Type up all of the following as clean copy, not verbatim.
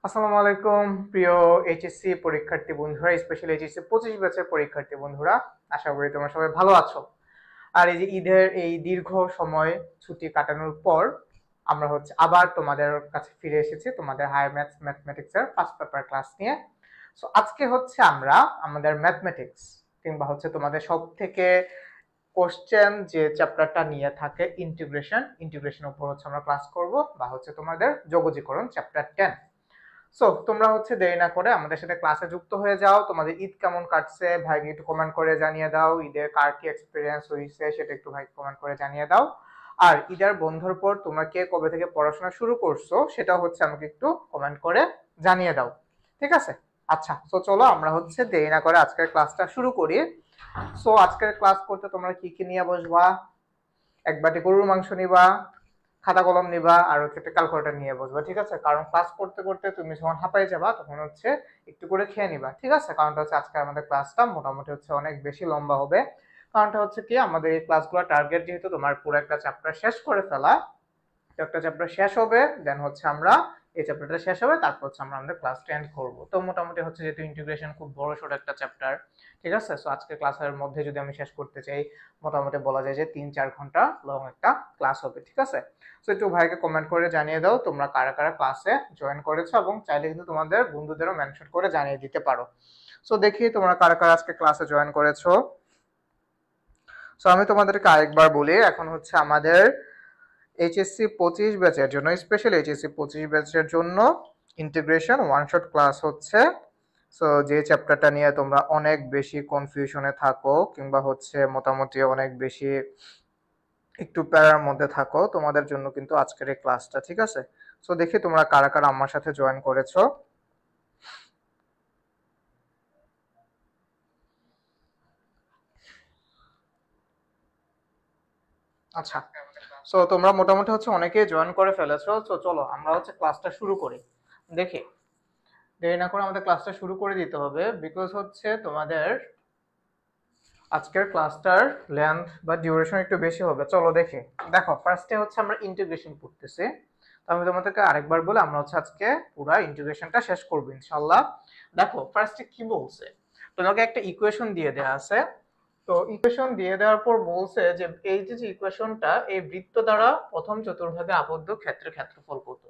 আসসালামু আলাইকুম প্রিয় এইচএসসি পরীক্ষার্থী বন্ধুরা, স্পেশালি এইচএসসি 25 ব্যাচের পরীক্ষার্থী বন্ধুরা, আশা করি তোমরা সবাই ভালো আছো। আর এই যে ঈদের এই দীর্ঘ সময় ছুটি কাটানোর পর আমরা হচ্ছে আবার তোমাদের কাছে ফিরে এসেছি তোমাদের হায়ার ম্যাথস ম্যাথমেটিক্স এর ফার্স্ট পেপার ক্লাস নিয়ে। সো আজকে হচ্ছে আমরা আমাদের ম্যাথমেটিক্স কিংবা হচ্ছে তোমাদের সব থেকে কোশ্চেন যে চ্যাপ্টারটা নিয়ে থাকে ইন্টিগ্রেশনের উপর হচ্ছে আমরা ক্লাস করব, বা হচ্ছে তোমাদের যোগজীকরণ চ্যাপ্টার 10। সো তোমরা হচ্ছে দেরি না করে আমাদের সাথে ক্লাসে যুক্ত হয়ে যাও। তোমাদের ঈদ কেমন কাটছে ভাই একটু কমেন্ট করে জানিয়ে দাও। ঈদের কার কি এক্সপিরিয়েন্স হয়েছে সেটা একটু ভাই কমেন্ট করে জানিয়ে দাও। আর ঈদের বন্ধুর পর তোমরা কে কবে থেকে পড়াশোনা শুরু করছো সেটা হচ্ছে আমাকে একটু কমেন্ট করে জানিয়ে দাও, ঠিক আছে? আচ্ছা, তো চলো আমরা হচ্ছে দেরি না করে আজকের ক্লাসটা শুরু করি। সো আজকের ক্লাস করতে তোমরা কি কি নিয়ে বসবা? এক বাটি গরুর মাংস নিবা, খাতা কলম নিবা, আর হচ্ছে একটা ক্যালকুলেটর নিয়ে বসবা, ঠিক আছে? কারণ ক্লাস করতে করতে তুমি যখন হাঁপাই যাবা তখন হচ্ছে একটু করে খেয়ে নিবা, ঠিক আছে? কারণটা হচ্ছে আজকে আমাদের ক্লাসটা মোটামুটি হচ্ছে অনেক বেশি লম্বা হবে। কারণটা হচ্ছে কি, আমাদের এই ক্লাসগুলো টার্গেট যেহেতু তোমার পুরো একটা চ্যাপ্টার শেষ করে ফেলা। তো একটা চ্যাপ্টার শেষ হবে, দেন হচ্ছে আমরা এই চ্যাপ্টারটা শেষ হবে, তারপর হচ্ছে আমরা আমাদের ক্লাসটা এন্ড করব। তো মোটামুটি হচ্ছে যেহেতু ইন্টিগ্রেশন খুব বড় সড়ো একটা চ্যাপ্টার, ঠিক আছে? সো আজকে ক্লাসের মধ্যে যদি আমি শেষ করতে চাই, মোটামুটি বলা যায় যে 3-4 ঘন্টা লং একটা ক্লাস হবে, ঠিক আছে? সো একটু ভাইকে কমেন্ট করে জানিয়ে দাও তোমরা কারা কারা ক্লাসে জয়েন করেছো, এবং চাইলে কিন্তু তোমাদের বন্ধুদেরও মেনশন করে জানিয়ে দিতে পারো। সো দেখি তোমরা কারা কারা আজকে ক্লাসে জয়েন করেছো। সো আমি তোমাদেরকে আরেকবার বলি, এখন হচ্ছে আমাদের এইচএসসি 25 ব্যাচের জন্য, স্পেশাল এইচএসসি 25 ব্যাচের জন্য ইন্টিগ্রেশন ওয়ান শট ক্লাস হচ্ছে। সো যে চ্যাপ্টারটা নিয়ে তোমরা অনেক বেশি কনফিউশনে থাকো কিংবা হচ্ছে মোটামুটি অনেক বেশি একটু প্যারার মধ্যে থাকো, তোমাদের জন্য কিন্তু আজকের এই ক্লাসটা, ঠিক আছে? সো দেখি তোমরা কারা কারা আমার সাথে জয়েন করেছো। আচ্ছা, সো তোমরা মোটামুটি হচ্ছে অনেকেই জয়েন করে ফেলেছো। তো চলো আমরা হচ্ছে ক্লাসটা শুরু করি। দেখি দেরি না করে আমাদের ক্লাসটা শুরু করে দিতে হবে, বিকজ হচ্ছে তোমাদের আজকের ক্লাসটার লেন্থ বা ডিউরেশন একটু বেশি হবে। চলো দেখি। দেখো, ফার্স্টে হচ্ছে আমরা ইন্টিগ্রেশন পড়তেছি। তো আমি তোমাদেরকে আরেকবার বলে আমরা হচ্ছে আজকে পুরো ইন্টিগ্রেশনটা শেষ করব ইনশাআল্লাহ। দেখো ফার্স্টে কি বলছে, তোমাকে একটা ইকুয়েশন দিয়ে দেওয়া আছে। তো ইকুয়েশন দিয়ে দেওয়ার পর বলছে যে এই যে ইকুয়েশনটা এই বৃত্ত দ্বারা প্রথম চতুর্ভাগে আবদ্ধ ক্ষেত্রের ক্ষেত্রফল কত।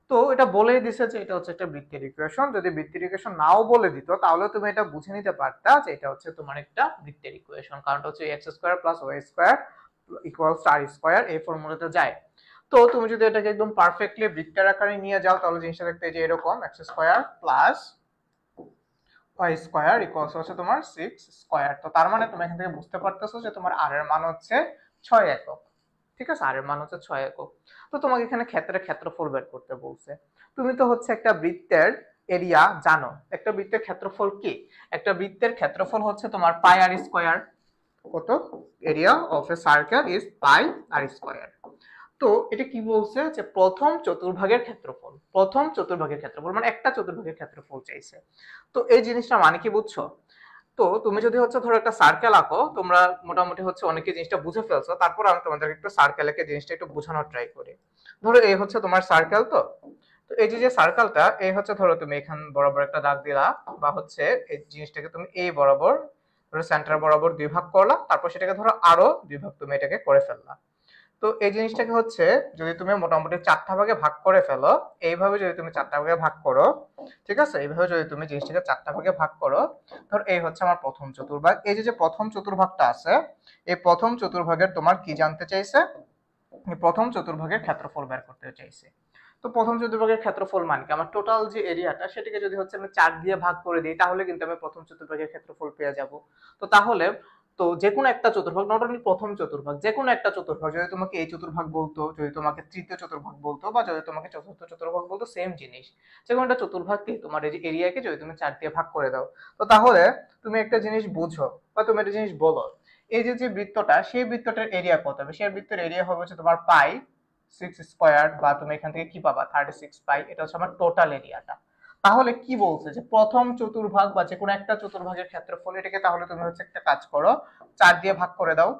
তো এটা বলেই দিছে যে এটা হচ্ছে একটা বৃত্তের ইকুয়েশন। যদি বৃত্তের ইকুয়েশন নাও বলে দিত তাহলে তুমি এটা বুঝে নিতে পারতা যে এটা হচ্ছে তোমার একটা বৃত্তের ইকুয়েশন, কারণটা হচ্ছে x square plus y square equals r square, এই ফর্মুলাতে যায়। তো তুমি যদি এটাকে একদম পারফেক্টলি বৃত্তের আকারে নিয়ে যাও তাহলে জিনিসটা দেখতে যে এরকম, x square plus y square equals হচ্ছে তোমার 6 স্কোয়ার। তো তার মানে তুমি এখান থেকে বুঝতে পারতেছো যে তোমার আর এর মান হচ্ছে 6 একক, ঠিক আছে? আর এর মান হচ্ছে 6 একক। তো তোমাকে এখানে ক্ষেত্রফল বের করতে বলছে। তুমি তো হচ্ছে একটা বৃত্তের এরিয়া জানো, একটা বৃত্তের ক্ষেত্রফল কি? একটা বৃত্তের ক্ষেত্রফল হচ্ছে তোমার পাই আর স্কোয়ার। কত? Area of a circle is pi r square. তো এটা কি বলছে যে প্রথম চতুর্ভাগের ক্ষেত্রফল, প্রথম চতুর্ভাগের ক্ষেত্রফল মানে একটা চতুর্ভাগের ক্ষেত্রফল চাইছে। তো এই জিনিসটা মানে কি বুঝছো? তো তুমি যদি হচ্ছে ধরো একটা সার্কেল আঁকো, তোমরা মোটামুটি হচ্ছে অনেকে জিনিসটা বুঝে ফেলছো, তারপর আমি তোমাদেরকে একটু সার্কেল এঁকে জিনিসটা একটু বোঝানোর ট্রাই করি। ধরো এই হচ্ছে তোমার সার্কেল। তো তো এই যে যে সার্কেলটা এই হচ্ছে ধরো তুমি এখান বরাবর একটা দাগ দিলা, বা হচ্ছে এই জিনিসটাকে তুমি এই বরাবর ধরো সেন্টার বরাবর দুই ভাগ করলা, তারপর সেটাকে ধরো আরো দুই ভাগ তুমি এটাকে করে ফেললা। তো এই জিনিসটাকে হচ্ছে যদি তুমি মোটামুটি 4টা ভাগে ভাগ করে ফেলো, এইভাবে যদি তুমি 4টা ভাগে ভাগ করো, ঠিক আছে? এইভাবে যদি তুমি জিনিসটাকে 4টা ভাগে ভাগ করো, ধর এই হচ্ছে আমার প্রথম চতুর্ভাগ। এই যে যে প্রথম চতুর্ভাগটা আছে, এই প্রথম চতুর্ভাগের তোমার কি জানতে চাইছে? এই প্রথম চতুর্ভাগের ক্ষেত্রফল বের করতে চাইছে। তো প্রথম চতুর্ভাগের ক্ষেত্রফল মানে কি, আমার টোটাল যে এরিয়াটা সেটাকে যদি হচ্ছে আমি 4 দিয়ে ভাগ করে দিই তাহলে কিন্তু আমি প্রথম চতুর্ভাগের ক্ষেত্রফল পেয়ে যাব। তো তাহলে তো যে কোনো একটা চতুর্ভাগ, নট অনলি প্রথম চতুর্ভাগ, যে কোনো একটা চতুর্ভাগ, যদি তোমাকে এই চতুর্ভাগ বলতো, যদি তোমাকে তৃতীয় চতুর্ভাগ বলতো, বা যদি তোমাকে চতুর্থ চতুর্ভাগ বলতো, সেম জিনিস। যে কোনো একটা চতুর্ভাগকে, তোমার এই যে এরিয়াকে যদি তুমি 4 দিয়ে ভাগ করে দাও, তো তাহলে তুমি একটা জিনিস বুঝো বা তুমি একটা জিনিস বলো, এই যে যে বৃত্তটা, সেই বৃত্তটার এরিয়া কত হবে? সেই বৃত্তের এরিয়া হবে হচ্ছে তোমার পাই 6 স্কয়ার, বা তুমি এখান থেকে কি পাবা 36 পাই, এটা হচ্ছে আমার টোটাল এরিয়াটা। তাহলে কি বলছে যে প্রথম চতুর্ভাগ বা যে কোনো একটা চতুর্ভাগের ক্ষেত্রফল, এটাকে তাহলে তুমি হচ্ছে একটা কাজ করো, 4 দিয়ে ভাগ করে দাও।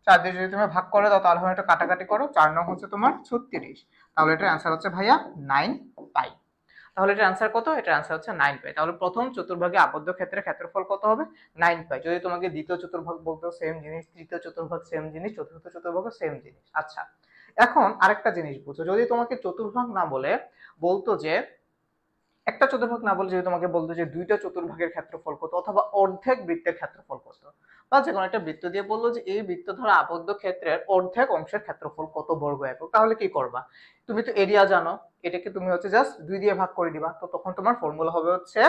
4 দিয়ে যদি তুমি ভাগ করে দাও, তাহলে এটা কাটাকাটি করো, 4 নং হচ্ছে তোমার 36, তাহলে এটার অ্যান্সার হচ্ছে ভাইয়া 9 পাই। তাহলে এটার অ্যান্সার কত? এটার অ্যান্সার হচ্ছে 9 পাই। তাহলে প্রথম চতুর্ভাগে আবদ্ধ ক্ষেত্রের ক্ষেত্রফল কত হবে? 9 পাই। যদি তোমাকে দ্বিতীয় চতুর্ভাগ বলতো, সেম জিনিস, তৃতীয় চতুর্ভাগ সেম জিনিস, চতুর্থ চতুর্ভাগ সেম জিনিস। আচ্ছা, এখন আরেকটা জিনিস বুঝো, যদি তোমাকে চতুর্ভাগ না বলে বলতো যে একটা চতুর্ভাগ না বলে যদি তোমাকে বলতো যে দুইটা চতুর্ভাগের ক্ষেত্রফল কত, অথবা অর্ধেক বৃত্তের ক্ষেত্রফল কত, বা যে কোনো একটা বৃত্ত দিয়ে বললো যে এই বৃত্ত ধরা আবদ্ধ ক্ষেত্রের অর্ধেক অংশের ক্ষেত্রফল কত বর্গ একক, তাহলে কি করবা? তুমি তো এরিয়া জানো, এটাকে তুমি হচ্ছে জাস্ট 2 দিয়ে ভাগ করে দিবা। তো তখন তোমার ফর্মুলা হবে হচ্ছে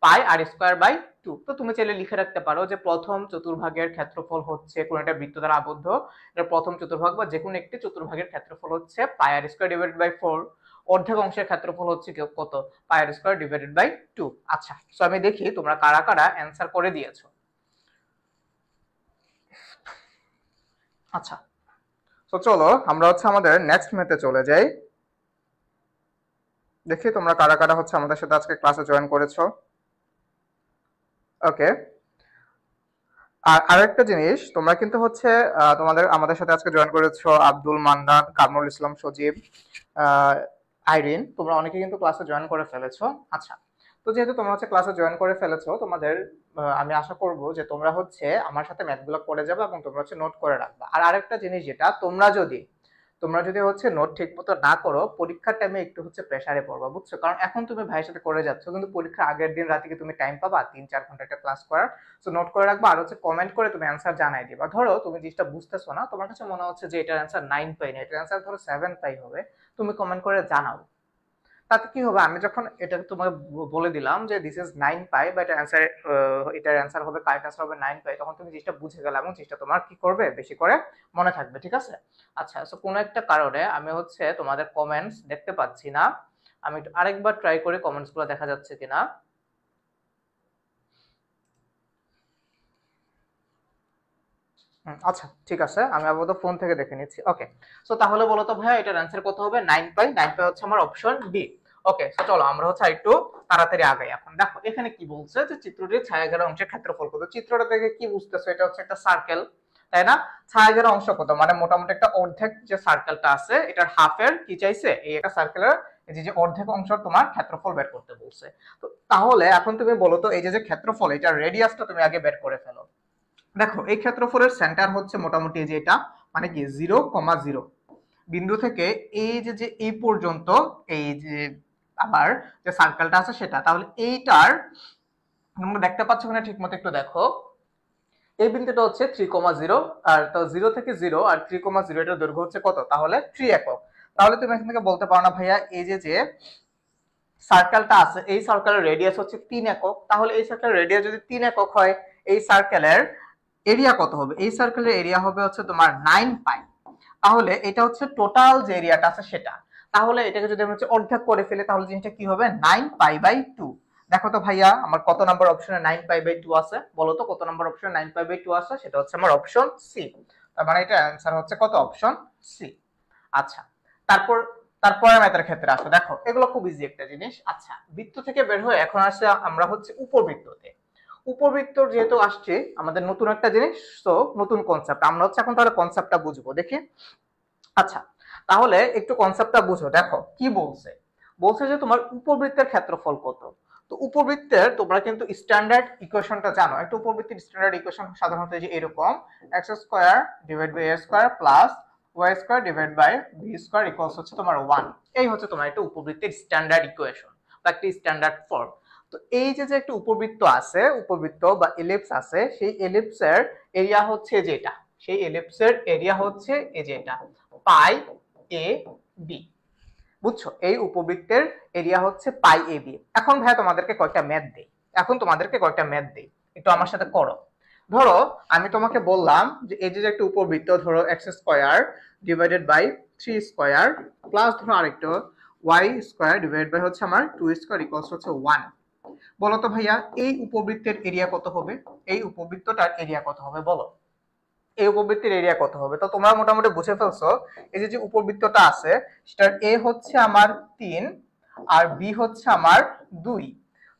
পাই আর স্কয়ার বাই 2। তো তুমি চাইলে লিখে রাখতে পারো যে প্রথম চতুর্ভাগের ক্ষেত্রফল হচ্ছে কোন একটা বৃত্ত দ্বারা আবদ্ধ, এটা প্রথম চতুর্ভাগ বা যে কোনো একটি চতুর্ভাগের ক্ষেত্রফল হচ্ছে পাই আর স্কয়ার ডিভাইডেড বাই 4, অর্ধেক অংশের ক্ষেত্রফল হচ্ছে কত? পাই আর স্কয়ার ডিভাইডেড বাই 2। আচ্ছা, সো আমি দেখি তোমরা কারা কারা অ্যানসার করে দিয়েছো। আচ্ছা, তো চলো আমরা হচ্ছে আমাদের নেক্সট মেথে চলে যাই। দেখি তোমরা কারা কারা হচ্ছে আমাদের সাথে আজকে ক্লাসে জয়েন করেছো। ওকে, আর আরেকটা জিনিস, তোমরা কিন্তু হচ্ছে আমাদের সাথে আজকে জয়েন করেছো আব্দুল মান্নান, কামরুল ইসলাম, সজীব, আইরিন, তোমরা অনেকে কিন্তু ক্লাসে জয়েন করে ফেলেছো। আচ্ছা, তো যেহেতু তোমরা হচ্ছে ক্লাসে জয়েন করে ফেলেছো, তোমাদের আমি আশা করব যে তোমরা হচ্ছে আমার সাথে ম্যাথগুলো করে যাবে এবং তোমরা হচ্ছে নোট করে রাখবে। আর আরেকটা জিনিস, যেটা তোমরা যদি হচ্ছে নোট ঠিক মতো না করো, পরীক্ষার টাইমে একটু হচ্ছে প্রেসারে পড়বা, বুঝছো? কারণ এখন তুমি ভাইয়ের সাথে করে যাচ্ছ, কিন্তু পরীক্ষার আগের দিন রাতে কি তুমি টাইম পাবা 3-4 ঘন্টা একটা ক্লাস করার? তো নোট করে রাখবা, আর হচ্ছে কমেন্ট করে তুমি অ্যান্সার জানাই দিবা। ধরো তুমি জিনিসটা বুঝতেছো না, তোমার কাছে মনে হচ্ছে যে এটার অ্যান্সার 9 পাই না, এটার অ্যান্সার ধরো 7 পাই হবে, তুমি কমেন্ট করে জানাও। তাতে কি হবে, আমি যখন এটা তোমাকে বলে দিলাম যে দিস ইজ 9 পাই, বা এটা অ্যান্সার, এটার অ্যান্সার হবে, কারেক্ট অ্যান্সার হবে 9 পাই, তখন তুমি জিনিসটা বুঝে গেলে এবং জিনিসটা তোমার কি করবে, বেশি করে মনে থাকবে। ঠিক আছে? আচ্ছা, সো কোনো একটা কারণে আমি হচ্ছে তোমাদের কমেন্টস দেখতে পাচ্ছি না, আমি একটু আরেকবার ট্রাই করি কমেন্টস গুলো দেখা যাচ্ছে কিনা। আচ্ছা, ঠিক আছে, আমি আপাতত ফোন থেকে দেখে নিচ্ছি। ওকে, সো তাহলে বলো তো ভাইয়া, এটার অ্যান্সার কত হবে? 9 পাই। 9 পাই হচ্ছে আমার অপশন বি। ওকে, সো চলো আমরা হচ্ছে একটু তাড়াতাড়ি আগাই। এখন দেখো এখানে কি বলছে, যে চিত্রটির ছায়াঘেরা অংশের ক্ষেত্রফল কত। চিত্রটা দেখে কি বুঝতেছো? এটা হচ্ছে একটা সার্কেল, তাই না? ছায়াঘেরা অংশ কত, মানে মোটামুটি একটা অর্ধেক যে সার্কেলটা আছে, এটার হাফের কি চাইছে, এই একটা সার্কেলের এই যে অর্ধেক অংশ তোমার ক্ষেত্রফল বের করতে বলছে। তো তাহলে এখন তুমি বলো তো, এই যে ক্ষেত্রফল, এটার রেডিয়াসটা তুমি আগে বের করে ফেলো। দেখো এই ক্ষেত্রফলের সেন্টার হচ্ছে মোটামুটি যে এটা, মানে কি 0,0 বিন্দু থেকে এই যে এই পর্যন্ত, এই যে আমার যে সার্কেলটা আছে সেটা, তাহলে এইটার তোমরা দেখতে পাচ্ছ কিনা ঠিক মতো একটু দেখো। এই বিন্দুটা হচ্ছে 3,0, আর তো 0 থেকে 0 আর 3,0, এটার দৈর্ঘ্য হচ্ছে কত? তাহলে 3 একক। তাহলে তুমি এখান থেকে বলতে পারো না ভাইয়া, এই যে সার্কেলটা আছে, এই সার্কেলের রেডিয়াস হচ্ছে 3 একক, তাহলে এই সার্কেলের রেডিয়াস যদি 3 একক হয়, এই সার্কেলের এরিয়া কত হবে? এই সার্কেলের এরিয়া হবে হচ্ছে তোমার 9 পাই। তাহলে এটা হচ্ছে টোটাল যে এরিয়াটা আছে সেটা। তাহলে এটাকে যদি আমি হচ্ছে অর্ধেক করে ফেলি, তাহলে জিনিসটা কি হবে? 9 পাই বাই 2। দেখো তো ভাইয়া, আমার কত নাম্বার অপশনে 9 পাই বাই 2 আছে? বলো তো কত নাম্বার অপশনে 9 পাই বাই 2 আছে? সেটা হচ্ছে আমার অপশন সি। তার মানে এটা অ্যান্সার হচ্ছে কত? Option C. আচ্ছা, তারপর তারপরে ম্যাথের ক্ষেত্রে আসো। দেখো এগুলো খুব ইজি একটা জিনিস। আচ্ছা, বৃত্ত থেকে বের হয়ে এখন আসছে আমরা হচ্ছে উপবৃত্ততে। উপবৃত্ত যেহেতু আসছে আমাদের নতুন একটা জিনিস, তো নতুন কনসেপ্ট, আমরা হচ্ছে এখন তাহলে কনসেপ্টটা বুঝবো, দেখি। আচ্ছা, তাহলে একটু কনসেপ্টটা বুঝো। দেখো কি বলছে, বলছে যে তোমার উপবৃত্তের ক্ষেত্রফল কত। তো উপবৃত্তের তোমরা কিন্তু স্ট্যান্ডার্ড ইকুয়েশনটা জানো। একটা উপবৃত্তের স্ট্যান্ডার্ড ইকুয়েশন সাধারণত যে এরকম, x square divide by a square plus y square divide by b square equals হচ্ছে তোমার 1। এই হচ্ছে তোমার একটা উপবৃত্তের স্ট্যান্ডার্ড ইকুয়েশন বা একটা স্ট্যান্ডার্ড ফর্ম। তো এই যে একটা উপবৃত্ত আছে, উপবৃত্ত বা এলিপস আছে, সেই এলিপসের এরিয়া হচ্ছে যেটা, সেই এলিপসের এরিয়া হচ্ছে এই যে এটা, পাই এ বি। বুঝছো? এই উপবৃত্তের এরিয়া হচ্ছে পাই এ বি। এখন ভাই তোমাদেরকে কয়েকটা ম্যাথ দেই, একটু আমার সাথে করো। ধরো আমি তোমাকে বললাম যে এই যে একটা উপবৃত্ত, ধরো x square divided by 3 square plus ধরো আরেকটা ওয়াই স্কোয়ার ডিভাইডেড বাই হচ্ছে আমার 2 স্কোয়ার ইকুয়ালস হচ্ছে 1। বলো তো ভাইয়া এই উপবৃত্তের এরিয়া কত হবে? এই উপবৃত্তটার এরিয়া কত হবে বলো? এই উপবৃত্তের এরিয়া কত হবে? তো তোমরা মোটামুটি বুঝে ফেলছো এই যে উপবৃত্তটা আছে সেটার এ হচ্ছে আমার 3 আর বি হচ্ছে আমার 2।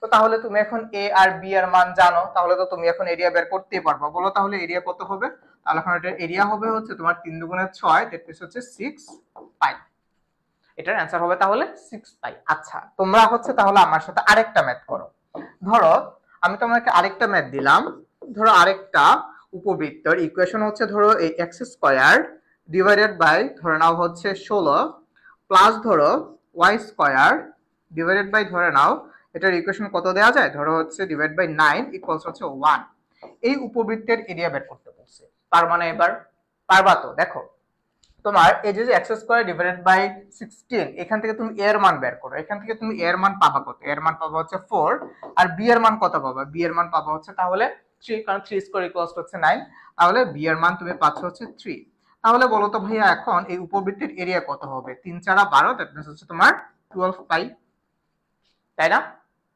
তো তাহলে তুমি এখন এ আর বি এর মান জানো, তাহলে তো তুমি এখন এরিয়া বের করতেই পারবা। বলো তাহলে এরিয়া কত হবে? তাহলে এখন এটার এরিয়া হবে হচ্ছে তোমার 3 দুগুণে 6, দ্যাট মিন্স হচ্ছে 6 পাই। এটার অ্যান্সার হবে তাহলে 6 পাই। আচ্ছা তোমরা হচ্ছে তাহলে আমার সাথে আরেকটা ম্যাথ করো। ধরো আমি তোমাকে আরেকটা ম্যাথ দিলাম। ধরো আরেকটা উপবৃত্তের ইকুয়েশন হচ্ছে ধরো এই এক্স স্কয়ার ডিভাইডেড বাই ধরে নাও হচ্ছে 16 প্লাস ধরো ওয়াই স্কয়ার ডিভাইডেড বাই ধরে নাও এটার ইকুয়েশন কত দেওয়া যায়, ধরো হচ্ছে ডিভাইড বাই 9 ইকুয়ালস হচ্ছে 1। এই উপবৃত্তের এরিয়া বের করতে বলছে। তার মানে এবার পারবা তো? দেখো তোমার এই যে এক্স স্কয়ার ডিভাইডেড বাই 16, এখান থেকে তুমি এর মান বের করো। এখান থেকে তুমি এর মান পাবা কত? এর মান পাবা হচ্ছে 4। আর বি এর মান কত পাবা? বি এর মান পাবা হচ্ছে তাহলে 3, কারণ 3 স্কয়ার ইকুয়ালস হচ্ছে 9। তাহলে বি এর মান তুমি পাচ্ছ হচ্ছে 3। তাহলে বলো তো ভাইয়া এখন এই উপবৃত্তের এরিয়া কত হবে? 3 4 12, দ্যাট মিন্স হচ্ছে তোমার 12 পাই, তাই না?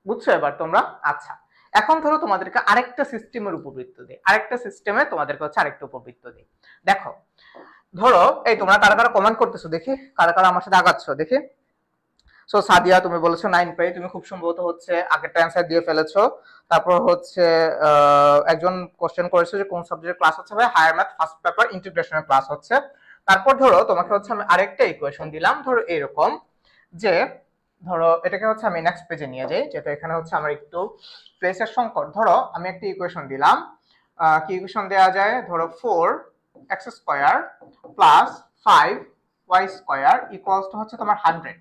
বুঝছো এবার তোমরা? আচ্ছা এখন ধরো তোমাদেরকে আরেকটা সিস্টেমের উপবৃত্ত দেই, আরেকটা সিস্টেমে তোমাদেরকে হচ্ছে আরেকটা উপবৃত্ত দেই। দেখো ধরো এই তোমরা কারা কারা কমেন্ট করতেছো দেখি, কারা কারা আমার সাথে আগাচ্ছ দেখি। সো সাদিয়া তুমি বলেছো 9 পাই, তুমি খুব সম্ভবত হচ্ছে আগেরটা অ্যানসার দিয়ে ফেলেছো। তারপর হচ্ছে একজন কোশ্চেন করেছে যে কোন সাবজেক্টের ক্লাস হচ্ছে ভাই, হায়ার ম্যাথ ফার্স্ট পেপার ইন্টিগ্রেশনের ক্লাস হচ্ছে। তারপর ধরো তোমাকে হচ্ছে আমি আরেকটা ইকুয়েশন দিলাম, ধরো এরকম যে ধরো এটাকে হচ্ছে আমি নেক্সট পেজে নিয়ে যাই, যেটা এখানে হচ্ছে আমার একটু প্লেসের সংকট। ধরো আমি একটা ইকুয়েশন দিলাম, কি ইকুয়েশন দেওয়া যায়, ধরো 4 x square plus 5 y square equals to হচ্ছে তোমার 100।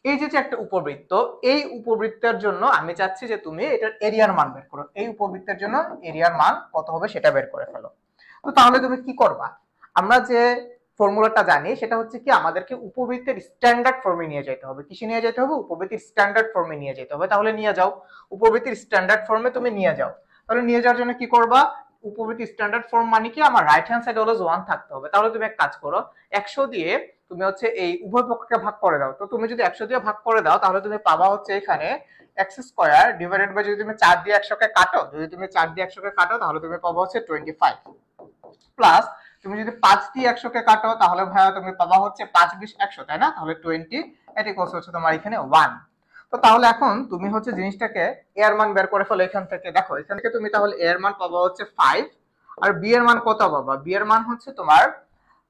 এই যে একটা উপবৃত্ত, এই উপবৃত্তের জন্য আমি চাচ্ছি যে তুমি এটার এরিয়ার মান বের করো। এই উপবৃত্তের জন্য এরিয়ার মান কত হবে সেটা বের করে ফেলো। তো তাহলে তুমি কি করবা? আমরা যে ফর্মুলাটা জানি সেটা হচ্ছে কি, আমাদেরকে উপবৃত্তের স্ট্যান্ডার্ড ফর্মে নিয়ে যেতে হবে। কিসে নিয়ে যেতে হবে? উপবৃত্তির স্ট্যান্ডার্ড ফর্মে নিয়ে যেতে হবে। তাহলে নিয়ে যাও, উপবৃত্তির স্ট্যান্ডার্ড ফর্মে তুমি নিয়ে যাও। তাহলে নিয়ে যাওয়ার জন্য কি করবা? উপবৃত্তির স্ট্যান্ডার্ড ফর্ম মানে কি, আমার রাইট হ্যান্ড সাইড অলওয়েজ 1 থাকতে হবে। তাহলে তুমি এক কাজ করো, 100 দিয়ে তুমি হচ্ছে এই উভয় পক্ষকে ভাগ করে দাও। তো তুমি যদি 100 দিয়ে ভাগ করে দাও তাহলে তুমি পাবা হচ্ছে এখানে এক্স স্কয়ার ডিভাইডেড বাই, যদি তুমি 4 দিয়ে 100 কে কাটো, যদি তুমি 4 দিয়ে 100 কে কাটো তাহলে তুমি পাবা হচ্ছে 25 প্লাস তুমি যদি 5 দিয়ে 100 কে কাটো তাহলে ভাইয়া তুমি পাবা হচ্ছে 5 20 100, তাই না? তাহলে 20, এটা ইকুয়ালস হচ্ছে তোমার এখানে 1। তো তাহলে এখন তুমি হচ্ছে জিনিসটাকে এর মান বের করে ফেলো এখান থেকে। দেখো এখান থেকে তুমি তাহলে এর মান পাবা হচ্ছে 5, আর বি এর মান কত পাবা? বি এর মান হচ্ছে তোমার,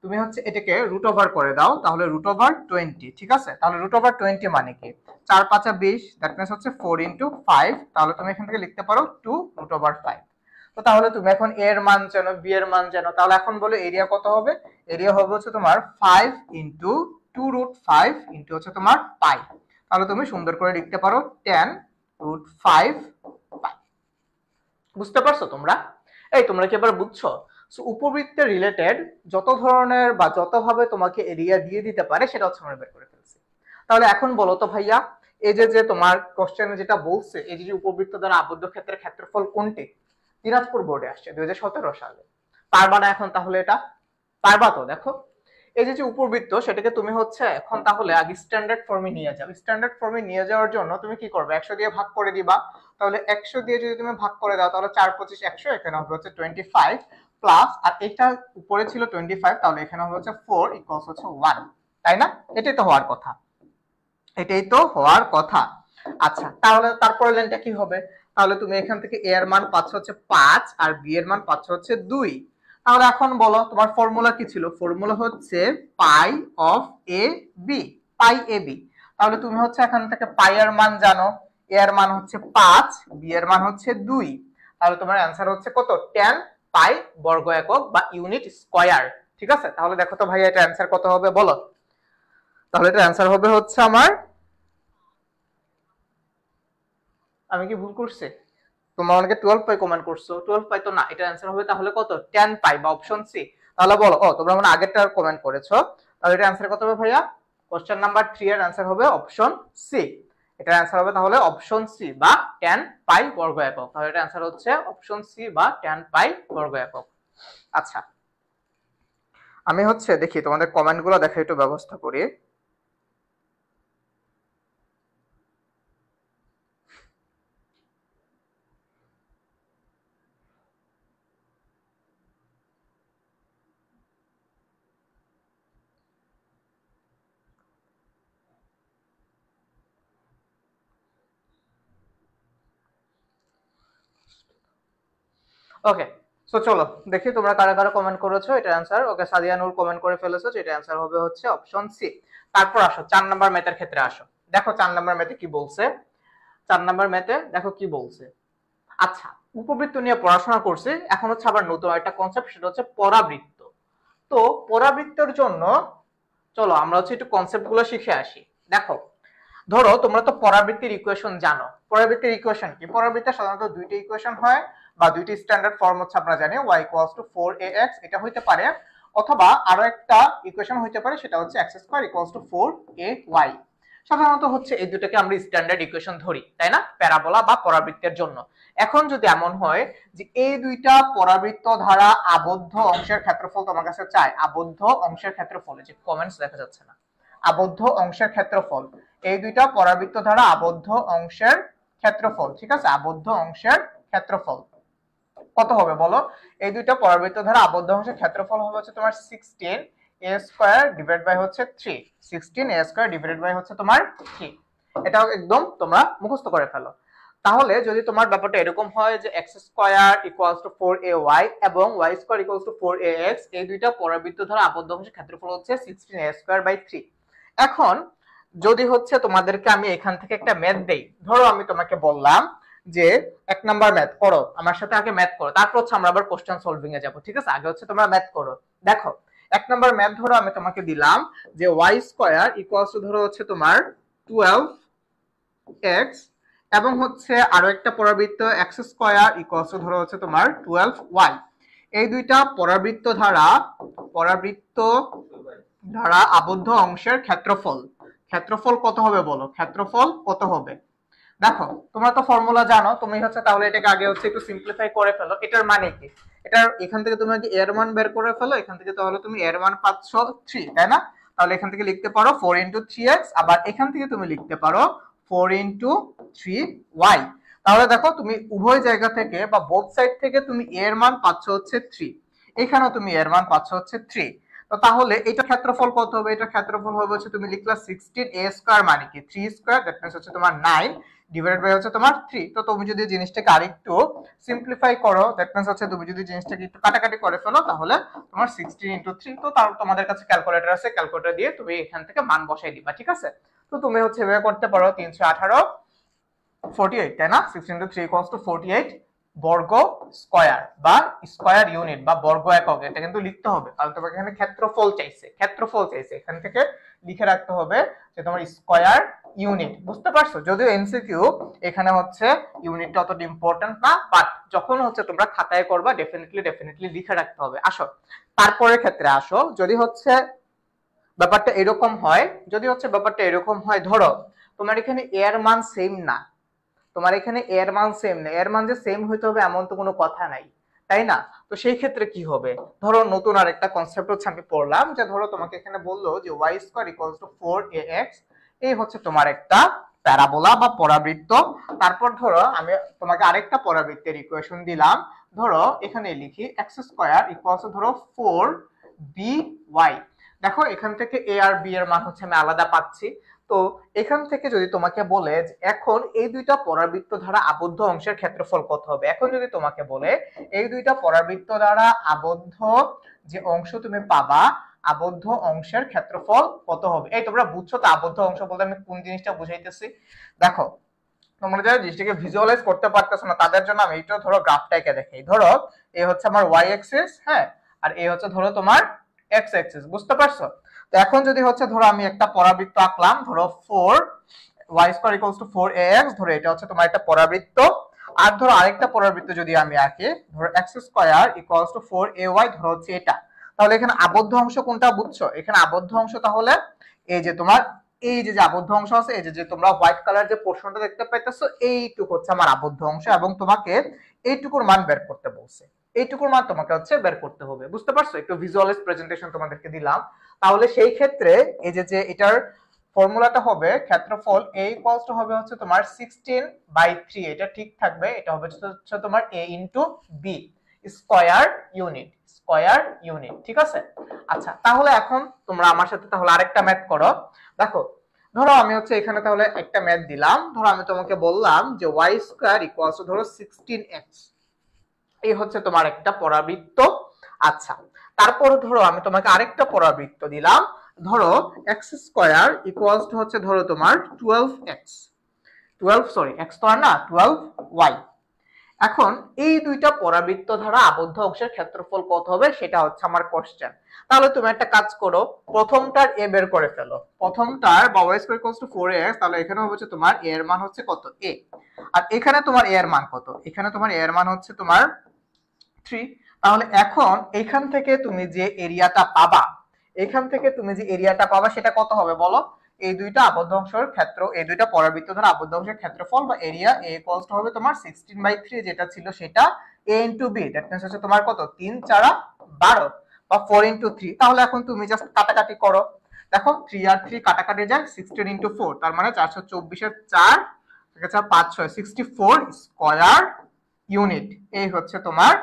তুমি হচ্ছে এটাকে রুট ওভার করে দাও, তাহলে রুট ওভার 20, ঠিক আছে? তাহলে রুট ওভার 20 মানে কি, 4 5 20, দ্যাট মিন্স হচ্ছে 4 ইনটু 5। তাহলে তুমি এখান থেকে লিখতে পারো 2 রুট ওভার 5। তো তাহলে তুমি এখন এ এর মান জানো, বি এর মান জানো, তাহলে এখন বলো এরিয়া কত হবে? এরিয়া হবে হচ্ছে তোমার 5 ইনটু 2 রুট 5 ইনটু হচ্ছে তোমার পাই। তাহলে তুমি সুন্দর করে লিখতে পারো 10 রুট 5 পাই। বুঝতে পারছো তোমরা? এই তোমরা কি এবার বুঝছো? সো উপবৃত্তের রিলেটেড যত ধরনের বা যতভাবে তোমাকে এরিয়া দিয়ে দিতে পারে সেটা হচ্ছে আমরা বের করে ফেলছি। তাহলে এখন বলো তো ভাইয়া, এই যে তোমার কোশ্চেনে যেটা বলছে, এই যে উপবৃত্ত দ্বারা আবদ্ধ ক্ষেত্রের ক্ষেত্রফল কোনটি, দিনাজপুর বোর্ডে আসছে 2017 সালে। পারবা না এখন তাহলে এটা? পারবা তো? দেখো এই যে উপবৃত্ত সেটাকে তুমি হচ্ছে এখন তাহলে আগে স্ট্যান্ডার্ড ফর্মে নিয়ে যাও। স্ট্যান্ডার্ড ফর্মে নিয়ে যাওয়ার জন্য তুমি কি করবে? 100 দিয়ে ভাগ করে দিবা। তাহলে 100 দিয়ে যদি তুমি ভাগ করে দাও তাহলে 4 25 100, এখানে হবে হচ্ছে 25 প্লাস, আর এটা উপরে ছিল 25, তাহলে এখানে হবে হচ্ছে 4 ইকুয়ালস হচ্ছে 1, তাই না? এটাই তো হওয়ার কথা, এটাই তো হওয়ার কথা। আচ্ছা তাহলে তারপরে লাইনটা কি হবে? তাহলে তুমি এখান থেকে এ এর মান পাচ্ছ হচ্ছে 5 আর বি এর মান পাচ্ছ হচ্ছে 2। তাহলে এখন বলো তোমার ফর্মুলা কি ছিল? ফর্মুলা হচ্ছে pi of a b, pi a b. তাহলে তুমি হচ্ছে এখান থেকে পাই এর মান জানো, এ এর মান হচ্ছে 5, বি এর মান হচ্ছে 2। তাহলে তোমার অ্যান্সার হচ্ছে কত? 10 পাই বর্গ একক বা ইউনিট স্কয়ার, ঠিক আছে? তাহলে দেখো তো ভাই এটা অ্যান্সার কত হবে বলো? তাহলে এটা অ্যান্সার হবে হচ্ছে আমার, আমি কি ভুল করছি? তোমরা অনেকে 12 পাই কমেন্ট করছো, 12 পাই তো না, এটা অ্যান্সার হবে তাহলে কত? 10 পাই বা অপশন সি। তাহলে বলো, ও তোমরা মানে আগেরটা কমেন্ট করেছো, তাহলে এটা অ্যান্সার কত হবে ভাইয়া? কোশ্চেন নাম্বার 3 এর অ্যান্সার হবে অপশন সি। এটার অ্যান্সার হবে তাহলে অপশন সি বা tan পাই বর্গ একক। তাহলে এটার অ্যান্সার হচ্ছে অপশন সি বা tan পাই বর্গ একক। আচ্ছা, আমি হচ্ছে দেখি তোমাদের কমেন্টগুলো দেখে একটু ব্যবস্থা করি। ওকে, সো চলো দেখি তোমরা কারা কারা কমেন্ট করেছো এটা অ্যান্সার। ওকে, সাদিয়া নূর কমেন্ট করে ফেলেছো, এটা অ্যান্সার হবে হচ্ছে অপশন সি। তারপর আসো 4 নাম্বার ম্যাথের ক্ষেত্রে আসো। দেখো 4 নাম্বার ম্যাথে কি বলছে। 4 নাম্বার ম্যাথে দেখো কি বলছে। আচ্ছা, উপবৃত্ত নিয়ে পড়াশোনা করছি, এখন হচ্ছে আবার নতুন একটা কনসেপ্ট, সেটা হচ্ছে পরাবৃত্ত। তো পরাবৃত্তের জন্য চলো আমরা হচ্ছে একটু কনসেপ্ট গুলো শিখে আসি। দেখো, ধরো তোমরা তো পরাবৃত্তির ইকুয়েশন জানো। পরাবৃত্তির ইকুয়েশন কি? পরাবৃত্তের সাধারণত দুইটা ইকুয়েশন হয় বা দুইটি স্ট্যান্ডার্ড ফর্ম হচ্ছে আমরা জানি y = 4ax, এটা হইতে পারে, অথবা আরো একটা ইকুয়েশন হইতে পারে, সেটা হচ্ছে x² = 4ay। সাধারণত হচ্ছে এই দুটোকে আমরা স্ট্যান্ডার্ড ইকুয়েশন ধরি, তাই না, প্যারাবোলা বা পরাবৃত্তের জন্য। এখন যদি এমন হয় যে এই দুইটা পরাবৃত্ত দ্বারা আবদ্ধ অংশের ক্ষেত্রফল তোমার কাছে চাই, আবদ্ধ অংশের ক্ষেত্রফল, যে কমেন্টস দেখা যাচ্ছে না, আবদ্ধ অংশের ক্ষেত্রফল, এই দুইটা পরাবৃত্ত দ্বারা আবদ্ধ অংশের ক্ষেত্রফল, ঠিক আছে, আবদ্ধ অংশের ক্ষেত্রফল কত হবে বলো? এই দুইটা পরাবৃত্ত দ্বারা আবদ্ধ অংশের ক্ষেত্রফল হবে হচ্ছে তোমার 16a² ডিভাইড বাই হচ্ছে 3, 16a² ডিভাইড বাই হচ্ছে তোমার 3। এটাও একদম তোমরা মুখস্থ করে ফেলো। তাহলে যদি তোমার ব্যাপারটা এরকম হয় যে x² = 4ay এবং y² = 4ax, এই দুইটা পরাবৃত্ত দ্বারা আবদ্ধ অংশের ক্ষেত্রফল হচ্ছে 16a²/3। এখন যদি হচ্ছে তোমাদেরকে আমি এখান থেকে একটা ম্যাথ দেই, ধরো আমি তোমাকে বললাম যে 1 নাম্বার ম্যাথ করো, আমার সাথে আগে ম্যাথ করো, তারপর হচ্ছে আমরা আবার কোশ্চেন সলভিং এ যাব, ঠিক আছে? আগে হচ্ছে তোমরা ম্যাথ করো। দেখো 1 নাম্বার ম্যাথ ধরো আমি তোমাকে দিলাম যে y² ধরো হচ্ছে তোমার 12x এবং হচ্ছে আরো একটা পরাবৃত্ত x² ধরো হচ্ছে তোমার 12y। এই দুইটা পরাবৃত্ত দ্বারা আবদ্ধ অংশের ক্ষেত্রফল, ক্ষেত্রফল কত হবে বলো? ক্ষেত্রফল কত হবে? দেখো তোমরা তো ফর্মুলা জানো, তুমি হচ্ছে তাহলে এটাকে আগে হচ্ছে একটু সিম্পলিফাই করে ফেলো। এটার মানে কি? এটার এখান থেকে তুমি আগে এর মান বের করে ফেলো, এখান থেকে তাহলে তুমি এর মান পাচ্ছ 3, তাই না? তাহলে এখান থেকে লিখতে পারো 4 × 3x, আবার এখান থেকে তুমি লিখতে পারো 4 × 3y। তাহলে দেখো তুমি উভয় জায়গা থেকে বা বোথ সাইড থেকে তুমি এর মান পাচ্ছ হচ্ছে 3, এখানেও তুমি এর মান পাচ্ছ হচ্ছে 3। তো তাহলে এটা ক্ষেত্রফল কত হবে? এটা ক্ষেত্রফল হবে হচ্ছে তুমি লিখলা 16a² মানে কি 3² দ্যাট মিন্স হচ্ছে তোমার 9 ডিভাইড বাই হচ্ছে তোমার 3। তো তুমি যদি জিনিসটাকে আরেকটু সিম্পলিফাই করো, দ্যাট মিন্স হচ্ছে তুমি যদি জিনিসটাকে একটু কাটাকাটি করে ফেলো, তাহলে তোমার 16 × 3, তো তার তোমাদের কাছে ক্যালকুলেটর আছে, ক্যালকুলেটর দিয়ে তুমি এখান থেকে মান বসাই দিবা, ঠিক আছে? তো তুমি হচ্ছে এভাবে করতে পারো 318 48, তাই না? 16 × 3 = 48 বর্গ স্কয়ার বা স্কয়ার ইউনিট বা বর্গ একক, এটা কিন্তু লিখতে হবে, কারণ তোমাকে এখানে ক্ষেত্রফল চাইছে, এখান থেকে লিখে রাখতে হবে যে তোমার স্কয়ার ইউনিট, বুঝতে পারছো? যদিও এমসিকিউ এখানে হচ্ছে ইউনিটটা অতটা ইম্পর্টেন্ট না, বাট যখন হচ্ছে তোমরা খাতায় করবা ডেফিনেটলি লিখে রাখতে হবে। আসো তারপরের ক্ষেত্রে আসো, যদি হচ্ছে ব্যাপারটা এরকম হয়, ধরো তোমার এখানে এর মান সেম না, এর মান যে সেম হইতে হবে এমন তো কোনো কথা নাই, তাই না? তো সেই ক্ষেত্রে কি হবে? ধরো নতুন আরেকটা কনসেপ্ট হচ্ছে আমি পড়লাম, যে ধরো তোমাকে এখানে বললো যে y² = 4ax, এই হচ্ছে তোমার একটা প্যারাবোলা বা পরাবৃত্ত। তারপর ধরো আমি তোমাকে আরেকটা পরাবৃত্তের ইকুয়েশন দিলাম, ধরো এখানে লিখি x² = ধরো 4by। দেখো এখান থেকে a আর b এর মান হচ্ছে আমি আলাদা পাচ্ছি। তো এখান থেকে যদি তোমাকে বলে যে এখন এই দুইটা পরাবৃত্ত দ্বারা আবদ্ধ অংশের ক্ষেত্রফল কত হবে, এখন যদি তোমাকে বলে এই দুইটা পরাবৃত্ত দ্বারা আবদ্ধ যে অংশ তুমি পাবা, আবদ্ধ অংশের ক্ষেত্রফল কত হবে? এই তোমরা বুঝছো তো আবদ্ধ অংশ বলতে আমি কোন জিনিসটা বুঝাইতেছি? দেখো তোমরা যারা জিনিসটাকে ভিজুয়ালাইজ করতে পারতেছো না তাদের জন্য আমি এইটা ধরো গ্রাফটাকে দেখাই। ধরো এই হচ্ছে আমার y অ্যাক্সিস, হ্যাঁ, আর এই হচ্ছে ধরো তোমার x অ্যাক্সিস, বুঝতে পারছো? তো এখন যদি হচ্ছে ধরো আমি একটা পরাবৃত্ত আঁকলাম, ধরো 4y² = 4ax, ধরো এটা হচ্ছে তোমার একটা পরাবৃত্ত। আর ধরো আরেকটা পরাবৃত্ত যদি আমি আঁকি, ধরো x² = 4ay, ধরো হচ্ছে এটা। তাহলে এখানে আবদ্ধ অংশ কোনটা বুঝছো? এখানে আবদ্ধ অংশ তাহলে এই যে তোমার এই যে আবদ্ধ অংশ আছে, এই যে তোমরা হোয়াইট কালার যে পোর্শনটা দেখতে পাইতেছো, এইটুকু হচ্ছে আমার আবদ্ধ অংশ, এবং তোমাকে এইটুকুর মান বের করতে বলছে। এইটুকুর মান তোমাকে হচ্ছে বের করতে হবে, বুঝতে পারছো? একটু ভিজুয়ালাইজ প্রেজেন্টেশন তোমাদেরকে দিলাম। তাহলে সেই ক্ষেত্রে এই যে এটার ফর্মুলাটা হবে ক্ষেত্রফল A ইকুয়ালস টু হবে হচ্ছে তোমার 16/3, এটা ঠিক থাকবে। এটা হবে হচ্ছে তোমার A into B square unit, ঠিক আছে? আচ্ছা, তাহলে এখন তোমরা আমার সাথে তাহলে আরেকটা ম্যাথ করো। দেখো, ধরো আমি হচ্ছে এখানে তাহলে একটা ম্যাথ দিলাম। ধরো আমি তোমাকে বললাম যে y স্কয়ার ইকুয়ালস টু ধরো 16x, এই হচ্ছে তোমার একটা পরাবৃত্ত। আচ্ছা, তারপর ধরো আমি তোমাকে আরেকটা পরাবৃত্ত দিলাম। ধরো x স্কয়ার ইকুয়ালস টু হচ্ছে ধরো তোমার 12x, 12 সরি x তো আর না, 12y। এখন এই দুইটা পরাবৃত্ত দ্বারা আবদ্ধ অংশের ক্ষেত্রফল কত হবে সেটা হচ্ছে আমার কোশ্চেন। তাহলে তুমি একটা কাজ করো, প্রথমটার a বের করে ফেলো। প্রথমটার বা y square equals two 4x, তাহলে এখানে হচ্ছে তোমার a এর মান হচ্ছে কত? a। আর এখানে তোমার a এর মান কত? এখানে তোমার a এর মান হচ্ছে তোমার 3। তাহলে এখন এখান থেকে তুমি যে এরিয়াটা পাবা, সেটা কত হবে বলো? এই দুইটা আবদ্ধ অংশের ক্ষেত্র, এই দুইটা পরাবৃত্ত দ্বারা আবদ্ধ অংশের ক্ষেত্রফল বা এরিয়া A ইকুয়ালস টু হবে তোমার 16/3, যেটা ছিল সেটা A into B, that means হচ্ছে তোমার কত? 3 4 12 বা 4 ইনটু 3। তাহলে এখন তুমি জাস্ট কাটাকাটি করো। দেখো 3 আর 3 কাটাকাটি যায়, 16 ইনটু 4 তার মানে 424 এর 4 5 6 64 স্কয়ার ইউনিট। এই হচ্ছে তোমার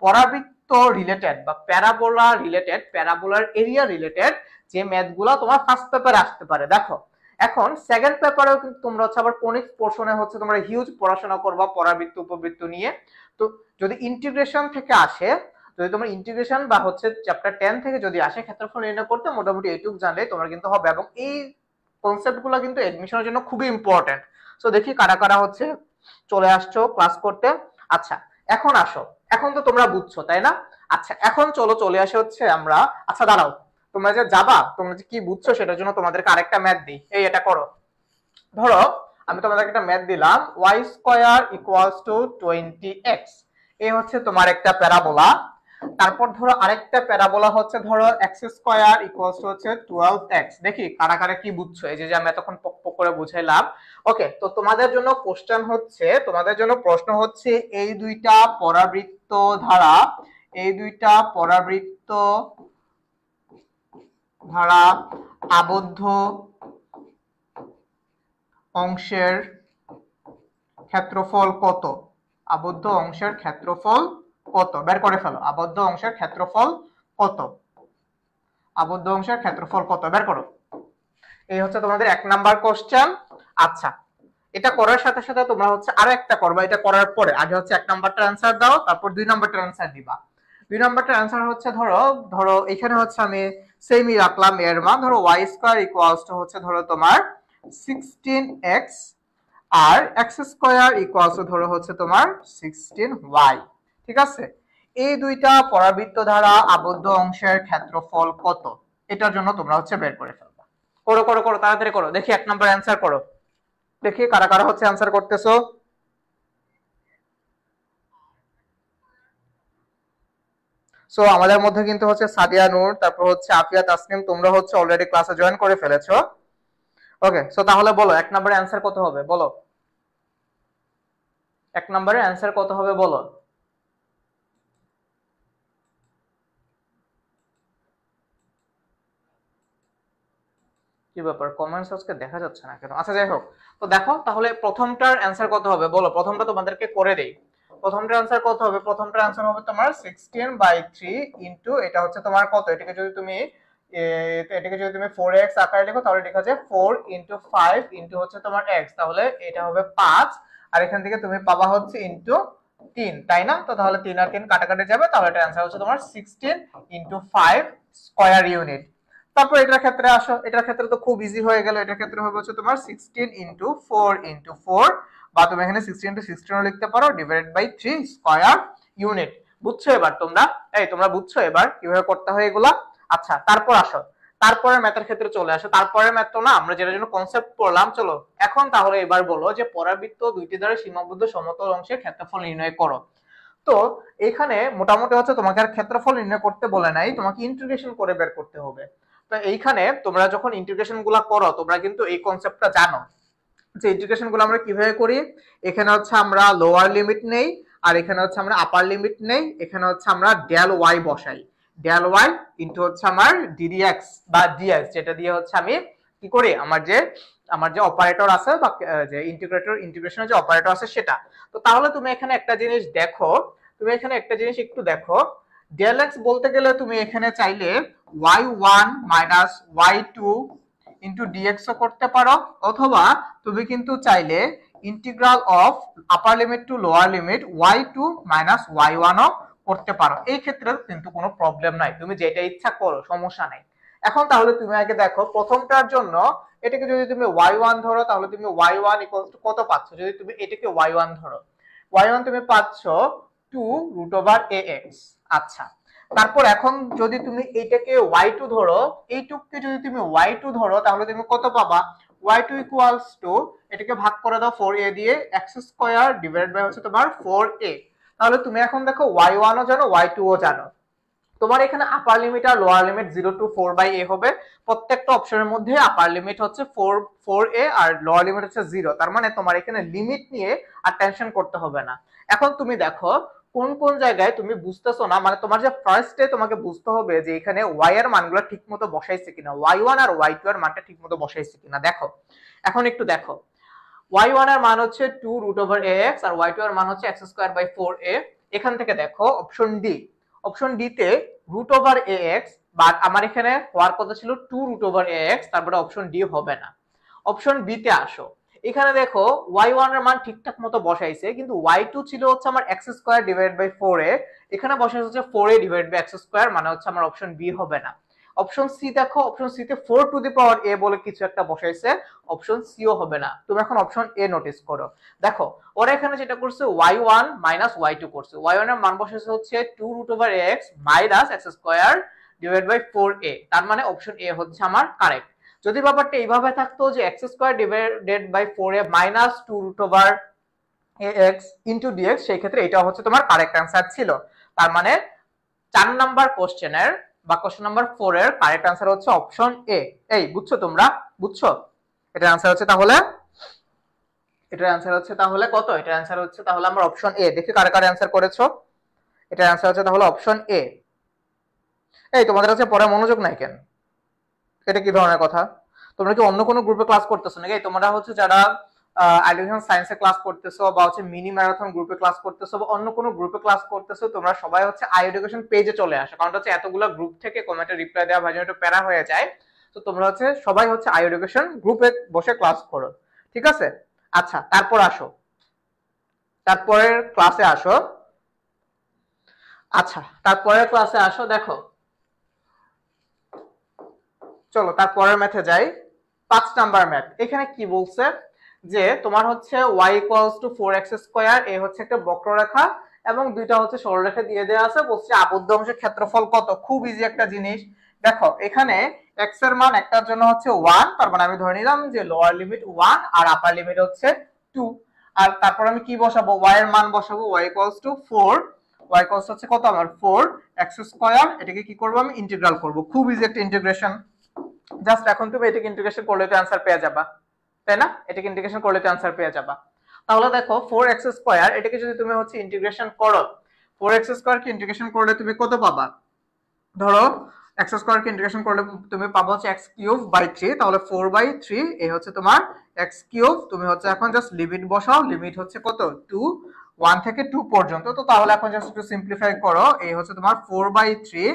পরাবৃত্ত রিলেটেড বা প্যারাবোলার এরিয়া রিলেটেড যে ম্যাথগুলো তোমার ফার্স্ট পেপারে আসতে পারে। দেখো, এখন সেকেন্ড পেপারেও কিন্তু তোমরা হচ্ছে আবার কোনিক পোর্শনে হচ্ছে তোমরা হিউজ পড়াশোনা করবা পরাবৃত্ত উপবৃত্ত নিয়ে। তো যদি ইন্টিগ্রেশন থেকে আসে, যদি তোমার ইন্টিগ্রেশন বা হচ্ছে চ্যাপ্টার 10 থেকে যদি আসে, ক্ষেত্রফল নির্ণয় করতে মোটামুটি এইটুকু জানলে তোমার কিন্তু হবে, এবং এই কনসেপ্টগুলো কিন্তু এডমিশনের জন্য খুবই ইম্পর্টেন্ট। সো দেখি কারা কারা হচ্ছে চলে আসছো ক্লাস করতে। আচ্ছা, এখন আসো, এখন তো তোমরা বুঝছো তাই না? আচ্ছা, এখন চলে আসে হচ্ছে আমরা, আচ্ছা দাঁড়াও, তোমরা যে যাবা, তোমরা যে কি বুঝছো সেটার জন্য তোমাদেরকে আরেকটা ম্যাথ দিই। এই এটা করো। ধরো আমি তোমাদেরকে একটা ম্যাথ দিলাম, y square equals two 20x, এই হচ্ছে তোমার একটা প্যারাবোলা। তারপর ধরো আরেকটা প্যারাবোলা হচ্ছে ধরো x স্কয়ার ইকুয়ালস টু হচ্ছে 12x। দেখি কারা কারা কি বুঝছো, এই যে আমি এতক্ষণ পক পক করে বুঝাইলাম। ওকে, তো তোমাদের জন্য প্রশ্ন হচ্ছে এই দুইটা পরাবৃত্ত ধারা আবদ্ধ অংশের ক্ষেত্রফল কত? বের করে ফেলো। আবদ্ধ অংশের ক্ষেত্রফল কত বের করো। এই হচ্ছে তোমাদের 1 নাম্বার কোশ্চেন। আচ্ছা, এটা করার সাথে সাথে তোমরা হচ্ছে আরো একটা করবা। এটা করার পরে আগে হচ্ছে 1 নাম্বারটা অ্যানসার দাও, তারপর 2 নাম্বারটা অ্যানসার দিবা। 2 নাম্বারটা অ্যানসার হচ্ছে ধরো এখানে হচ্ছে আমি সেমই রাখলাম এর মান। ধরো y স্কয়ার ইকুয়ালস টু হচ্ছে ধরো তোমার 16x, আর x স্কয়ার ইকুয়ালস টু ধরো হচ্ছে তোমার 16y। ঠিক আছে? এই দুইটা পরাবৃত্ত দ্বারা আবদ্ধ অংশের ক্ষেত্রফল কত, এটার জন্য তোমরা হচ্ছে বের করে ফেলবা। করো তাড়াতাড়ি করো। দেখি 1 নাম্বার অ্যানসার করো। দেখি কারা কারা হচ্ছে অ্যানসার করতেছো। সো আমাদের মধ্যে কিন্তু হচ্ছে সাদিয়া নূর, তারপর হচ্ছে আফিয়া তাসনিম, তোমরা হচ্ছে অলরেডি ক্লাসে জয়েন করে ফেলেছো। ওকে, সো তাহলে বলো 1 নম্বরের অ্যানসার কত হবে বলো। 1 নম্বরের অ্যানসার কত হবে বলো। কি ব্যাপার, কমেন্টস আজকে দেখা যাচ্ছে না কেন? আচ্ছা যাই হোক, তো দেখো তাহলে প্রথমটার অ্যানসার কত হবে বলো। প্রথমটা তোমাদেরকে করে দেই। প্রথমটার অ্যানসার কত হবে? প্রথমটার অ্যানসার হবে তোমার 16/3 ইনটু এটা হচ্ছে তোমার কত, এটাকে যদি তুমি 4x আকারে লেখো তাহলে লেখা যায় 4 ইনটু 5 ইনটু হচ্ছে তোমার x, তাহলে এটা হবে 5, আর এখান থেকে তুমি পাবা হচ্ছে ইনটু 3, তাই না? তো তাহলে 3 আর 3 কাটাকাটি যাবে, তাহলে এটা অ্যানসার হচ্ছে তোমার 16 ইনটু 5 স্কয়ার ইউনিট। তারপর এটার ক্ষেত্রে আসো, এটার ক্ষেত্রে তো খুব ইজি হয়ে গেল। এটার ক্ষেত্রে হবে হচ্ছে তোমার 16 ইনটু 4 ইনটু 4, বা তুমি এখানে 16 ইনটু 16 লিখতে পারো, ডিভাইডেড বাই 3 স্কয়ার ইউনিট। বুঝছো এবার তোমরা? তোমরা বুঝছো এবার কিভাবে করতে হয় এগুলা? আচ্ছা, তারপর আসো, তারপরের ম্যাথের ক্ষেত্রে চলে আসো। তারপরের ম্যাথ তো না, আমরা যেটার জন্য কনসেপ্ট পড়লাম। চলো এখন তাহলে এবার বলো যে পরাবৃত্ত দুইটি দ্বারা সীমাবদ্ধ সমতল অংশের ক্ষেত্রফল নির্ণয় করো। তো এখানে মোটামুটি হচ্ছে তোমাকে আর ক্ষেত্রফল নির্ণয় করতে বলে নাই, তোমাকে ইন্টিগ্রেশন করে বের করতে হবে। তো তো এইখানে তোমরা যখন ইন্টিগ্রেশন গুলা করো তোমরা কিন্তু এই কনসেপ্টটা জানো যে ইন্টিগ্রেশন গুলো আমরা কিভাবে করি। এখানে হচ্ছে আমরা লোয়ার লিমিট নেই, আর এখানে হচ্ছে আমরা আপার লিমিট নেই, এখানে হচ্ছে আমরা ডেল ওয়াই বসাই, ডেল ওয়াই ইনটু হচ্ছে আমার ডিডিএক্স বা ডিএক্স, যেটা দিয়ে হচ্ছে আমি কি করি আমার যে অপারেটর আছে বা যে ইন্টিগ্রেশনের যে অপারেটর আছে সেটা। তো তাহলে তুমি এখানে একটা জিনিস দেখো, তুমি এখানে একটা জিনিস একটু দেখো, ডেল এক্স বলতে গেলে তুমি এখানে চাইলে y1 minus y2 into dx ও করতে পারো, অথবা তুমি কিন্তু চাইলে integral of upper limit to lower limit y2 minus y1 ও করতে পারো। এই ক্ষেত্রে কিন্তু কোনো প্রবলেম নাই, তুমি যেটা ইচ্ছা করো, সমস্যা নাই। এখন তাহলে তুমি আগে দেখো প্রথমটার জন্য এটাকে যদি তুমি y1 ধরো তাহলে তুমি y1 ইকুয়ালস টু কত পাচ্ছ, যদি তুমি এটাকে y1 ধরো, y1 তুমি পাচ্ছ 2√ax। আচ্ছা, তারপর এখন যদি তুমি এটাকে y2 ধরো, এইটুককে যদি তুমি y2 ধরো তাহলে তুমি কত পাবা, y2 ইকুয়ালস টু এটাকে ভাগ করে দাও 4a দিয়ে, x স্কয়ার ডিভাইড বাই হচ্ছে তোমার 4a। তাহলে তুমি এখন দেখো y1 ও জানো y2 ও জানো, তোমার এখানে আপার লিমিট আর লোয়ার লিমিট 0 টু 4/a হবে। প্রত্যেকটা অপশনের মধ্যে আপার লিমিট হচ্ছে 4a আর লোয়ার লিমিট হচ্ছে 0, তার মানে তোমার এখানে লিমিট নিয়ে আর টেনশন করতে হবে না। এখন তুমি দেখো কোন কোন জায়গায় তুমি বুঝতেছো না, মানে তোমার যে ফার্স্টে তোমাকে বুঝতে হবে যে এখানে y এর মানগুলো ঠিকমতো বসাইছে কিনা, y1 আর y2 এর মানটা ঠিকমতো বসাইছে কিনা। দেখো এখন একটু দেখো, y1 এর মান হচ্ছে 2√ax আর y2 এর মান হচ্ছে x²/4a। এখান থেকে দেখো অপশন ডি তে √ax, বাট আমার এখানে হওয়ার কথা ছিল 2√ax, তারপরে অপশন ডি হবে না। অপশন বি তে আসো, এখানে দেখো y1 এর মান ঠিকঠাক মতো বসাইছে, কিন্তু y2 ছিল হচ্ছে আমার x²/4a, এখানে বসাইছে হচ্ছে 4a/x², মানে হচ্ছে আমার অপশন বি হবে না। অপশন সি দেখো, অপশন সি তে 4⁴a বলে কিছু একটা বসাইছে, অপশন সি ও হবে না। তুমি এখন অপশন এ নোটিস করো, দেখো ওরা এখানে যেটা করছে y1 মাইনাস y2 করছে, y1 এর মান বসাইছে হচ্ছে 2√ax মাইনাস x²/4a, তার মানে অপশন এ হচ্ছে আমার কারেক্ট। যদি ব্যাপারটা এইভাবে থাকতো যে x²/4a minus 2√ax into dx, সেই ক্ষেত্রে এটা হচ্ছে তোমার কারেক্ট অ্যান্সার ছিল। তার মানে 4 নাম্বার কোশ্চেনের বা কোশ্চেন নাম্বার 4 এর কারেক্ট অ্যান্সার হচ্ছে অপশন এ। এই বুঝছো তোমরা, বুঝছো? এটার অ্যান্সার হচ্ছে তাহলে কত? এটার অ্যান্সার হচ্ছে তাহলে আমার অপশন এ। দেখি কারা কারা অ্যান্সার করেছো। এটার অ্যান্সার হচ্ছে তাহলে অপশন এ। এই তোমাদের কাছে পড়া মনোযোগ নাই কেন? এটা কি ধরনের কথা? তোমরা কি অন্য কোনো গ্রুপে ক্লাস করতেছো নাকি? তোমরা হচ্ছে যারা এডুকেশন সায়েন্সে ক্লাস করতেছো বা হচ্ছে মিনি ম্যারাথন গ্রুপে ক্লাস করতেছো বা অন্য কোনো গ্রুপে ক্লাস করতেছো, তোমরা সবাই হচ্ছে আই এডুকেশন পেজে চলে আসো, কারণ হচ্ছে এতগুলো গ্রুপ থেকে কমেন্টে রিপ্লাই দেওয়া ভাই একটু প্যারা হয়ে যায়। তো তোমরা হচ্ছে সবাই হচ্ছে আই এডুকেশন গ্রুপে বসে ক্লাস করো, ঠিক আছে? আচ্ছা, তারপরের ক্লাসে আসো। আচ্ছা, তারপরের ক্লাসে আসো। দেখো চলো তারপরের ম্যাথে যাই। 5 নাম্বার ম্যাথ। এখানে কি বলছে যে তোমার হচ্ছে y ইকুয়ালস টু 4x², এ হচ্ছে একটা বক্ররেখা এবং দুইটা হচ্ছে সরলরেখা দিয়ে দেওয়া আছে, বলছে আবদ্ধ অংশের ক্ষেত্রফল কত। খুব ইজি একটা জিনিস। দেখো এখানে x এর মান একটার জন্য হচ্ছে 1, তার মানে আমি ধরে নিলাম যে লোয়ার লিমিট 1 আর আপার লিমিট হচ্ছে 2। আর তারপর আমি কি বসাবো, y এর মান বসাবো, y equals to 4, y equals হচ্ছে কত আমার 4x²। এটাকে কি করব, আমি ইন্টিগ্রাল করব। খুব ইজি একটা ইন্টিগ্রেশন। জাস্ট এখন তুমি এটাকে ইন্টিগ্রেশন করলে তো অ্যান্সার পেয়ে যাবা, তাই না? এটাকে ইন্টিগ্রেশন করলে তো অ্যান্সার পেয়ে যাবা। তাহলে দেখো 4x², এটাকে যদি তুমি হচ্ছে ইন্টিগ্রেশন করো, 4x² কে ইন্টিগ্রেশন করলে তুমি কত পাবা? ধরো x² কে ইন্টিগ্রেশন করলে তুমি পাবো হচ্ছে x³/3, তাহলে 4/3 এই হচ্ছে তোমার x³। তুমি হচ্ছে এখন জাস্ট লিমিট বসাও, লিমিট হচ্ছে কত 2, 1 থেকে 2 পর্যন্ত। তো তাহলে এখন জাস্ট একটু সিম্পলিফাই করো, এই হচ্ছে তোমার 4/3,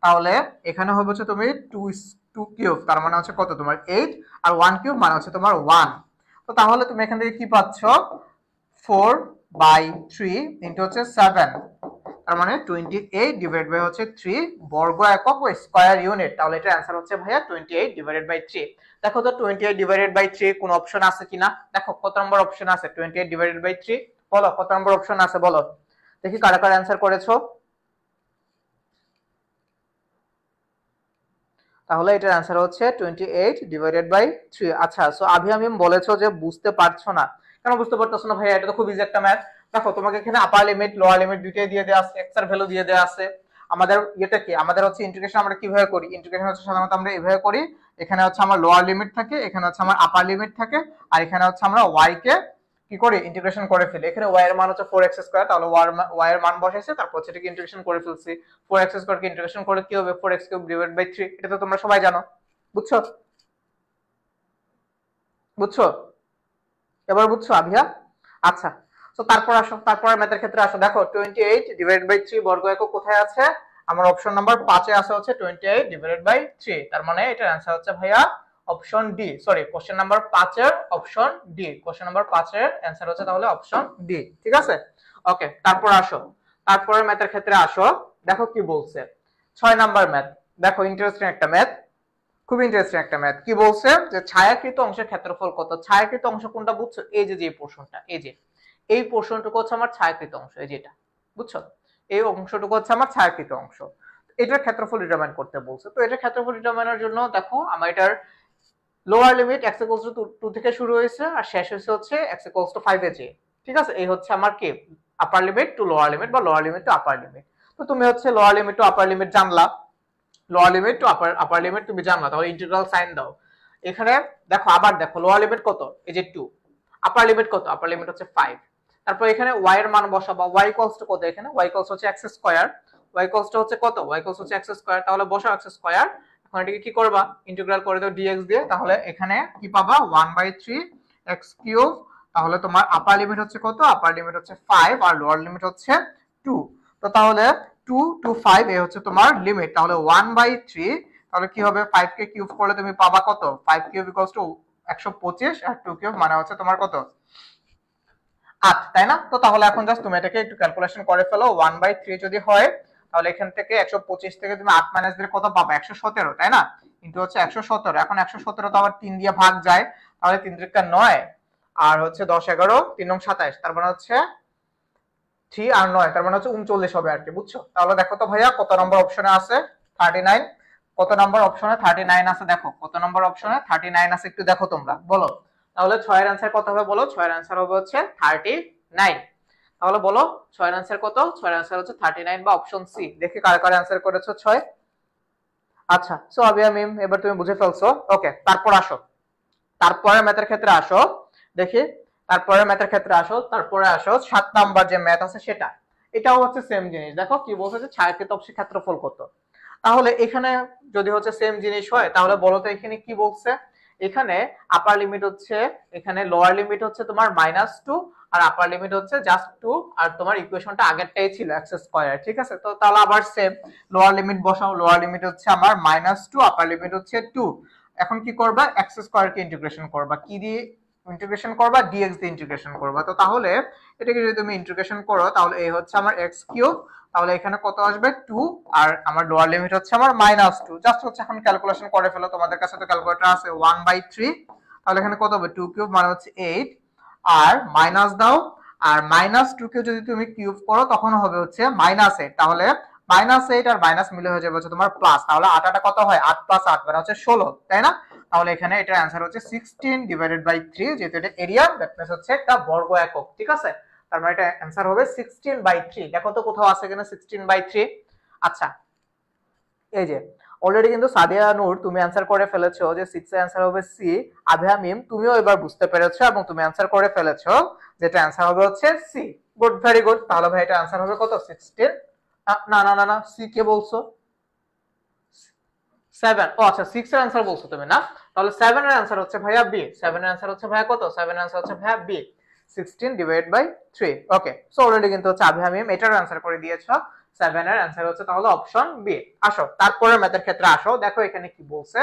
তাহলে এখানে হবে হচ্ছে তুমি 2³ তার মানে হচ্ছে কত তোমার 8, আর 1³ মানে হচ্ছে তোমার 1। তো তাহলে তুমি এখান থেকে কি পাচ্ছ, 4/3 ইনটু হচ্ছে 7, তার মানে 28 ডিভাইড বাই হচ্ছে 3 বর্গ একক ও স্কয়ার ইউনিট। তাহলে এটা অ্যান্সার হচ্ছে ভাইয়া 28/3। দেখো তো 28/3 কোন অপশন আছে কিনা। দেখো কত নম্বর অপশন আছে 28/3, বলো কত নম্বর অপশন আছে বলো দেখি, কারা কারা অ্যান্সার করেছো। তাহলে এটার অ্যান্সার হচ্ছে 28/3। আচ্ছা, সো আমি বলেছো যে বুঝতে পারছো না। কেন বুঝতে পারতেছো না ভাইয়া? এটা তো খুব ইজি একটা ম্যাথ। দেখো তোমাকে এখানে আপার লিমিট লোয়ার লিমিট দুইটাই দিয়ে দেওয়া আছে, এক্স এর ভ্যালু দিয়ে দেওয়া আছে, আমাদের এটা কি, আমাদের হচ্ছে ইন্টিগ্রেশন আমরা কিভাবে করি, ইন্টিগ্রেশন হচ্ছে সাধারণত আমরা এভাবে করি, এখানে হচ্ছে আমার লোয়ার লিমিট থাকে, এখানে হচ্ছে আমার আপার লিমিট থাকে, আর এখানে হচ্ছে আমরা ওয়াই কে কি করি, ইন্টিগ্রেশন করে ফেলি। এখানে ওয়াই এর মান হচ্ছে 4x², তাহলে ওয়াই এর মান বসাইছে, তারপর হচ্ছে এটাকে ইন্টিগ্রেশন করে ফেলছি। 4x² কে ইন্টিগ্রেশন করে কি হবে, 4x³ / 3, এটা তো তোমরা সবাই জানো, বুঝছো? বুঝছো? এবার বুঝছো আভিয়া? আচ্ছা, তো তারপর আসো, তারপরে ম্যাথের ক্ষেত্রে আসো। দেখো 28/3 বর্গ একক কোথায় আছে, আমার অপশন নাম্বার 5 এ আছে হচ্ছে 28/3, তার মানে এটার অ্যান্সার হচ্ছে ভাইয়া option D. Sorry, question number 5 এর অপশন ডি, কোশ্চেন নাম্বার 5 এর অ্যান্সার হচ্ছে তাহলে অপশন ডি, ঠিক আছে? ওকে, তারপর আসো, তারপরে ম্যাথের ক্ষেত্রে আসো। দেখো কি বলছে, 6 নাম্বার ম্যাথ। দেখো ইন্টারেস্টিং একটা ম্যাথ, খুব ইন্টারেস্টিং একটা ম্যাথ। কি বলছে যে ছায়াকৃত অংশের ক্ষেত্রফল কত। ছায়াকৃত অংশ কোনটা বুঝছো, এই যে পোর্শনটা, এই পোর্শনটুকু হচ্ছে আমার ছায়াকৃত অংশ, এই যেটা, বুঝছো? এই অংশটুকু হচ্ছে আমার ছায়াকৃত অংশ, এটার ক্ষেত্রফল ডিটারমাইন করতে বলছে। তো এটার ক্ষেত্রফল ডিটারমাইনের জন্য দেখো আমার এটার লোয়ার লিমিট x = 2 থেকে শুরু হয়েছে আর শেষ হয়েছে হচ্ছে x = 5 এ যে, ঠিক আছে? এই হচ্ছে আমার কি upper limit to lower limit বা lower limit to upper limit. তো তুমি হচ্ছে lower limit to upper limit জানলা, lower limit to upper limit তুমি জানলা, তাহলে ইন্টিগ্রাল সাইন দাও। এখানে দেখো, আবার দেখো লোয়ার লিমিট কত, এই যে 2, আপার লিমিট কত, আপার লিমিট হচ্ছে 5। তারপর এখানে y এর মান বসাবা, y ইকুয়ালস টু কত, এখানে y ইকুয়ালস হচ্ছে x square, y equals to হচ্ছে কত, y ইকুয়ালস হচ্ছে x স্কয়ার, তাহলে বসাও x স্কয়ার। এখন এটাকে কি করবা, ইন্টিগ্রাল করে দাও dx দিয়ে, তাহলে এখানে কি পাবা 1/3 x³। তাহলে তোমার আপার লিমিট হচ্ছে কত, আপার লিমিট হচ্ছে 5 আর লোয়ার লিমিট হচ্ছে 2। তো তাহলে 2 to 5 এ হচ্ছে তোমার লিমিট, তাহলে 1/3, তাহলে কি হবে 5 কে কিউব করলে তুমি পাবা কত, 5³ = 125 আর 2³ মানে হচ্ছে তোমার কত, 8, তাই না? তো তাহলে এখন জাস্ট তুমি এটাকে একটু ক্যালকুলেশন করে ফেলো। 1/3 যদি হয় তাহলে এখান থেকে 125 থেকে তুমি 8 মাইনাস দিলে কত পাবা, 117, তাই না? ইনটু হচ্ছে 117। এখন 117 তো আবার 3 দিয়ে ভাগ যায়, তাহলে 3 × 9 আর হচ্ছে 10 11 3 × 27, তার মানে হচ্ছে 3 আর 9, তার মানে হচ্ছে 39 হবে আর কি, বুঝছো? তাহলে দেখো তো ভাইয়া কত নম্বর অপশনে আছে, 39। কত নম্বর অপশনে 39 আছে, দেখো কত নম্বর অপশনে 39 আছে, একটু দেখো তোমরা বলো। তাহলে 6 এর অ্যানসার কত হবে বলো, 6 এর অ্যানসার হবে হচ্ছে 39। তাহলে বলো 6 এর অ্যানসার কত, 6 এর অ্যানসার হচ্ছে 39 বা অপশন সি। দেখি কার কার অ্যানসার করেছো 6। আচ্ছা, সো আবিয়া মিম এবার তুমি বুঝে ফেলছো। ওকে, তারপর আসো, তারপরে ম্যাথের ক্ষেত্রে আসো। দেখি তারপরে ম্যাথের ক্ষেত্রে আসো, তারপরে আসো 7 নাম্বার যে ম্যাথ আছে সেটা, এটাও হচ্ছে সেম জিনিস। দেখো কি বলছে যে ছায়াকৃত অংশের ক্ষেত্রফল কত। তাহলে এখানে যদি হচ্ছে সেম জিনিস হয় তাহলে বলো তো এখানে কি বলছে। এখানে আপার লিমিট হচ্ছে, এখানে লোয়ার লিমিট হচ্ছে তোমার -2 আর আপার লিমিট হচ্ছে জাস্ট 2, আর তোমার ইকুয়েশনটা আগেরটাই ছিল x², ঠিক আছে? তো তাহলে আবার সেম লোয়ার লিমিট বসাও, লোয়ার লিমিট হচ্ছে আমার -2, আপার লিমিট হচ্ছে 2। এখন কি করবা, x² কে ইন্টিগ্রেশন করবা, কি দিয়ে ইন্টিগ্রেশন করবা, dx দিয়ে ইন্টিগ্রেশন করবা। তো তাহলে এটাকে যদি তুমি ইন্টিগ্রেশন করো তাহলে এই হচ্ছে আমার x³, তাহলে এখানে কত আসবে 2, আর আমার লোয়ার লিমিট হচ্ছে আমার -2। জাস্ট হচ্ছে এখন ক্যালকুলেশন করে ফেলো, তোমাদের কাছে তো ক্যালকুলেটর আছে। 1/3, তাহলে এখানে কত হবে, 2³ মানে হচ্ছে 8, আর মাইনাস দাও, আর -2 কে যদি তুমি কিউব করো তখন হবে হচ্ছে -8, তাহলে -8 আর মাইনাস মিলে হয়ে যাবে হচ্ছে তোমার প্লাস, তাহলে 8 কত হয়, 8 + 8 মানে হচ্ছে 16, তাই না? তাহলে এখানে এটার অ্যানসার হচ্ছে 16/3, যেহেতু এটা এরিয়া, দ্যাট মিন্স হচ্ছে একটা বর্গ একক, ঠিক আছে? তার মানে এটা অ্যানসার হবে 16/3। দেখো তো কোথাও আছে কিনা 16/3। আচ্ছা, এই যে অলরেডি কিন্তু সাদিয়া নূর তুমি অ্যানসার করে ফেলেছো যে 6 এর অ্যানসার হবে সি। আভিয়া মিম তুমিও এবার বুঝতে পেরেছো এবং তুমি অ্যানসার করে ফেলেছো যেটা অ্যানসার হবে হচ্ছে সি। Good, very good. তাহলে ভাই এটা অ্যানসার হবে কত, 16। না না না না, সি কে বলছো, 7। ও আচ্ছা, 6 এর অ্যানসার বলছো তুমি না, তাহলে 7 এর অ্যানসার হচ্ছে ভাইয়া বি। 7 এর অ্যানসার হচ্ছে ভাইয়া কত, 7 এর অ্যানসার হচ্ছে ভাইয়া বি, 16/3। ওকে, সো অলরেডি কিন্তু হচ্ছে আভিয়া মিম এটার অ্যানসার করে দিয়েছো। 7 এর অ্যানসার হচ্ছে তাহলে অপশন বি। আসো তারপরে ম্যাথের ক্ষেত্রে আসো। দেখো এখানে কি বলছে,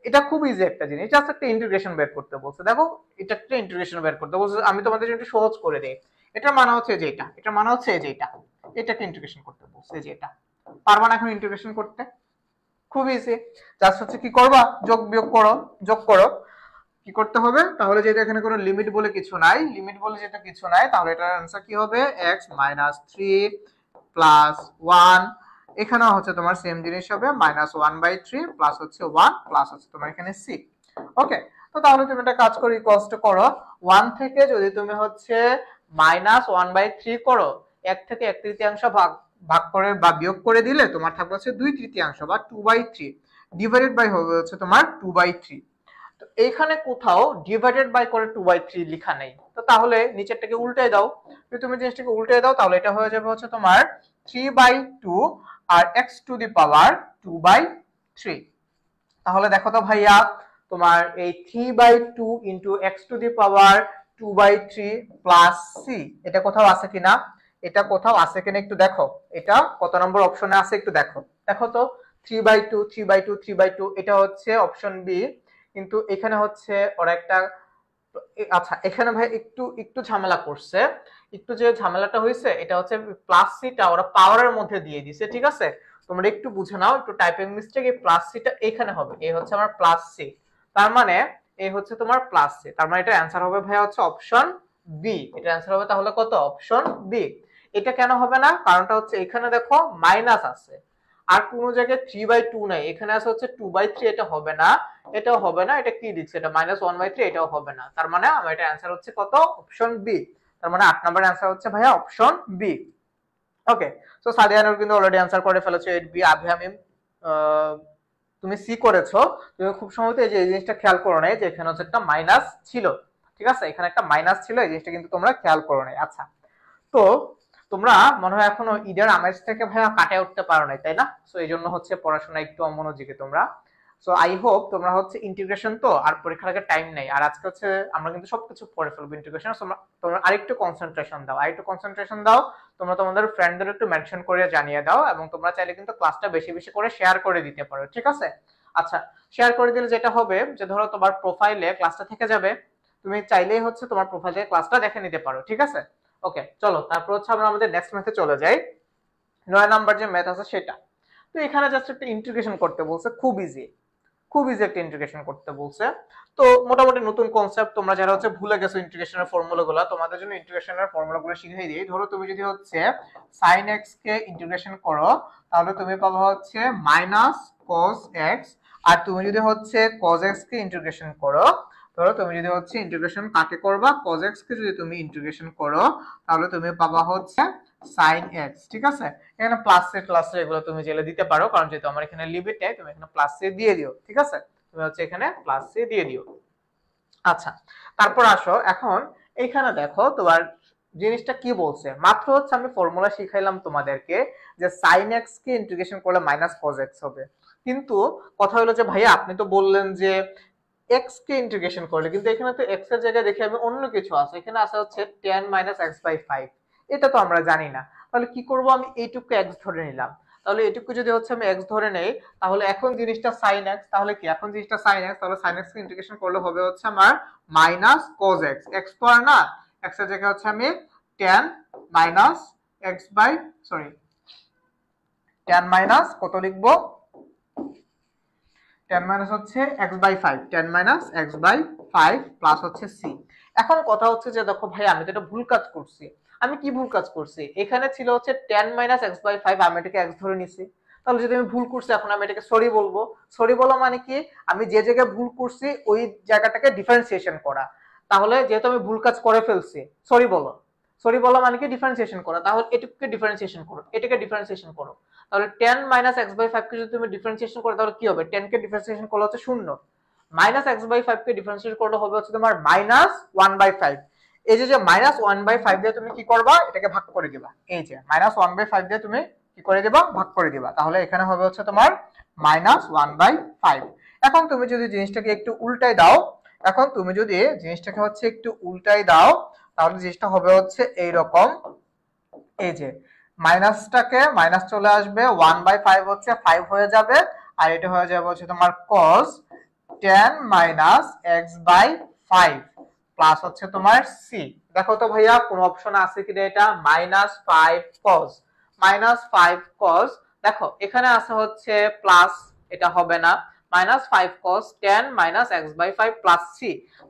এটা খুব ইজি একটা জিনিস, জাস্ট একটা ইন্টিগ্রেশন বের করতে বলছে। দেখো এটা একটা ইন্টিগ্রেশন বের করতে বলছে, আমি তোমাদের জন্য একটু সহজ করে দেই। এটার মানে হচ্ছে যে এটার মানে হচ্ছে যে এটাকে ইন্টিগ্রেশন করতে বলছে, যে এটা পারবা না এখন ইন্টিগ্রেশন করতে, খুব ইজি। জাস্ট হচ্ছে কি করবা, যোগ বিয়োগ করো, যোগ করো। কি করতে হবে তাহলে, যেহেতু এখানে কোনো লিমিট বলে কিছু নাই, লিমিট বলে যেটা কিছু নাই, তাহলে এটার आंसर কি হবে, x - 3 + 1। এখানেও হচ্ছে তোমার সেম জিনিস হবে, -1/3 প্লাস হচ্ছে 1 প্লাস হচ্ছে তোমার এখানে c। ওকে, তো তাহলে তুমি একটা কাজ করো, ইকুয়ালস টু করো 1 থেকে যদি তুমি হচ্ছে -1/3 করো, 1 থেকে 1/3 ভাগ ভাগ করে বা বিয়োগ করে দিলে তোমার থাকবে হচ্ছে 2/3 বা 2/3, ডিভাইডেড বাই হবে হচ্ছে তোমার 2/3। তো এইখানে কোথাও ডিভাইডেড বাই করে 2/3 লেখা নেই, তো তাহলে নিচেরটাকে উল্টে দাও। যদি তুমি জিনিসটাকে উল্টে দাও তাহলে এটা হয়ে যাবে হচ্ছে তোমার 3/2 আর x⁻²/2/3। তাহলে দেখো তো ভাইয়া, তোমার এই 3/2 ইন্টু x⁻²/2/3 প্লাস সি, এটা কোথাও আছে কিনা? এটা কোথাও আছে কিনা একটু দেখো। এটা কত নম্বর অপশনে আছে একটু দেখো। দেখো তো 3/2 3/2 3/2, এটা হচ্ছে অপশন বি। কিন্তু এখানে হচ্ছে ওরা একটা, আচ্ছা এখানে ভাই একটু একটু ঝামেলা করছে। একটু যে ঝামেলাটা হয়েছে এটা হচ্ছে প্লাস সিটা ওরা পাওয়ারের মধ্যে দিয়ে দিছে, ঠিক আছে? তোমরা একটু বুঝে নাও, একটু টাইপিং মিস্টেক। এই প্লাস সিটা এখানে হবে, এই হচ্ছে আমার প্লাস সি, তার মানে এই হচ্ছে তোমার প্লাস সি, তার মানে এটা অ্যান্সার হবে ভাই হচ্ছে অপশন বি। এটা অ্যান্সার হবে তাহলে কত? Option B. এটা কেন হবে না? কারণটা হচ্ছে এখানে দেখো মাইনাস আছে, আর কোন জায়গায় 3/2 নাই, এখানে আছে হচ্ছে 2/3, এটা হবে না, এটাও হবে না। এটা কি দিচ্ছে? এটা -1/3, এটাও হবে না। তার মানে আমার এটা অ্যান্সার হচ্ছে কত? Option B. তার মানে 8 নাম্বার অ্যান্সার হচ্ছে ভাইয়া option B. Okay, so Sadia Noor কিন্তু অলরেডি অ্যান্সার করে ফেলেছো 8 বি। আভিয়া মিম তুমি সি করেছো। তুমি খুব সম্ভবত এই যে এই জিনিসটা খেয়াল করো নাই যে এখানে হচ্ছে একটা মাইনাস ছিল, ঠিক আছে? এখানে একটা মাইনাস ছিল, এই জিনিসটা কিন্তু তোমরা খেয়াল করো নাই। আচ্ছা, তো তোমরা মনে হয় এখনো ঈদের আমেজ থেকে ভাইয়া কাটায় উঠতে পারো নাই, তাই না? সো এই জন্য হচ্ছে পড়াশোনা একটু অমনোযোগী তোমরা। সো আই হোপ তোমরা হচ্ছে ইন্টিগ্রেশন তো আর পরীক্ষার আগে টাইম নেই, আর আজকে হচ্ছে আমরা কিন্তু সবকিছু পড়ে ফেলবো ইন্টিগ্রেশন। তোমরা আরেকটু কনসেন্ট্রেশন দাও, আরেকটু কনসেন্ট্রেশন দাও। তোমরা তোমাদের ফ্রেন্ডদের একটু মেনশন করে জানিয়ে দাও, এবং তোমরা চাইলে কিন্তু ক্লাসটা বেশি বেশি করে শেয়ার করে দিতে পারো, ঠিক আছে? আচ্ছা, শেয়ার করে দিলে যেটা হবে যে ধরো তোমার প্রোফাইলে ক্লাসটা থেকে যাবে, তুমি চাইলেই হচ্ছে তোমার প্রোফাইলে ক্লাসটা দেখে নিতে পারো, ঠিক আছে? ওকে, চলো তারপর হচ্ছে আমরা আমাদের নেক্সট ম্যাথে চলে যাই। 9 নাম্বার যে ম্যাথ আছে সেটা। তো এখানে জাস্ট একটা ইন্টিগ্রেশন করতে বলছে, খুব ইজি, খুব ইজি একটা ইন্টিগ্রেশন করতে বলছে। তো মোটামুটি নতুন কনসেপ্ট, তোমরা যারা হচ্ছে ভুলে গেছো ইন্টিগ্রেশনের ফর্মুলাগুলো, তোমাদের জন্য ইন্টিগ্রেশনের ফর্মুলাগুলো শিখিয়ে দিই। ধরো তুমি যদি হচ্ছে sin x কে ইন্টিগ্রেশন করো তাহলে তুমি পাবে হচ্ছে -cos x, আর তুমি যদি হচ্ছে cos x কে ইন্টিগ্রেশন করো, ধরো তুমি যদি হচ্ছে ইন্টিগ্রেশন কাকে করবা, cos x কে যদি তুমি ইন্টিগ্রেশন করো তাহলে তুমি পাবা হচ্ছে sin x, ঠিক আছে? এখানে প্লাস সি প্লাস এগুলো তুমি জেলে দিতে পারো, কারণ যেহেতু আমার এখানে লিমিট নেই, তুমি এখানে প্লাস সি দিয়ে দিও, ঠিক আছে? তুমি হচ্ছে এখানে প্লাস সি দিয়ে দিও। আচ্ছা, তারপর আসো এখন এখানে দেখো তোমার জিনিসটা কি বলছে। মাত্র হচ্ছে আমি ফর্মুলা শিখাইলাম তোমাদেরকে যে sin x কে ইন্টিগ্রেশন করলে -cos x হবে, কিন্তু কথা হলো যে ভাইয়া আপনি তো বললেন যে x কে ইন্টিগ্রেশন করলে, কিন্তু এখানে তো x এর জায়গায় দেখি আমি অন্য কিছু আছে, এখানে আছে হচ্ছে tan - x/5, এটা তো আমরা জানি না। তাহলে কি করব? আমি এইটুকু x ধরে নিলাম। তাহলে এটুকু যদি হচ্ছে আমি x ধরে নেই, তাহলে এখন জিনিসটা sin x, তাহলে কি এখন জিনিসটা sin x, তাহলে sin x কে ইন্টিগ্রেশন করলে হবে হচ্ছে আমার -cos x। x তো আর না, x এর জায়গায় হচ্ছে আমি tan - x by sorry tan minus কত লিখবো, tan মাইনাস হচ্ছে x/5, tan minus x/5 plus হচ্ছে c। এখন কথা হচ্ছে যে দেখো ভাই আমি তো এটা ভুল কাজ করছি। আমি কি ভুল কাজ করছি? এখানে ছিল হচ্ছে tan মাইনাস x/5, আমি এটাকে x ধরে নিছি। তাহলে যদি আমি ভুল করছি, এখন আমি এটাকে সরি বলবো। সরি বলা মানে কি? আমি যে জায়গায় ভুল করছি ওই জায়গাটাকে ডিফারেন্সিয়েশন করা। তাহলে যেহেতু আমি ভুল কাজ করে ফেলছি, সরি বলো। সরি বলা মানে কি? ডিফারেন্সিয়েশন করা। তাহলে এটাকে ডিফারেন্সিয়েশন করো, এটাকে ডিফারেন্সিয়েশন করো। তাহলে tan মাইনাস x/5 কে যদি তুমি ডিফারেন্সিয়েশন করো তাহলে কি হবে? tan কে ডিফারেন্সিয়েশন করলে হচ্ছে 0, মাইনাস x/5 কে ডিফারেন্সিয়েট করলে হবে হচ্ছে তোমার -1/5। এই যে -1/5 দিয়ে তুমি কি করবা? এটাকে ভাগ করে দিবা। এই যে -1/5 দিয়ে তুমি কি করে দিবা? ভাগ করে দিবা। তাহলে এখানে হবে হচ্ছে তোমার -1/5। এখন তুমি যদি জিনিসটাকে একটু উল্টাই দাও, এখন তুমি যদি জিনিসটাকে হচ্ছে একটু উল্টাই দাও তাহলে জিনিসটা হবে হচ্ছে এইরকম। এই যে মাইনাসটাকে মাইনাস চলে আসবে, 1/5 হচ্ছে 5 হয়ে যাবে, আর এটা হয়ে যাবে হচ্ছে তোমার cos tan - x/5 প্লাস হচ্ছে তোমার c। দেখো তো ভাইয়া কোন অপশন আছে কিনা, এটা -5 cos, -5 cos। দেখো এখানে আছে হচ্ছে প্লাস, এটা হবে না, -5 cos tan - x/5 plus c।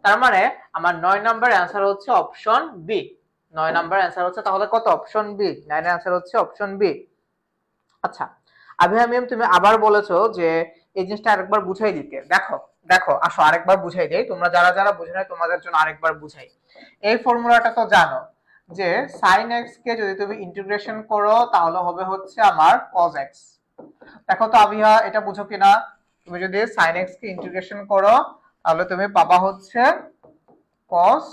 তার মানে আমার 9 নাম্বার অ্যান্সার হচ্ছে অপশন বি। 9 নাম্বার অ্যান্সার হচ্ছে তাহলে কত? Option B. 9 এর অ্যান্সার হচ্ছে অপশন বি। আচ্ছা, আভিয়া ম্যাম তুমি আবার বলেছো যে এই জিনিসটা আরেকবার বুঝাই দিতে। দেখো দেখো আসো আরেকবার বুঝাই দেই, তোমরা যারা যারা বুঝে নাই তোমাদের জন্য আরেকবার বুঝাই। এই ফর্মুলাটা তো জানো যে sin x কে যদি তুমি ইন্টিগ্রেশন করো তাহলে হবে হচ্ছে আমার cos x। দেখো তো আবিহা এটা বুঝো কিনা, তুমি যদি sin x কে ইন্টিগ্রেশন করো তাহলে তুমি পাবা হচ্ছে cos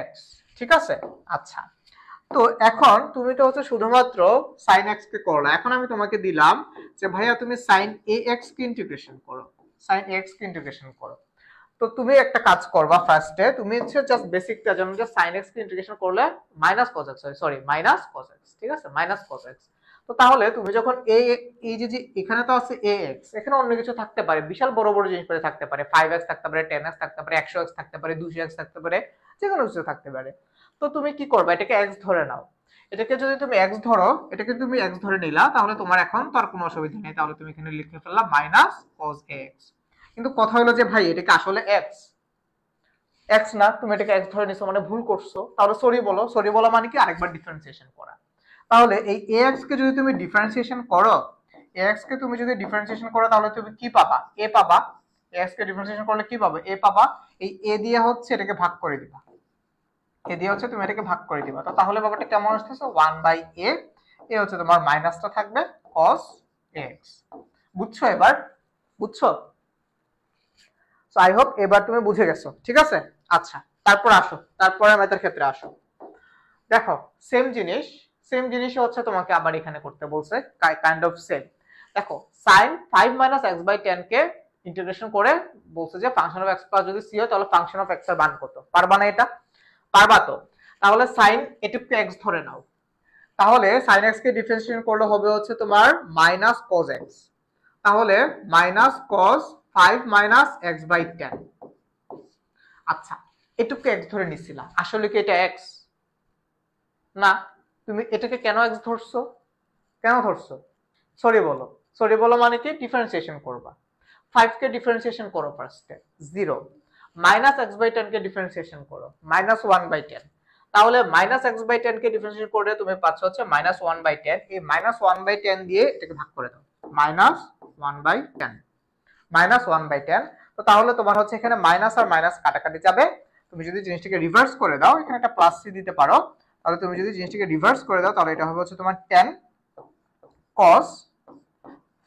x, ঠিক আছে। আচ্ছা, তো এখন তুমি তো হচ্ছে শুধুমাত্র sin x কে করলা, এখন আমি তোমাকে দিলাম যে ভাইয়া তুমি sin ax কে ইন্টিগ্রেশন করো, sin ax কে ইন্টিগ্রেশন করো। তো তুমি একটা কাজ করবা, ফার্স্টে তুমি হচ্ছে জাস্ট বেসিকটা যেমন যে sin x কে ইন্টিগ্রেশন করলে minus cos x, sorry minus cos x, ঠিক আছে, মাইনাস cos x। তো তাহলে তুমি যখন এই যে এখানে তো আছে ax, এখানে অন্য কিছু থাকতে পারে, বিশাল বড় বড় জিনিস পরে থাকতে পারে, 5x থাকতে পারে, 10x থাকতে পারে, 100x থাকতে পারে, 200x থাকতে পারে, যে কোনো কিছু থাকতে পারে। তো তুমি কি করবে, এটাকে x ধরে নাও। এটাকে যদি তুমি x ধরো, এটাকে তুমি x ধরে নিলা, তাহলে তোমার এখন তো আর কোনো অসুবিধা নেই, তাহলে তুমি এখানে লিখে ফেললা মাইনাস cos ax। কিন্তু কথা হলো যে ভাই এটাকে আসলে x না, তুমি এটাকে x ধরে নিছো মানে ভুল করছো, তাহলে সরি বলো। সরি বলা মানে কি, আরেকবার ডিফারেন্সিয়েশন করা। তাহলে এই ax কে যদি তুমি ডিফারেন্সিয়েশন করো, ax কে তুমি যদি ডিফারেন্সিয়েশন করো তাহলে তুমি কি পাবা, a পাবা। ax কে ডিফারেন্সিয়েশন করলে কি পাবে, a পাবা। এই a দিয়ে হচ্ছে এটাকে ভাগ করে দিবা, a দিয়ে হচ্ছে তুমি এটাকে ভাগ করে দিবা। তো তাহলে ব্যাপারটা কেমন আসতেছে, 1/a, এ হচ্ছে তোমার মাইনাসটা থাকবে cos ax। বুঝছো এবার, বুঝছো? সো আই হোপ এবার তুমি বুঝে গেছো, ঠিক আছে। আচ্ছা, তারপর আসো, তারপরে ম্যাথের ক্ষেত্রে আসো। দেখো সেম জিনিসই হচ্ছে তোমাকে আবার এখানে করতে বলছে, কাইন্ড অফ সেম। দেখো sin 5 - x/10 কে ইন্টিগ্রেশন করে বলছে যে ফাংশন অফ x প্লাস যদি c হয় তাহলে ফাংশন অফ x এর মান কত, পারবা না এটা? পারবা তো। তাহলে sin এটুকু x ধরে নাও, তাহলে sin x কে ডিফারেন্সিয়েশন করলে হবে হচ্ছে তোমার মাইনাস cos x। তাহলে মাইনাস cos 5 - x/10। আচ্ছা, এটুকু x ধরে নিছিলা, আসলে কি এটা x না? তুমি এটাকে কেন x ধরছো, কেন ধরছো? সরি বলো। সরি বলো মানে কি, ডিফারেন্সিয়েশন করবা। 5 কে ডিফারেন্সিয়েশন করো ফার্স্টে, 0। মাইনাস x/10 কে ডিফারেন্সিয়েশন করো, -1/10। তাহলে -x/10 কে ডিফারেন্সিয়েশন করে তুমি পাচ্ছ হচ্ছে -1/10। এই -1/10 দিয়ে এটাকে ভাগ করে দাও, -1/10, -1/10। তো তাহলে তোমার হচ্ছে এখানে মাইনাস আর মাইনাস কাটাকাটি যাবে। তুমি যদি জিনিসটাকে রিভার্স করে দাও, এখানে একটা প্লাস সি দিতে পারো, তাহলে তুমি যদি জিনিসটাকে রিভার্স করে দাও তাহলে এটা হবে হচ্ছে তোমার 10 cos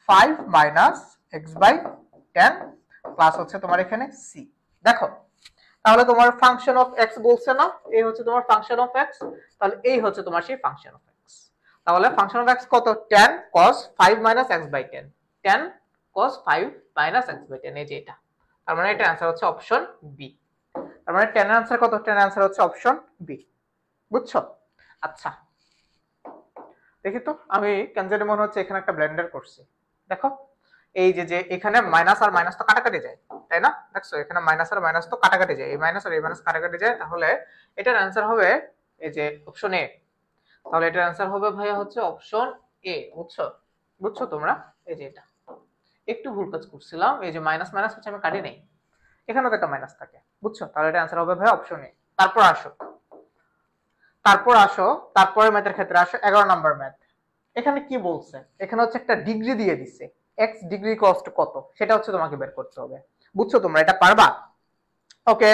5 - x/10 প্লাস হচ্ছে তোমার এখানে c। দেখো তাহলে তোমার ফাংশন অফ x বলছে না, এই হচ্ছে তোমার ফাংশন অফ x, তাহলে এই হচ্ছে তোমার সেই ফাংশন অফ x। তাহলে ফাংশন অফ x কত, 10 cos 5 - x/10, 10 cos 5 - x/10, এই যে এটা। তার মানে এটা आंसर হচ্ছে অপশন বি। তার মানে 10 এর आंसर কত, 10 এর आंसर হচ্ছে অপশন বি। বুঝছো? আচ্ছা, দেখি তো আমি কেন জানি মনে হচ্ছে এখানে একটা ব্লেন্ডার করছি। দেখো এই যে এখানে মাইনাস আর মাইনাস তো কাটাকাটি যায়, তাই না? দেখছো এখানে মাইনাস আর মাইনাস তো কাটাকাটি যায়, এই মাইনাস আর এই মাইনাস কাটাকাটি যায়, তাহলে এটার आंसर হবে এই যে অপশন এ। তাহলে এটার आंसर হবে ভাইয়া হচ্ছে অপশন এ। বুঝছো? বুঝছো তোমরা? এই যে এটা একটু ভুল কাজ করছিলাম, এই যে মাইনাস মাইনাস হচ্ছে আমি কাটি নেই, এখানেও তো একটা মাইনাস থাকে। বুঝছো? তাহলে এটা आंसर হবে ভাইয়া অপশন এ। তারপরে ম্যাথের ক্ষেত্রে আসো, 11 নম্বর ম্যাথ। এখানে কি বলছে, এখানে হচ্ছে একটা ডিগ্রি দিয়ে দিছে, x ডিগ্রি কস্ট কত সেটা হচ্ছে তোমাকে বের করতে হবে। বুঝছো তোমরা, এটা পারবা? ওকে,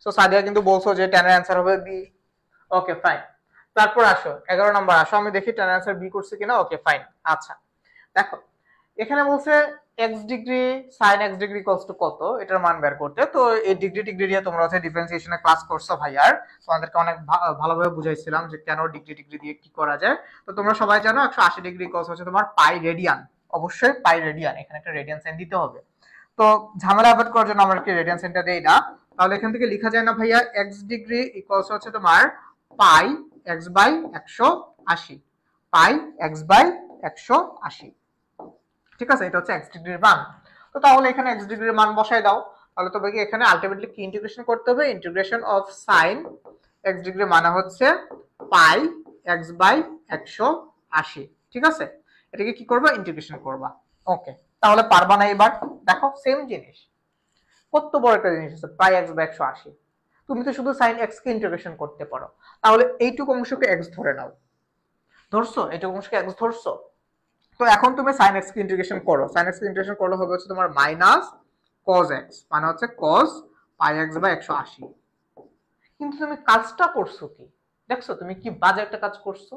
সো সাদিয়া কিন্তু বলছো যে 10 এর आंसर হবে বি। ওকে ফাইন, তারপর আসো 11 নম্বর আসো, আমি দেখি 10 এর आंसर বি করছে কিনা। Okay fine. আচ্ছা দেখো এখানে বলছে x degree sin x degree equals to কত, এটার মান বের করতে। তো এই ডিগ্রি দিয়ে তোমরা হচ্ছে ডিফারেন্সিয়েশনে ক্লাস করছো ভাইয়ার, তোমাদেরকে অনেক ভালোভাবে বুঝাইছিলাম যে কেন ডিগ্রি দিয়ে কি করা যায়। তো তোমরা সবাই জানো 180 ডিগ্রি ইকুয়ালস হচ্ছে তোমার পাই রেডিয়ান, অবশ্যই পাই রেডিয়ান, এখানে একটা রেডিয়ান সাইন দিতে হবে। তো ঝামেলা অ্যাভয়েড করার জন্য আমরা কি রেডিয়ান সাইনটা দেই না, তাহলে এখান থেকে লেখা যায় না ভাইয়া x ডিগ্রি ইকুয়ালস হচ্ছে তোমার পাই x/180, পাই x/180, ঠিক আছে। এটা হচ্ছে x ডিগ্রির মান। তো তাহলে এখানে x ডিগ্রির মান বসাই দাও, তাহলে তবে কি এখানে আলটিমেটলি কি ইন্টিগ্রেশন করতে হবে, integration of sin x degree মানে হচ্ছে পাই x/180, ঠিক আছে। এটাকে কি করবা, ইন্টিগ্রেশন করবা। ওকে, তাহলে পারবা না এবার? দেখো সেম জিনিস, কত বড় একটা জিনিস আছে পাই x/180, তুমি তো শুধু sin x কে ইন্টিগ্রেশন করতে পারো, তাহলে এইটুকু অংশকে x ধরে নাও। ধরছো? এইটুকু অংশকে x ধরছো। তো এখন তুমি sin x কে ইন্টিগ্রেশন করো, sin x কে ইন্টিগ্রেশন করলে হবে হচ্ছে তোমার মাইনাস cos x, মানে হচ্ছে cos পাই x/180। কিন্তু তুমি কাজটা করছো কি, দেখছো তুমি কি বাজে একটা কাজ করছো।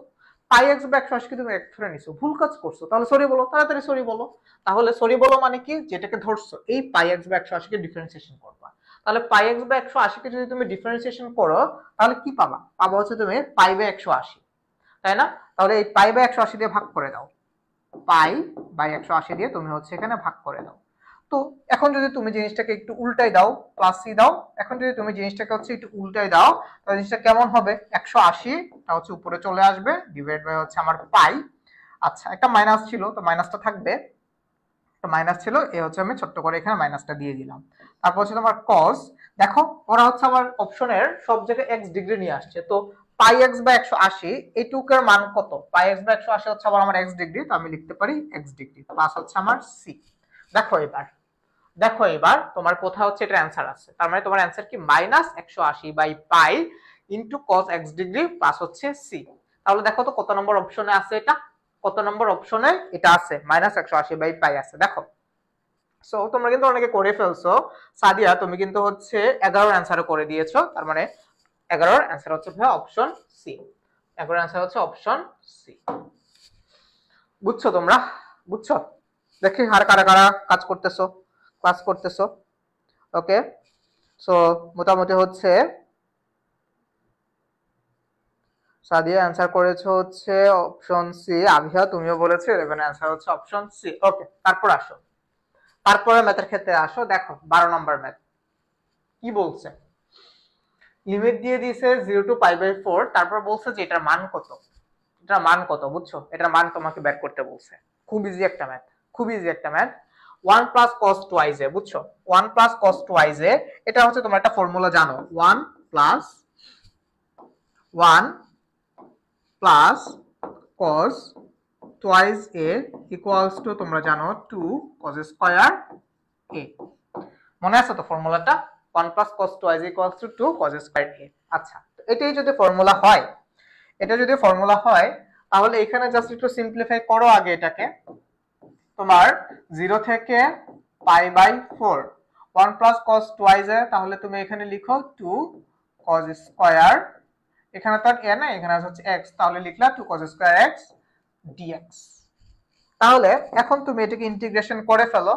পাই এক্স বা 180 কে তুমি এক ধরে নিছো, ভুল কাজ করছো, তাহলে সরি বলো, তাড়াতাড়ি সরি বলো। তাহলে সরি বলো মানে কি, যেটাকে ধরছো এই পাই এক্স বা 180 কে ডিফারেন্সিয়েশন করবা। তাহলে পাই এক্স বা 180 কে যদি তুমি ডিফারেন্সিয়েশন করো তাহলে কি পাবা, পাবা হচ্ছে তুমি পাই বাই 180, তাই না? তাহলে এই পাই বাই 180 দিয়ে ভাগ করে দাও, পাই বাই 180 দিয়ে তুমি হচ্ছে এখানে ভাগ করে দাও। তো এখন যদি তুমি জিনিসটাকে একটু উল্টাই দাও, প্লাস সি দাও, এখন যদি তুমি জিনিসটাকে হচ্ছে একটু উল্টাই দাও তাহলে জিনিসটা কেমন হবে, 180 টা হচ্ছে উপরে চলে আসবে, ডিভাইড বাই হচ্ছে আমার পাই। আচ্ছা একটা মাইনাস ছিল, তো মাইনাসটা থাকবে, তো মাইনাস ছিল, এ হচ্ছে আমি ছোট্ট করে এখানে মাইনাসটা দিয়ে দিলাম। তারপর হচ্ছে তোমার cos, দেখো ওরা হচ্ছে আমার অপশনের সব জায়গায় x ডিগ্রি নিয়ে আসছে, তো পাই এক্স বা 180 এইটুকের মান কত, পাই এক্স বা 180 হচ্ছে আবার আমার x ডিগ্রি, তো আমি লিখতে পারি x ডিগ্রি প্লাস হচ্ছে আমার c। দেখো এবার, দেখো এবার তোমার কোথাও হচ্ছে এটা অ্যান্সার আছে, তার মানে তোমার অ্যান্সার কি minus 180 by pi into cos x degree plus হচ্ছে c। তাহলে দেখো তো কত নম্বর অপশনে আছে এটা, কত নম্বর অপশনে এটা আছে, মাইনাস 180 বাই পাই আছে, দেখো। সো তোমরা কিন্তু অনেকে করে ফেলছো, সাদিয়া তুমি কিন্তু হচ্ছে 11 অ্যান্সারও করে দিয়েছো, তার মানে 11 অ্যান্সার হচ্ছে ভাই অপশন সি, 11 অ্যান্সার হচ্ছে অপশন সি। বুঝছো তোমরা, বুঝছো? দেখি আর কারা কারা কাজ করতেছো, ক্লাস করতেছো। ওকে, সো মোটামুটি হচ্ছে সাদিয়া অ্যান্সার করেছো হচ্ছে অপশন সি, আভিয়া তুমিও বলেছো 11 অ্যান্সার হচ্ছে অপশন সি। ওকে, তারপর আসো, তারপরে ম্যাথের ক্ষেত্রে আসো। দেখো 12 নম্বর ম্যাথ কি বলছে, লিমিট দিয়ে দিয়েছে 0 টু পাই বাই 4, তারপর বলছে যে এটার মান কত, এটার মান কত, বুঝছো? এটার মান তোমাকে বের করতে বলছে। খুব ইজি একটা ম্যাথ, খুব ইজি একটা ম্যাথ। 1 প্লাস cos টুয়াইজ এ, বুঝছো? 1 প্লাস cos টুয়াইজ এ, এটা হচ্ছে তোমরা একটা ফর্মুলা জানো, 1 plus cos twice A equals to তোমরা জানো 2 cos স্কয়ার এ। মনে আছে তো ফর্মুলাটা, 1 plus cos twice equals to 2 cos square a. আচ্ছা, এটাই যদি ফর্মুলা হয়, এটা যদি ফর্মুলা হয় তাহলে এখানে জাস্ট একটু সিম্পলিফাই করো আগে এটাকে, তোমার 0 থেকে pi by 4, 1 plus cos twice a, তাহলে তুমি এখানে লিখো 2 cos স্কয়ার, এখানে তো এ না, এখানে হচ্ছে x, তাহলে লিখলা 2 cos স্কয়ার x dx। তাহলে এখন তুমি এটাকে ইন্টিগ্রেশন করে ফেলো,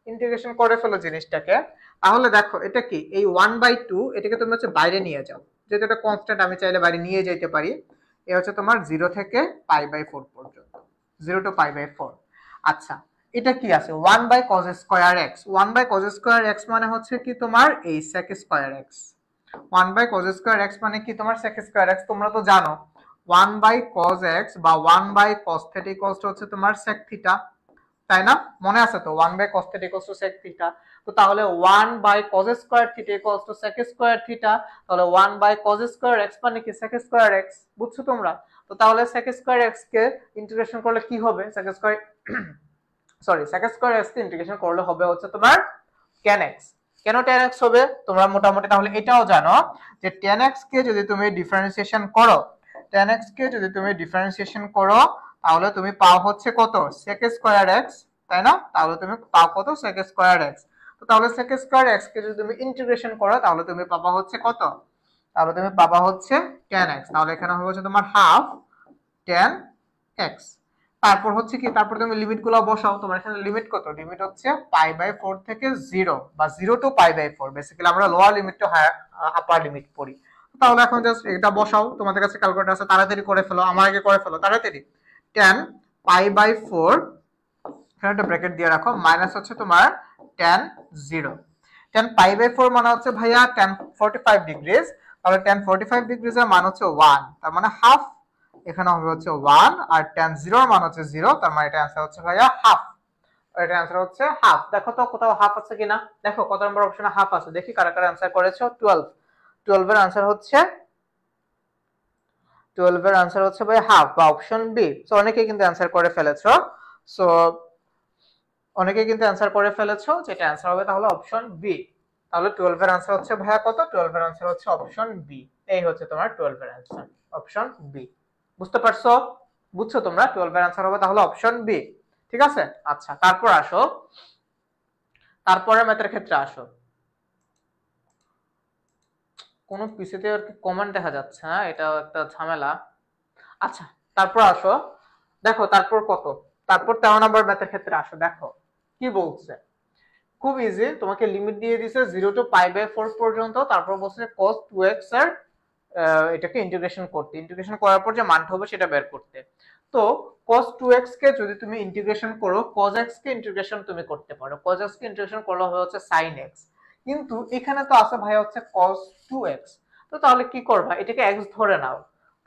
ইন্টিগ্রেশন করে ফেলো জিনিসটাকে। তাহলে দেখো এটা কি, এই 1/2 এটাকে তুমি হচ্ছে বাইরে নিয়ে যাও, যেহেতু এটা কনস্ট্যান্ট আমি চাইলে বাইরে নিয়ে যেতে পারি। এ হচ্ছে তোমার 0 থেকে পাই বাই 4 পর্যন্ত, 0 টু পাই বাই 4। আচ্ছা এটা কি আছে, 1 by cos square x, 1 by cos square x মানে হচ্ছে কি তোমার এই sec square x, 1 by cos square x মানে কি তোমার sec স্কয়ার x। তোমরা তো জানো 1 বাই cos x বা 1 by cos theta equals to হচ্ছে তোমার sec থিটা, তাই না? মনে আছে তো 1 by cos theta equals to sec theta. তো তাহলে 1 by cos square theta equals to sec square theta, তাহলে 1 বাই cos স্কয়ার x মানে কি sec স্কয়ার x, বুঝছো তোমরা? তো তাহলে sec স্কয়ার x কে ইন্টিগ্রেশন করলে কি হবে, sec square sec square x কে ইন্টিগ্রেশন করলে হবে হচ্ছে তোমার tan x। কেন tan x হবে তোমরা মোটামুটি তাহলে এটাও জানো যে tan x কে যদি তুমি ডিফারেন্সিয়েশন করো, tan x কে যদি তুমি ডিফারেন্সিয়েশন করো তাহলে তুমি পাও হচ্ছে কত sec স্কয়ার x, তাই না? তাহলে তুমি পাও কত sec স্কয়ার x। তো তাহলে sec স্কয়ার x কে যদি তুমি ইন্টিগ্রেশন করো তাহলে তুমি পাবা হচ্ছে কত, তাহলে তুমি পাবা হচ্ছে tan x। তাহলে এখানে হবে হচ্ছে তোমার হাফ tan x। তারপর হচ্ছে কি, তারপর তুমি লিমিট গুলো বসাও, তোমার এখানে লিমিট কত, লিমিট হচ্ছে পাই বাই 4 থেকে 0 বা 0 টু পাই বাই 4, বেসিক্যালি আমরা lower limit to upper limit পড়ি। তাহলে এখন জাস্ট এটা বসাও, তোমাদের কাছে ক্যালকুলেটর আছে, তাড়াতাড়ি করে ফেলো, আমার আগে করে ফেলো তাড়াতাড়ি। tan পাই বাই 4, এখানে একটা ব্র্যাকেট দিয়ে রাখো, মাইনাস হচ্ছে তোমার tan 0, tan পাই বাই 4 মানে হচ্ছে ভাইয়া tan 45 ডিগ্রিজ, তাহলে tan 45 ডিগ্রিজ এর মান হচ্ছে 1, তার মানে হাফ, এখানে হবে হচ্ছে 1, আর tan 0 এর মান হচ্ছে 0, তার মানে এটা आंसर হচ্ছে ভাইয়া হাফ, এটা आंसर হচ্ছে হাফ। দেখো তো কোথাও হাফ আছে কিনা, দেখো কত নম্বর অপশনে হাফ আছে, দেখি কারা কারা आंसर করেছো। 12, 12 এর आंसर হচ্ছে 12 এর आंसर হচ্ছে ভাই হাফ বা অপশন বি। সো অনেকে কিন্তু आंसर করে ফেলেছো, সো অনেকে কিন্তু आंसर করে ফেলেছো, যেটা आंसर হবে তাহলে অপশন বি। তাহলে 12 এর आंसर হচ্ছে ভাইয়া কত, 12 এর आंसर হচ্ছে অপশন বি। এই হচ্ছে তোমার 12 এর आंसर, অপশন বি। বুঝতে পারছো, বুঝছো তোমরা, 12 এর आंसर হবে তাহলে অপশন বি, ঠিক আছে? আচ্ছা তারপর আসো, তারপরে ম্যাথের ক্ষেত্রে আসো। কোন পিসিতে আর কি কমেন্ট দেখা যাচ্ছে না, এটা একটা ঝামেলা। আচ্ছা, তারপর আসো, দেখো তারপর কত, তারপর 13 নম্বর ম্যাথের ক্ষেত্রে আসো, দেখো কি বলছে। খুব ইজি, তোমাকে লিমিট দিয়ে দিছে 0 টু π/4 পর্যন্ত, তারপর বলছে cos 2x এর এটাকে ইন্টিগ্রেশন করতে, ইন্টিগ্রেশন করার পর যে মানটা হবে সেটা বের করতে। তো cos 2x কে যদি তুমি ইন্টিগ্রেশন করো, cos x কে ইন্টিগ্রেশন তুমি করতে পারো, cos x কে ইন্টিগ্রেশন করলে হবে হচ্ছে sin x। কিন্তু এখানে তো আছে ভাই হচ্ছে cos 2x, তো তাহলে কি করবা, এটাকে x ধরে নাও।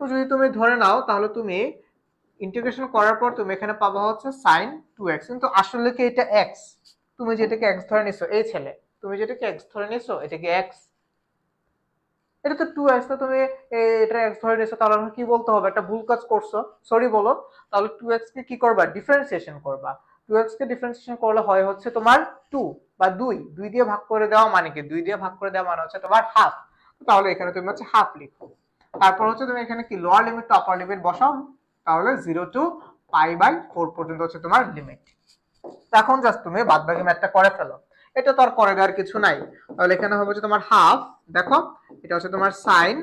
তো যদি তুমি ধরে নাও তাহলে তুমি ইন্টিগ্রেশন করার পর তুমি এখানে পাবা হচ্ছে sin 2x, কিন্তু আসলে কি এটা x? তুমি যেটাকে x ধরে নিছো, এই ছেলে তুমি যেটাকে x ধরে নিছো এটা কি x? এটা তো 2x, তো তুমি এটা x ধরে নিছো, তাহলে কি বলতে হবে, একটা ভুল কাজ করছো, সরি বলো। তাহলে 2x কে কি করবা, ডিফারেন্সিয়েশন করবা। 2x কে ডিফারেন্সিয়েশন করলে হয় হচ্ছে তোমার 2 বা 2 2 দিয়ে ভাগ করে দেওয়া মানে কি, 2 দিয়ে ভাগ করে দেওয়া মানে হচ্ছে তোমার হাফ। তাহলে এখানে তুমি হচ্ছে হাফ লিখো। তারপর হচ্ছে তুমি এখানে কি lower limit to upper limit বসাও, তাহলে 0 টু π/4 পর্যন্ত হচ্ছে তোমার লিমিট। এখন জাস্ট তুমি বাদবাকি ম্যাথটা করে ফেলো, এটা তো আর করে দেওয়ার কিছু নাই। তাহলে এখানে হবে যে তোমার হাফ, দেখো এটা হচ্ছে তোমার sin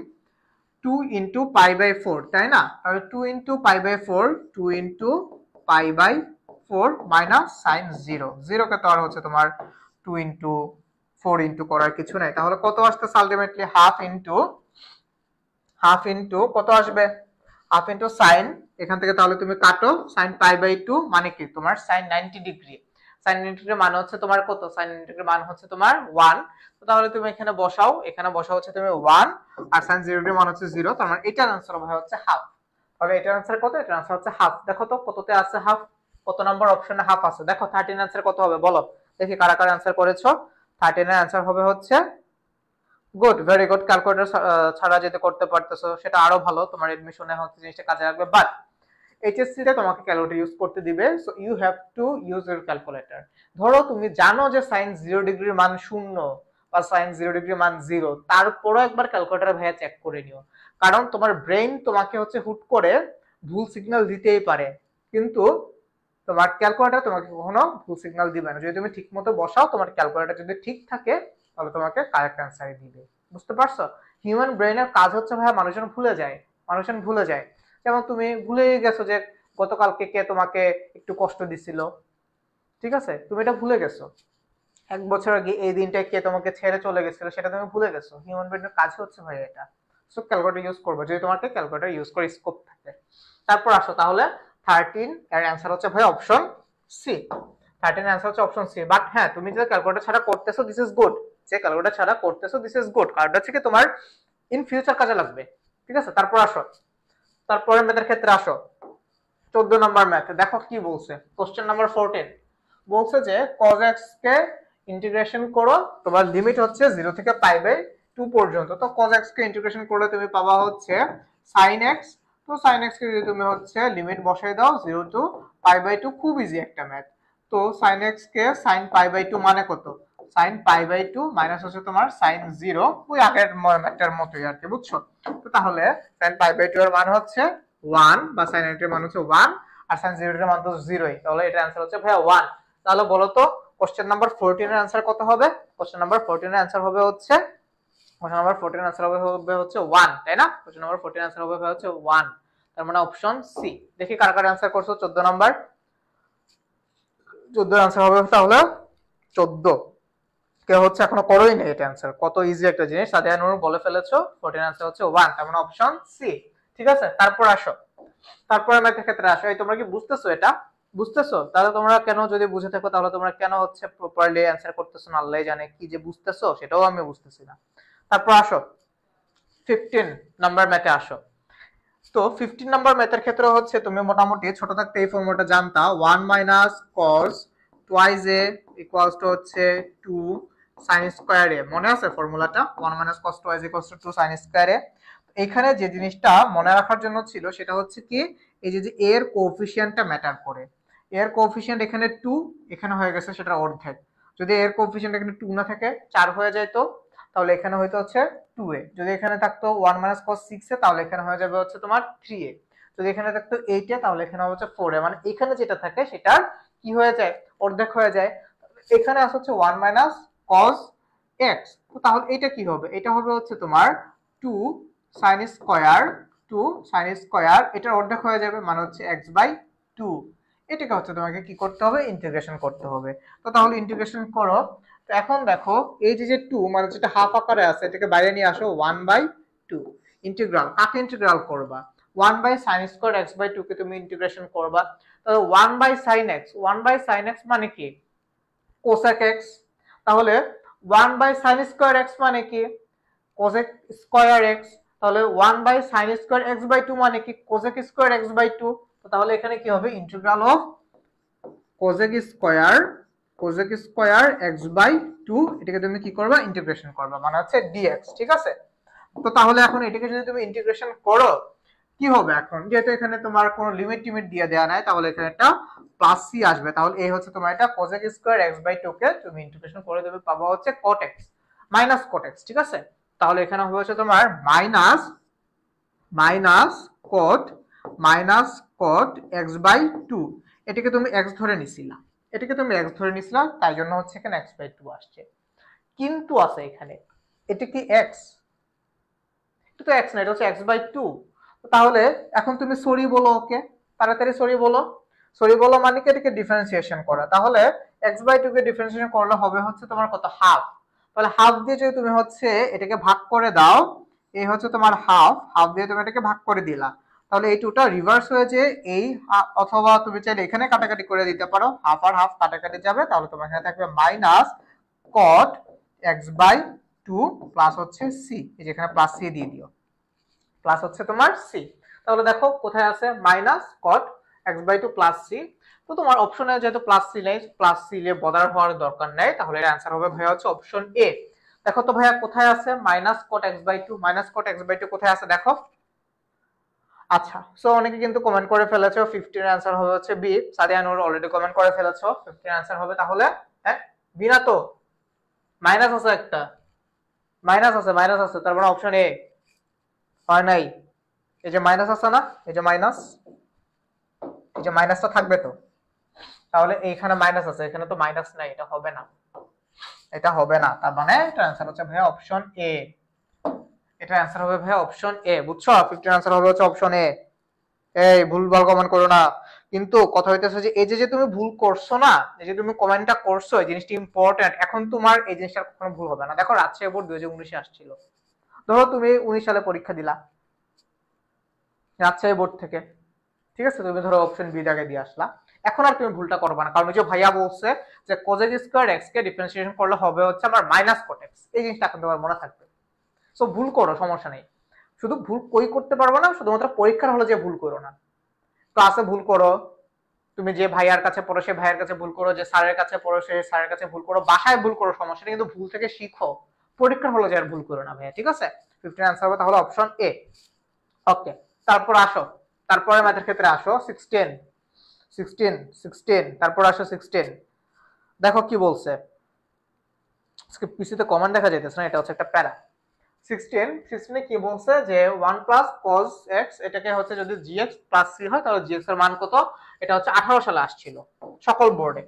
2 ইন্টু π/4, তাই না? তাহলে 2 ইন্টু π/4, 2 ইন্টু π/4 মাইনাস sin 0, 0 কে তো আর হচ্ছে তোমার 2 ইন্টু 4 ইন্টু করার কিছু নাই, তাহলে কত আসছে আলটিমেটলি হাফ ইন্টু কত আসবে, হাফ ইন্টু সাইন, এখান থেকে তাহলে তুমি কাটো সাইন π/2 মানে কি তোমার সাইন 90 ডিগ্রি। সাইন 90 ডিগ্রি মান হচ্ছে তোমার কত, সাইন 90 ডিগ্রি মান হচ্ছে তোমার 1। তো তাহলে তুমি এখানে বসাও, এখানে বসাও হচ্ছে তুমি 1, আর সাইন 0 ডিগ্রি মান হচ্ছে 0, তার মানে এটার आंसर হবে হচ্ছে হাফ। তাহলে এটার आंसर কত, এটার आंसर হচ্ছে হাফ। দেখো তো কততে আছে হাফ, কত নাম্বার অপশনে হাফ আছে, দেখো 13 आंसर কত হবে বলো দেখি, কারা কারা आंसर করেছো। 13 এর आंसर হবে হচ্ছে, গুড, ভেরি গুড। ক্যালকুলেটর ছাড়া যেতে করতে পারতেছো সেটা আরো ভালো, তোমার এডমিশনে হচ্ছে জিনিসটা কাজে লাগবে, বাট এইচএসসি তে তোমাকে ক্যালকুলেটর ইউজ করতে দিবে, so you have to use your calculator. ধরো তুমি জানো যে সাইন 0 ডিগ্রির মান 0 বা সাইন 0 ডিগ্রির মান 0, তারপরও একবার ক্যালকুলেটরে ভাইয়া চেক করে নিও, কারণ তোমার ব্রেইন তোমাকে হচ্ছে হুট করে ভুল সিগন্যাল দিতেই পারে, কিন্তু তোমার ক্যালকুলেটর তোমাকে কখনো ভুল সিগন্যাল দিবে না। যদি তুমি ঠিকমতো বসাও, তোমার ক্যালকুলেটর যদি ঠিক থাকে তাহলে তোমাকে কারেক্ট অ্যান্সারই দিবে। বুঝতে পারছো? হিউম্যান ব্রেইনের কাজ হচ্ছে ভাইয়া মানুষজন ভুলে যায়। যেমন তুমি ভুলে গেছো যে গতকালকে কে তোমাকে একটু কষ্ট দিছিল, ঠিক আছে, তুমি এটা ভুলে গেছো। 1 বছর আগে এই দিনটায় কে তোমাকে ছেড়ে চলে গেছিল সেটা তুমি ভুলে গেছো। হিউম্যান ব্রেইনের কাজ হচ্ছে ভাই এটা। সো ক্যালকুলেটর ইউজ করবে যদি তোমাকে ক্যালকুলেটর ইউজ করে স্কোপ থাকে। তারপর আসো তাহলে 13 এর অ্যান্সার হচ্ছে ভাই অপশন সি। 13 এর অ্যান্সার হচ্ছে অপশন সি। বাট হ্যাঁ, তুমি যে ক্যালকুলেটর ছাড়া করতেছো দিস ইজ গুড, যে ক্যালকুলেটর ছাড়া করতেছো দিস ইজ গুড, কারণ হচ্ছে কি তোমার ইন ফিউচার কাজে লাগবে। ঠিক আছে, তারপর আসো, তারপরের ম্যাথের ক্ষেত্রে আসো। 14 নম্বর ম্যাথ, দেখো কি বলছে, কোশ্চেন নাম্বার 14 বলছে যে cos x কে ইন্টিগ্রেশন করো, তোমার লিমিট হচ্ছে 0 থেকে π/2 পর্যন্ত। তো cos x কে ইন্টিগ্রেশন করলে তুমি পাবা হচ্ছে sin x। তো sin x কে যদি তুমি হচ্ছে লিমিট বসাই দাও 0 টু π/2, খুব ইজি একটা ম্যাথ। তো sin x কে sin π/2 মানে কত, sin π/2 মাইনাস হচ্ছে তোমার sin 0, ওই আগের ম্যাথটার মতোই আর কি, বুঝছো? তো তাহলে sin π/2 এর মান হচ্ছে 1, বা sin x এর মান হচ্ছে 1, আর sin 0 এর মান তো 0ই, তাহলে এটার आंसर হচ্ছে ভাইয়া 1। তাহলে বলো তো কোশ্চেন নাম্বার 14 এর आंसर কত হবে? কোশ্চেন নাম্বার 14 এর आंसर হবে হচ্ছে, কোশ্চেন নাম্বার 14 এর आंसर হবে হচ্ছে 1, তাই না? কোশ্চেন নাম্বার 14 এর आंसर হবে হচ্ছে 1, তার মানে অপশন সি। দেখি কার কার आंसर করছো 14 নাম্বার। 14 এর आंसर হবে তাহলে 14, কে হচ্ছে এখনো করোই না এটা आंसर, কত ইজি একটা জিনিস, সাদিয়া নূর বলে ফেলেছো। 14 এর आंसर হচ্ছে 1, তার মানে অপশন সি। ঠিক আছে, তারপর আসো, তারপরে ম্যাথের ক্ষেত্রে আসো। এই তোমরা কি বুঝতেছো এটা? বুঝতেছো? তাহলে তোমরা কেন, যদি বুঝে থাকো তাহলে তোমরা কেন হচ্ছে প্রপারলি অ্যানসার করতেছো না, আল্লাহই জানে কি যে বুঝতেছো, সেটাও আমি বুঝতেছি না। তারপর আসো 15 নাম্বার ম্যাথে আসো। তো 15 নাম্বার ম্যাথের ক্ষেত্রে হচ্ছে তুমি মোটামুটি ছোট থাকতে এই ফর্মুলাটা জানতা, 1 minus cos twice a equals to হচ্ছে 2 sin স্কয়ার a। মনে আছে ফর্মুলাটা? 1 minus cos twice equals to 2 sin square a। এখানে যে জিনিসটা মনে রাখার জন্য ছিল সেটা হচ্ছে কি, এই যে এর কোএফিসিয়েন্টটা ম্যাটার করে। এর কোএফিসিয়েন্ট এখানে 2, এখানে হয়ে গেছে সেটা অর্ধেক। যদি এর কোএফিসিয়েন্ট এখানে 2 না থাকে 4 হয়ে যায়, তো তাহলে এখানে হয়তো হচ্ছে 2a। যদি এখানে থাকতো 1 মাইনাস cos 6a, তাহলে এখানে হয়ে যাবে হচ্ছে তোমার 3a। যদি এখানে থাকতো 8a, তাহলে এখানে হবে হচ্ছে 4a। মানে এখানে যেটা থাকে সেটার কি হয়ে যায়, অর্ধেক হয়ে যায়। এখানে আসছে হচ্ছে 1 মাইনাস cos এক্স। তো তাহলে এটা কি হবে? এটা হবে হচ্ছে তোমার 2 sin স্কয়ার 2 sin স্কয়ার, এটার অর্ধেক হয়ে যাবে মানে হচ্ছে x/2। এটাকে হচ্ছে তোমাকে কি করতে হবে? ইন্টিগ্রেশন করতে হবে। তো তাহলে ইন্টিগ্রেশন করো। তো এখন দেখো এই যে 2 মানে যেটা হাফ আকারে আছে এটাকে বাইরে নিয়ে আসো 1/2। ইন্টিগ্রাল কাকে ইন্টিগ্রাল করবা? 1/sin স্কয়ার x/2 কে তুমি ইন্টিগ্রেশন করবা। তাহলে 1/sin x 1/sin x মানে কি? cosec x। তাহলে 1/sin স্কয়ার x মানে কি? cosec square x। তাহলে 1/sin স্কয়ার x/2 মানে কি? cosec square x/2। তো তাহলে এখানে কি হবে? Integral of cosec square x/2, এটাকে তুমি কি করবা? ইন্টিগ্রেশন করবা মানে হচ্ছে dx। ঠিক আছে? তো তাহলে এখন এটাকে যদি তুমি ইন্টিগ্রেশন করো কি হবে? এখন যেহেতু এখানে তোমার কোনো লিমিট টিমিট দিয়ে দেওয়া নাই তাহলে এখানে একটা প্লাস সি আসবে। তাহলে এই হচ্ছে তোমার এটা cosec স্কয়ার x/2 কে তুমি ইন্টিগ্রেশন করে দেবে, পাবা হচ্ছে cot x minus cot x। ঠিক আছে? তাহলে এখানে হবে হচ্ছে তোমার মাইনাস cot x/2। এটাকে তুমি x ধরে নিছিলা, তাই জন্য হচ্ছে এখানে x/2 আসছে। কিন্তু আছে এখানে, এটা কি x? এটা তো x না, এটা হচ্ছে x/2। তাহলে এখন তুমি সরি বলো, ওকে তাড়াতাড়ি সরি বলো মানে কি? এটাকে ডিফারেন্সিয়েশন করা। তাহলে x/2 কে ডিফারেন্সিয়েশন করলে হবে হচ্ছে তোমার কত? হাফ। তাহলে হাফ দিয়ে যদি তুমি হচ্ছে এটাকে ভাগ করে দাও, এই হচ্ছে তোমার হাফ দিয়ে তুমি এটাকে ভাগ করে দিলা, তাহলে এই টুটা রিভার্স হয়ে যে এই, অথবা তুমি চাইলে এখানে কাটাকাটি করে দিতে পারো, হাফ আর হাফ কাটাকাটি যাবে, তাহলে তোমার এখানে থাকবে মাইনাস cot x/2 প্লাস হচ্ছে সি, এই যে এখানে প্লাস সি দিয়ে দিও, প্লাস হচ্ছে তোমার সি। তাহলে দেখো কোথায় আছে? Minus cot x/2 plus C. তো তোমার অপশনে যেহেতু প্লাস সি নেই, প্লাস সি নিয়ে বদার হওয়ার দরকার নেই, তাহলে এর অ্যান্সার হবে ভাইয়া হচ্ছে অপশন এ। দেখো তো ভাইয়া কোথায় আছে মাইনাস cot x/2 কোথায় আছে দেখো। আচ্ছা, সো অনেকে কিন্তু কমেন্ট করে ফেলেছো 15 এর অ্যান্সার হবে হচ্ছে বি। সাদিয়া নূর অলরেডি কমেন্ট করে ফেলেছো 15 এর অ্যান্সার হবে তাহলে হ্যাঁ বি না তো? মাইনাস আছে একটা, মাইনাস আছে, তার মানে অপশন এ হয় নাই। এই যে মাইনাস আছে না, এই যে মাইনাসটা থাকবে তো, তাহলে এইখানে মাইনাস আছে, এখানে তো মাইনাস নাই, এটা হবে না, তার মানে এটা অ্যান্সার হচ্ছে ভাইয়া অপশন এ। এটা অ্যান্সার হবে ভাইয়া অপশন এ, বুঝছো? 15 অ্যান্সার হবে হচ্ছে অপশন এ। এই ভুলভাল কমেন্ট করো না। কিন্তু কথা হইতেছে যে এই যে তুমি ভুল করছো না, এই যে তুমি কমেন্টটা করছো, এই জিনিসটা ইম্পর্টেন্ট। এখন তোমার এই জিনিসটা কখনো ভুল হবে না। দেখো রাজশাহী বোর্ড 2019 আসছিল, ধরো তুমি 19 সালে পরীক্ষা দিলা রাজশাহী বোর্ড থেকে, ঠিক আছে? তুমি ধরো অপশন বি দাগে দিয়ে আসলা, এখন আর তুমি ভুলটা করবে না, কারণ ওই যে ভাইয়া বলছে যে cosec স্কয়ার x কে ডিফারেন্সিয়েশন করলে হবে হচ্ছে আমার মাইনাস cot x, এই জিনিসটা এখন তোমার মনে থাকবে। সো ভুল করো, সমস্যা নেই, শুধু ভুল কই করতে পারবো না, শুধুমাত্র পরীক্ষার হলে যে ভুল করো না। ক্লাসে ভুল করো, তুমি যে ভাইয়ার কাছে পড়ো সে ভাইয়ার কাছে ভুল করো, যে স্যারের কাছে পড়ো সে স্যারের কাছে ভুল করো, বাসায় ভুল করো, সমস্যা নেই, কিন্তু ভুল থেকে শিখো, পরীক্ষার হলে যে আর ভুল করো না ভাইয়া। ঠিক আছে? 15 আনসার হবে তাহলে অপশন এ। ওকে, তারপর আসো, তারপরে ম্যাথের ক্ষেত্রে আসো 16, তারপর আসো 16। দেখো কি বলছে, পিসিতে কমেন্ট দেখা যাইতেছে না, এটা হচ্ছে একটা প্যারা। 16 কি বলছে যে 1 প্লাস cos x, এটাকে হচ্ছে যদি gx প্লাস c হয় তাহলে gx এর মান কত? এটা হচ্ছে 18 সালে আসছিল সকল বোর্ডে।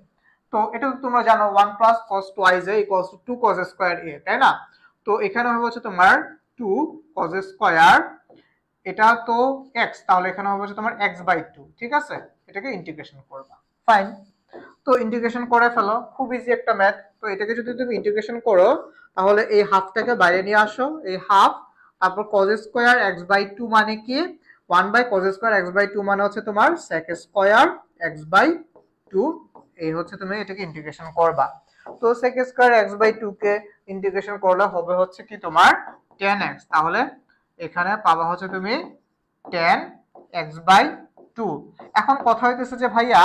তো এটা তো তোমরা জানো 1 plus cos twice a equals to 2 cos square a, তাই না? তো এখানে হবে হচ্ছে তোমার 2 cos square, এটা তো x, তাহলে এখানে হবে হচ্ছে তোমার x/2। ঠিক আছে? এটাকে ইন্টিগ্রেশন করবা, ফাইন। তো ইন্টিগ্রেশন করে ফেলো, খুব ইজি একটা ম্যাথ। তো এটাকে যদি তুমি ইন্টিগ্রেশন করো তাহলে এই হাফটাকে বাইরে নিয়ে আসো, এই হাফ, তারপর cos স্কয়ার x/2 মানে কি? 1/cos স্কয়ার x/2 মানে হচ্ছে তোমার sec স্কয়ার x/2। এই হচ্ছে তুমি এটাকে ইন্টিগ্রেশন করবা। তো sec স্কয়ার x/2 কে ইন্টিগ্রেশন করলে হবে হচ্ছে কি তোমার tan x, তাহলে এখানে পাবা হচ্ছে তুমি tan x/2। এখন কথা হইতেছে যে ভাইয়া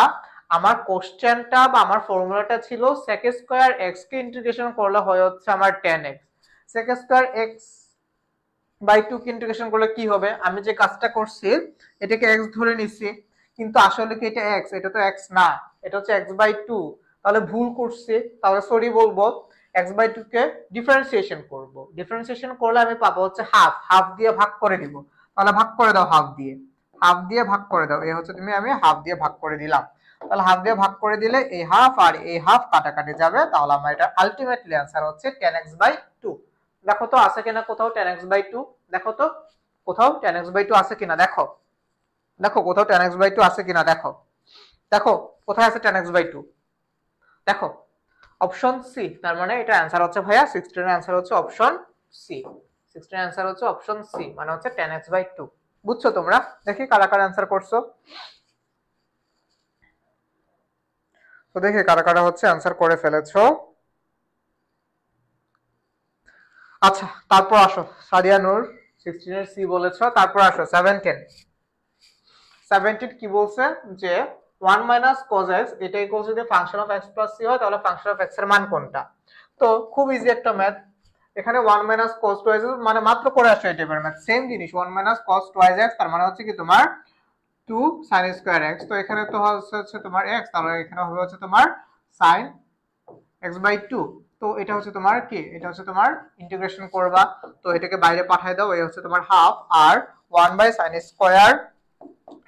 আমার কোশ্চেনটা বা আমার ফর্মুলাটা ছিল sec স্কয়ার x কে ইন্টিগ্রেশন করলে হয় হচ্ছে আমার tan x, sec square x/2 কে ইন্টিগ্রেশন করলে কি হবে? আমি যে কাজটা করছি এটাকে x ধরে নিছি, কিন্তু আসলে কি এটা x? এটা তো x না, এটা হচ্ছে x/2। তাহলে ভুল করছি, তাহলে সরি বলবো, x/2 কে ডিফারেন্সিয়েশন করব, ডিফারেন্সিয়েশন করলে আমি পাবো হচ্ছে হাফ দিয়ে ভাগ করে দিব। তাহলে ভাগ করে দাও, হাফ দিয়ে ভাগ করে দাও, এই হচ্ছে তুমি, আমি হাফ দিয়ে ভাগ করে দিলাম। তাহলে হাফ দিয়ে ভাগ করে দিলে এই হাফ আর এই হাফ কাটাকাটি যাবে, তাহলে আমার এটা আলটিমেটলি অ্যান্সার হচ্ছে 10x/2। দেখো তো আছে কিনা কোথাও 10x/2, দেখো তো কোথাও 10x/2 আছে কিনা, দেখো দেখো কোথাও 10x/2 আছে কিনা, দেখো দেখো কোথায় আছে 10x/2, দেখো অপশন সি। তার মানে এটা অ্যান্সার হচ্ছে ভাইয়া 16 এর অ্যান্সার হচ্ছে অপশন সি। 16 এর অ্যান্সার হচ্ছে অপশন সি, মানে হচ্ছে 10x/2। বুঝছো তোমরা? দেখি কারা কারা অ্যান্সার করছো। তো দেখি কারা কারা হচ্ছে অ্যান্সার করে ফেলেছো। আচ্ছা তারপর আসো, সাদিয়া নূর 16 এর সি বলেছো। তারপর আসো 17। 17 কি বলছে যে 1 মাইনাস cos x এটা ইকুয়াল যদি function of x plus c হয় তাহলে ফাংশন অফ x এর মান কোনটা। তো খুব ইজি একটা ম্যাথ, এখানে 1 মাইনাস cos 2x মানে মাত্র করে আসো এই টাইপের ম্যাথ, সেম জিনিস 1 মাইনাস cos 2x তার মানে হচ্ছে কি তোমার 2 sin স্কয়ার x। তো এখানে তো হচ্ছে তোমার x, তাহলে এখানে হবে হচ্ছে তোমার sin x/2। তো এটা হচ্ছে তোমার কি, এটা হচ্ছে তোমার ইন্টিগ্রেশন করবা, তো এটাকে বাইরে পাঠিয়ে দাও, এই হচ্ছে তোমার হাফ আর 1 বাই sin স্কয়ার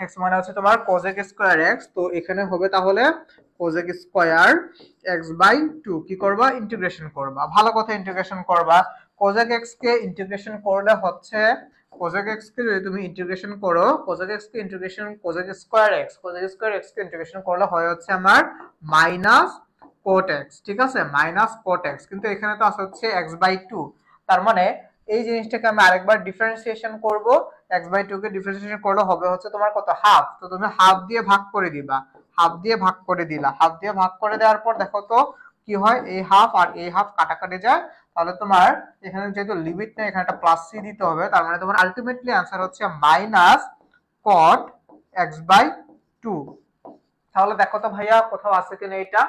x মানে হচ্ছে তোমার cosec স্কয়ার x। তো এখানে হবে তাহলে cosec স্কয়ার x/2 কি করবা, ইন্টিগ্রেশন করবা। ভালো কথা, ইন্টিগ্রেশন করবা। cosec x কে ইন্টিগ্রেশন করলে হচ্ছে cosec x কে যদি তুমি ইন্টিগ্রেশন করো, cosec x কে integration cosec square x, cosec square x কে ইন্টিগ্রেশন করলে হয় হচ্ছে আমার মাইনাস cot x, ঠিক আছে, মাইনাস cot x। কিন্তু এখানে তো আছে হচ্ছে x/2, তার মানে এই জিনিসটাকে আমি আরেকবার ডিফারেন্সিয়েশন করব। x/2 কে ডিফারেন্সিয়েশন করলে হবে হচ্ছে তোমার কত, হাফ। তো তুমি হাফ দিয়ে ভাগ করে দিবা, হাফ দিয়ে ভাগ করে দিলা, হাফ দিয়ে ভাগ করে দেওয়ার পর দেখো তো কি হয়, এই হাফ আর এই হাফ কাটাকাটি যায়, তাহলে তোমার এখানে যেহেতু লিমিট নেই এখানে একটা প্লাস সি দিতে হবে, তার মানে তোমার আলটিমেটলি आंसर হচ্ছে মাইনাস cot x/2। তাহলে দেখো তো ভাইয়া কোথাও আছে কিনা এটা,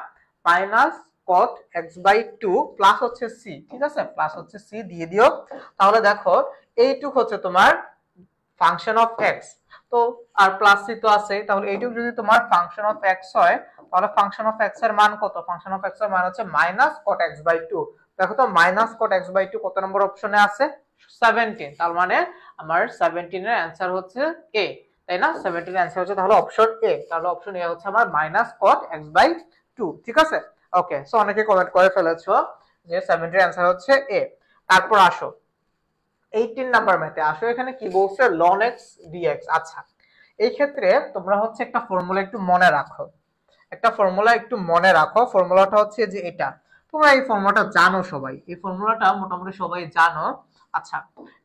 মাইনাস cot x/2 প্লাস হচ্ছে c, ঠিক আছে, প্লাস হচ্ছে c দিয়ে দিও। তাহলে দেখো এইটুক হচ্ছে তোমার ফাংশন অফ x, তো আর প্লাস c তো আছে, তাহলে এইটুক যদি তোমার ফাংশন অফ x হয় তাহলে ফাংশন অফ x এর মান কত, ফাংশন অফ x এর মান হচ্ছে মাইনাস cot x/2। দেখো তো মাইনাস cot x/2 কত নম্বর অপশনে আছে, 17। তার মানে আমার 17 এর অ্যান্সার হচ্ছে a, তাই না, 17 এর অ্যান্সার হচ্ছে তাহলে অপশন এ। তাহলে অপশন এ হচ্ছে আমার মাইনাস cot x/2, ঠিক আছে। ওকে, সো অনেকে কমেন্ট করে ফেলেছো যে 17 এর অ্যান্সার হচ্ছে এ। তারপর আসো 18 নাম্বার ম্যাথে আসো, এখানে কি বলছে ln x dx। আচ্ছা এই ক্ষেত্রে তোমরা হচ্ছে একটা ফর্মুলা একটু মনে রাখো, একটা ফর্মুলা একটু মনে রাখো। ফর্মুলাটা হচ্ছে যে এটা, তোমরা এই ফর্মুলাটা জানো সবাই, এই ফর্মুলাটা মোটামুটি সবাই জানো। আচ্ছা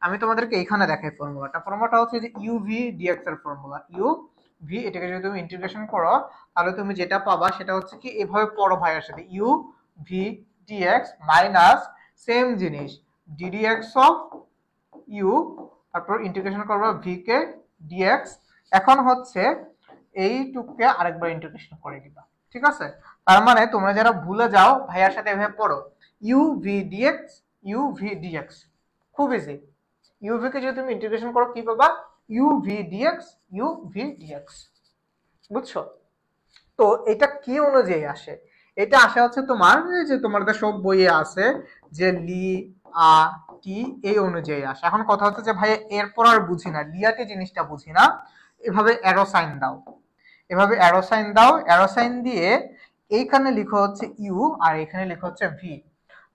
আমি তোমাদেরকে এইখানে দেখাই ফর্মুলাটা। ফর্মুলাটা হচ্ছে যে uv dx এর ফর্মুলা, uv এটাকে যদি তুমি ইন্টিগ্রেশন করো তাহলে তুমি যেটা পাবা সেটা হচ্ছে কি, এভাবে পড়ো ভাইয়ের সাথে, uv dx মাইনাস সেম জিনিস ddx অফ u, তারপর ইন্টিগ্রেশন করবো v কে dx। এখন হচ্ছে এইটুকুকে আরেকবার ইন্টিগ্রেশন করে দিবা, ঠিক আছে। তার মানে তোমরা যারা ভুলে যাও ভাইয়ার সাথে এভাবে পড়ো, uv dx uv dx, খুব ইজি। uv কে যদি তুমি ইন্টিগ্রেশন করো কি পাবা, uv dx uv dx, বুঝছো? তো এটা কি অনুযায়ী আসে, এটা আসে হচ্ছে তোমার এই যে তোমাদের সব বইয়ে আছে যে লি আ টি, এই অনুযায়ী আসে। এখন কথা হচ্ছে যে ভাই এরপর আর বুঝি না, লিয়াটি জিনিসটা বুঝি না, এভাবে অ্যারো সাইন দাও, এভাবে অ্যারো সাইন দাও, অ্যারো সাইন দিয়ে এইখানে লিখো হচ্ছে ইউ আর এখানে লিখো হচ্ছে ভি।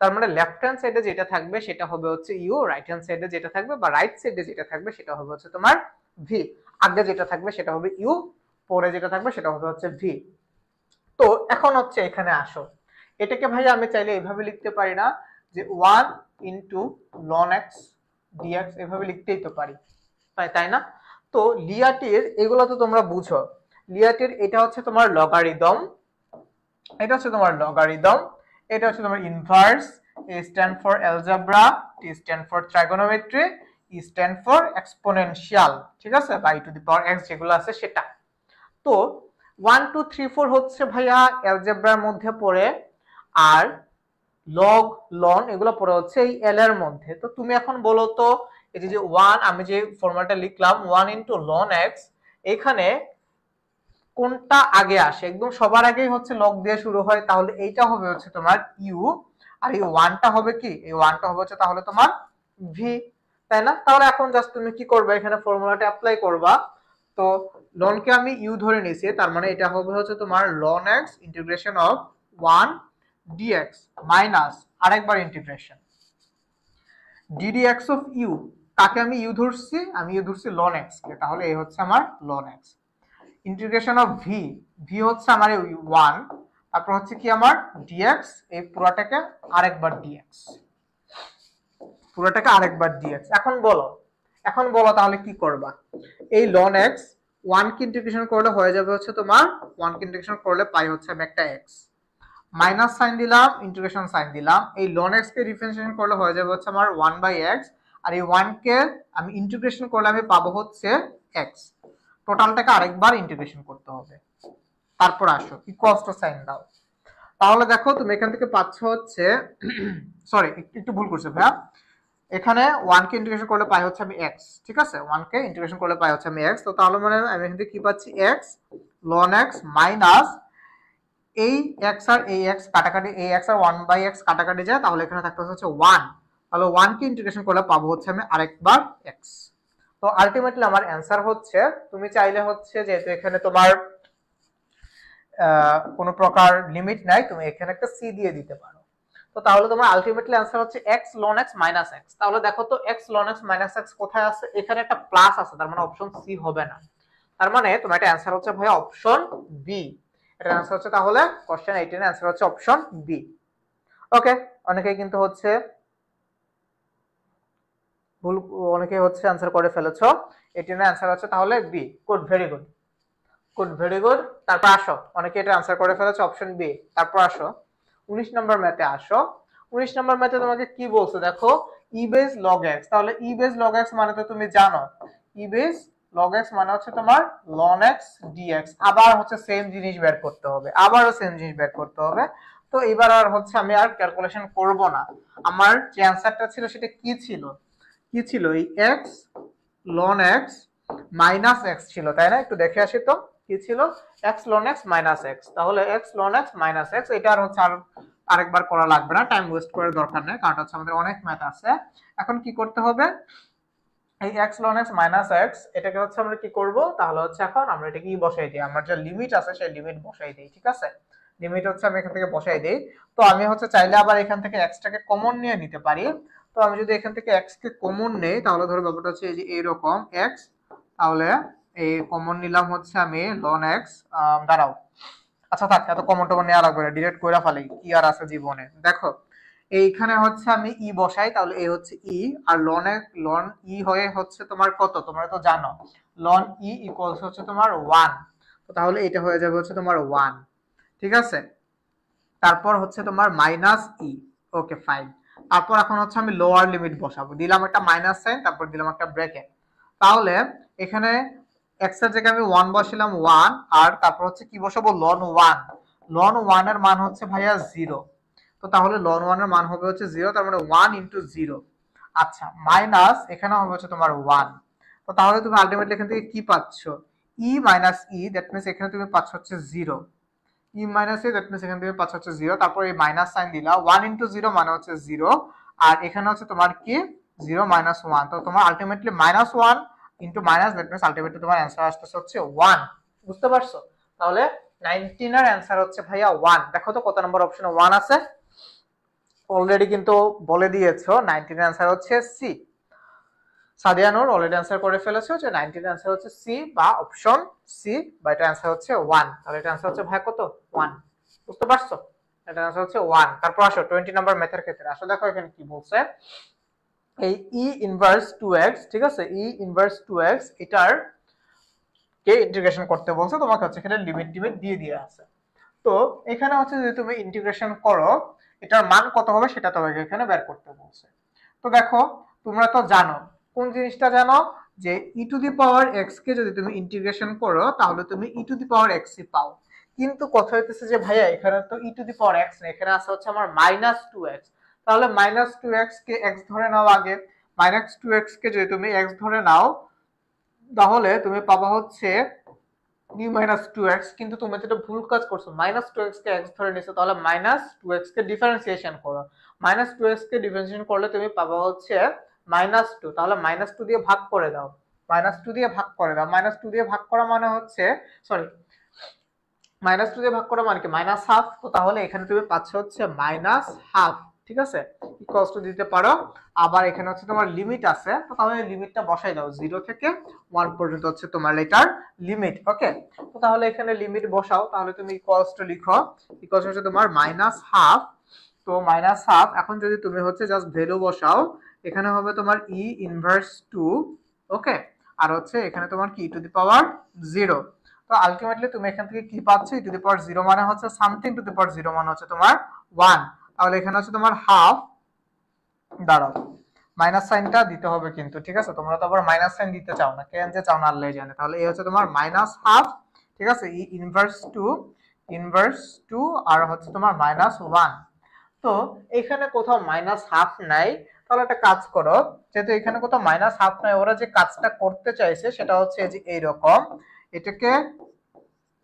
তার মানে লেফট হ্যান্ড সাইডে যেটা থাকবে সেটা হবে হচ্ছে ইউ, রাইট হ্যান্ড সাইডে যেটা থাকবে বা রাইট সাইডে যেটা থাকবে সেটা হবে হচ্ছে তোমার ভি। আগে যেটা থাকবে সেটা হবে ইউ, পরে যেটা থাকবে সেটা হবে হচ্ছে ভি। তো এখন হচ্ছে এখানে আসো, এটাকে ভাই আমি চাইলে এইভাবে লিখতে পারি না যে 1 ইনটু ln x dx, এভাবে লিখতেই তো পারি, তাই না? তো লিয়াটির এগুলো তো তোমরা বুঝো, লিয়াটির এটা হচ্ছে তোমার লগারিদম, এটা হচ্ছে তোমার লগারিদম, এটা হচ্ছে তোমার inverse, A stand for algebra, T stand for trigonometry, E stand for exponential, ঠিক আছে, বা ই টু দি পাওয়ার x যেগুলো আছে সেটা। তো 1 2 3 4 হচ্ছে ভাইয়া অ্যালজেব্রার মধ্যে পড়ে, আর লগ লন এগুলো পড়ে হচ্ছে এই এল এর মধ্যে। তো তুমি এখন বলো তো এই যে 1, আমি যে ফর্মুলাটা লিখলাম 1 ইনটু ln x, এখানে কোনটা আগে আসে, একদম সবার আগেই হচ্ছে লগ দিয়ে শুরু হয়, তাহলে এইটা হবে হচ্ছে তোমার ইউ, আর এই 1টা হবে কি, এই 1টা হবে হচ্ছে তাহলে তোমার ভি, তাই না? তাহলে এখন জাস্ট তুমি কি করবে, এখানে ফর্মুলাটা অ্যাপ্লাই করবা, তো লনকে আমি ইউ ধরে নিয়েছি, তার মানে এটা হবে হচ্ছে তোমার ln x integration of 1 dx minus আরেকবার ইন্টিগ্রেশন ডিডিএক্স অফ ইউ। কাকে আমি ইউ ধরছি? আমি ইউ ধরছি লন এক্স কে, তাহলে এই হচ্ছে আমার ln x integration of v. V হচ্ছে আমার 1, তারপর হচ্ছে কি আমার ডিএক্স, এই পুরোটাকে আরেকবার ডিএক্স, পুরোটাকে আরেকবার ডিএক্স। এখন বলো তাহলে কি করবা? এই লন এক্স 1 কে ইন্টিগ্রেশন করলে হয়ে যাবে হচ্ছে তোমার 1 কে ইন্টিগ্রেশন করলে পাই হচ্ছে আমি একটা এক্স, মাইনাস সাইন দিলাম, ইন্টিগ্রেশন সাইন দিলাম, এই লন এক্স কে ডিফারেন্সিয়েশন করলে হয়ে যাবে হচ্ছে আমার 1/x, আর এই 1 কে আমি ইন্টিগ্রেশন করলে আমি পাবো হচ্ছে x। টোটালটাকে আরেকবার ইন্টিগ্রেশন করতে হবে। তারপর আসো ইকুয়ালস টু সাইন দাও। তাহলে দেখো তুমি এখান থেকে পাচ্ছ হচ্ছে সরি একটু ভুল করছো ভাইয়া, এখানে 1 কে ইন্টিগ্রেশন করলে পাই হচ্ছে আমি x, ঠিক আছে? 1 কে ইন্টিগ্রেশন করলে পাই হচ্ছে আমি x। তো তাহলে মানে আমি এখান থেকে কি পাচ্ছি? x ln x মাইনাস এই x আর এই x কাটাকাটি, এই x আর 1/x কাটাকাটি যায়, তাহলে এখানে থাকতে হচ্ছে 1। তাহলে 1 কে ইন্টিগ্রেশন করলে পাবো হচ্ছে আমি আরেকবার x। তো আলটিমেটলি আমার অ্যানসার হচ্ছে, তুমি চাইলে হচ্ছে যেহেতু এখানে তোমার কোনো প্রকার লিমিট নাই, তুমি এখানে একটা c দিয়ে দিতে পারো। তো তাহলে তোমার আলটিমেটলি অ্যানসার হচ্ছে x ln x minus x। তাহলে দেখো তো x ln x minus x কোথায় আছে? এখানে একটা প্লাস আছে, তার মানে অপশন সি হবে না। তার মানে তোমার এটা অ্যানসার হচ্ছে ভাই অপশন বি। এটা অ্যানসার হচ্ছে তাহলে কোশ্চেন 18 এর অ্যানসার হচ্ছে অপশন বি। ওকে, অনেকেই কিন্তু হচ্ছে ভুল, অনেকেই হচ্ছে অ্যানসার করে ফেলেছো। 18 এর অ্যানসার হচ্ছে তাহলে B. Good, very good, good, very good. তারপর আসো, অনেকে এটা অ্যানসার করে ফেলেছো অপশন বি। তারপর আসো 19 নম্বর ম্যাথে আসো। 19 নম্বর ম্যাথে তোমাকে কি বলছে দেখো, ই বেস লগ এক্স। তাহলে ই বেস লগ এক্স মানে তো তুমি জানো, ই বেস log x মানে হচ্ছে তোমার ln x dx। আবার হচ্ছে সেম জিনিস বের করতে হবে, আবারও সেম জিনিস বের করতে হবে। তো এবার আর হচ্ছে আমি আর ক্যালকুলেশন করব না। আমার যে অ্যানসারটা ছিল সেটা কি ছিল? কি ছিল? এই x ln x minus x ছিল, তাই না? একটু দেখে আসি তো কি ছিল। x ln x minus x, তাহলে x ln x minus x। এটা আর হচ্ছে আরেকবার করা লাগবে না, টাইম ওয়েস্ট করার দরকার নেই, কারণ হচ্ছে আমাদের অনেক ম্যাথ আছে। এখন কি করতে হবে? এই x ln x minus x এটাকে হচ্ছে আমরা কি করব? তাহলে হচ্ছে এখন আমরা এটাকে কি বসাই দিই, আমার যে লিমিট আছে সেই লিমিট বসাই দেই, ঠিক আছে? লিমিট হচ্ছে আমি এখান থেকে বসাই দেই। তো আমি হচ্ছে চাইলে আবার এখান থেকে x টাকে কমন নিয়ে নিতে পারি। তো আমি যদি এখান থেকে x কে কমন নেই, তাহলে ধরো ব্যাপারটা হচ্ছে এই যে এরকম x, তাহলে এই কমন নিলাম হচ্ছে আমি ln x। দাঁড়াও, আচ্ছা থাক, এত কমন টমন নেওয়া লাগবে না, ডিরেক্ট কইরা ফেলি, কি আর আছে জীবনে। দেখো এইখানে হচ্ছে আমি ই বসাই, তাহলে এই হচ্ছে ই, আর লন ই হয়ে হচ্ছে তোমার কত, তোমরা তো জানো লন ই ইকুয়ালস হচ্ছে তোমার 1। তো তাহলে এটা হয়ে যাবে হচ্ছে তোমার 1, ঠিক আছে? তারপর হচ্ছে তোমার মাইনাস ই। Okay fine. তারপর এখন হচ্ছে আমি লোয়ার লিমিট বসাবো, দিলাম একটা মাইনাস সাইন, তারপর দিলাম একটা ব্র্যাকেট। তাহলে এখানে এক্স এর জায়গায় আমি 1 বসালাম 1, আর তারপর হচ্ছে কি বসাবো? লন 1। লন 1 এর মান হচ্ছে ভাইয়া 0। তো তাহলে ln 1 এর মান হবে হচ্ছে 0, তার মানে 1 ইনটু 0। আচ্ছা, মাইনাস এখানে হবে হচ্ছে তোমার 1। তো তাহলে তুমি আলটিমেটলি এখান থেকে কি পাচ্ছ? ই মাইনাস ই, দ্যাট মিন্স এখানে তুমি পাচ্ছ হচ্ছে 0। ই মাইনাস ই, দ্যাট মিন্স এখানে তুমি পাচ্ছ হচ্ছে 0। তারপর এই মাইনাস সাইন দিলা, 1 ইনটু 0 মানে হচ্ছে 0, আর এখানে হচ্ছে তোমার কি 0 মাইনাস 1। তো তোমার ultimately minus 1 into minus, that means ultimately তোমার অ্যানসার আসতেছে হচ্ছে 1। বুঝতে পারছো? তাহলে 19 এর অ্যানসার হচ্ছে ভাইয়া 1। দেখো তো কত নম্বর অপশনে 1 আছে? অলরেডি কিন্তু বলে দিয়েছো 19 এর অ্যানসার হচ্ছে সি। সাদিয়া নূর অলরেডি অ্যানসার করে ফেলেছো যে 19 এর অ্যানসার হচ্ছে সি বা অপশন সি, বা এটা অ্যানসার হচ্ছে 1। তাহলে এটা অ্যানসার হচ্ছে ভাই কত? 1। বুঝতে পারছো? এটা অ্যানসার হচ্ছে 1। তারপর আসো 20 নাম্বার ম্যাথের ক্ষেত্রে আসো। দেখো এখানে কি বলছে, এই ই ইনভার্স 2x, ঠিক আছে? ই ইনভার্স 2x এটার কে ইন্টিগ্রেশন করতে বলছে, তোমাকে হচ্ছে এখানে লিমিট টিমিট দিয়ে আছে। তো এখানে হচ্ছে যদি তুমি ইন্টিগ্রেশন করো, এটার মান কত হবে সেটা তোমাকে এখানে বের করতে বলছে। তো দেখো তোমরা তো জানো, কোন জিনিসটা জানো, যে ই টু দি পাওয়ার এক্স কে যদি তুমি ইন্টিগ্রেশন করো তাহলে তুমি ই টু দি পাওয়ার এক্স ই পাও। কিন্তু কথা হইতেছে যে ভাইয়া এখানে তো ই টু দি পাওয়ার এক্স না, এখানে আছে হচ্ছে আমার মাইনাস 2x। তাহলে মাইনাস 2x কে এক্স ধরে নাও আগে। মাইনাস 2x কে যদি তুমি এক্স ধরে নাও, তাহলে তুমি পাবা হচ্ছে নিউ মাইনাস 2x। কিন্তু তুমি যেটা ভুল কাজ করছো, মাইনাস 2x কে x ধরে নিছো, তাহলে মাইনাস 2x কে ডিফারেন্সিয়েশন করো। মাইনাস 2x কে ডিফারেন্সিয়েশন করলে তুমি পাবা হচ্ছে মাইনাস 2, তাহলে মাইনাস 2 দিয়ে ভাগ করে দাও। -2 দিয়ে ভাগ করে দাও। -2 দিয়ে ভাগ করা মানে হচ্ছে, সরি, -2 দিয়ে ভাগ করা মানে কি -1/2। তো তাহলে এখানে তুমি পাচ্ছ হচ্ছে -1/2, ঠিক আছে, ইকুয়ালস টু দিতে পারো। আবার এখানে হচ্ছে তোমার লিমিট আছে, তো তাহলে লিমিটটা বসাই দাও, 0 থেকে 1 পর্যন্ত হচ্ছে তোমার এটার লিমিট। ওকে, তো তাহলে এখানে লিমিট বসাও, তাহলে তুমি ইকুয়ালস টু লিখো, ইকুয়ালস হচ্ছে তোমার -1/2। তো -1/2, এখন যদি তুমি হচ্ছে জাস্ট ভ্যালু বসাও, এখানে হবে তোমার e ইনভার্স 2। ওকে, আর হচ্ছে এখানে তোমার কি টু দি পাওয়ার 0। তো আলটিমেটলি তুমি এখান থেকে কি পাচ্ছ, e টু দি পাওয়ার 0 মানে হচ্ছে সামথিং টু দি পাওয়ার 0 মানে হচ্ছে তোমার 1। তাহলে এখানে হচ্ছে তোমার হাফ, দাঁড়াও মাইনাস সাইনটা দিতে হবে কিন্তু, ঠিক আছে, তোমরা তো আবার মাইনাস সাইন দিতে চাও না, কেন যে চাও না আল্লাহ জানে। তাহলে এই হচ্ছে তোমার -1/2, ঠিক আছে, ই ইনভার্স 2 আর হচ্ছে তোমার -1। তো এখানে কোথাও -1/2 নাই, তাহলে একটা কাজ করো, যেহেতু এখানে কোথাও -1/2 নাই, ওরা যে কাজটা করতে চাইছে সেটা হচ্ছে যে এইরকম, এটাকে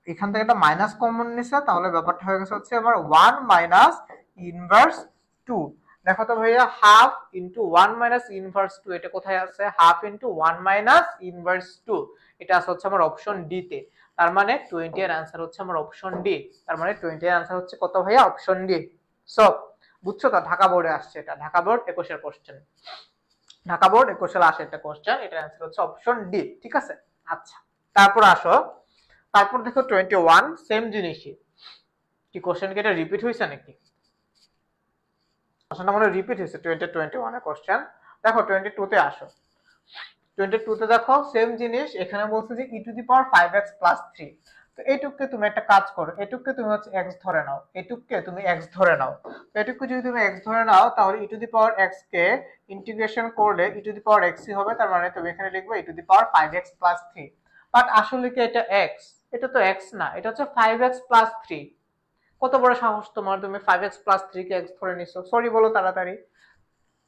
এখান থেকে একটা মাইনাস কমন নিছে, তাহলে ব্যাপারটা হয়ে গেছে হচ্ছে আমার 1 মাইনাস ইনভার্স 2। দেখো তো ভাইয়া, হাফ ইন্টু 1 মাইনাস ইনভার্স 2, এটা কোথায় আছে? হাফ ইন্টু 1 মাইনাস ইনভার্স 2, এটা আছে হচ্ছে আমার অপশন ডি তে। তার মানে 20 এর आंसर হচ্ছে আমার অপশন ডি। তার মানে 20 এর आंसर হচ্ছে কত ভাইয়া? Option D. সো বুঝছো তো, ঢাকা বোর্ডে আসছে এটা, ঢাকা বোর্ড 21 এর কোশ্চেন, ঢাকা বোর্ড 21 এর আসে একটা কোশ্চেন, এটার आंसर হচ্ছে অপশন ডি, ঠিক আছে। আচ্ছা, তারপর আসো, তারপর দেখো 21, সেম জিনিসই। কি কোশ্চেন কি এটা রিপিট হইছে নাকি? কোশ্চেনটা মনে রিপিট হইছে 21 এর কোশ্চেন। দেখো 22 তে আসো, 22 তে দেখো সেম জিনিস, এখানে বলছে যে e to the power 5x plus 3। তো এইটুককে তুমি একটা কাজ করো, এটুককে তুমি হচ্ছে x ধরে নাও, এটুককে তুমি x ধরে নাও। তো এটুককে যদি তুমি x ধরে নাও, তাহলে e to the power x কে ইন্টিগ্রেশন করলে e to the power x ই হবে। তার মানে তুমি এখানে লিখবে e to the power 5x plus 3। But আসলে কি এটা x? এটা তো x না, এটা হচ্ছে 5x প্লাস 3। কত বড় সাহস তোমার, তুমি 5x প্লাস 3 কে x ধরে নিছো? সরি বলো তাড়াতাড়ি,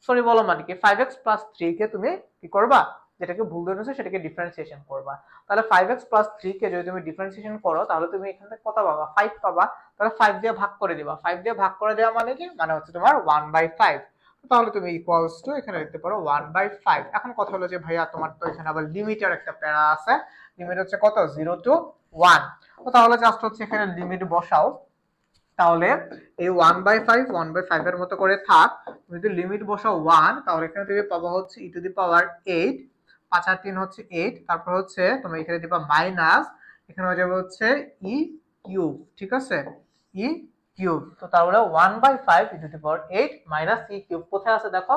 সরি বলো মানে কি 5x প্লাস 3 কে তুমি কি করবা, যেটাকে ভুল ধরে নিছো সেটাকে ডিফারেন্সিয়েশন করবা। তাহলে 5x প্লাস 3 কে যদি তুমি ডিফারেন্সিয়েশন করো, তাহলে তুমি এখান থেকে কত পাবা? 5 পাবা। তাহলে 5 দিয়ে ভাগ করে দিবা, 5 দিয়ে ভাগ করে দেওয়া মানে কি, মানে হচ্ছে তোমার 1/5। তাহলে তুমি ইকুয়ালস টু এখানে লিখতে পারো 1/5। এখন কথা হলো যে ভাইয়া তোমার তো এখানে আবার লিমিটের একটা প্যারা আছে, লিমিট হচ্ছে কত? 0 টু 1। তো তাহলে জাস্ট হচ্ছে এখানে লিমিট বসাও, তাহলে এই 1/5 এর মতো করে থাক। তুমি যদি লিমিট বসাও 1, তাহলে এখানে তুমি পাবা হচ্ছে e টু দি পাওয়ার 8, 5 আর 3 হচ্ছে 8, তারপর হচ্ছে তুমি এখানে দিবা মাইনাস, এখানে হয়ে যাবে হচ্ছে e কিউব, ঠিক আছে, e কিউব। তো তাহলে 1/5 e to the power 8 minus e cube কোথায় আছে দেখো,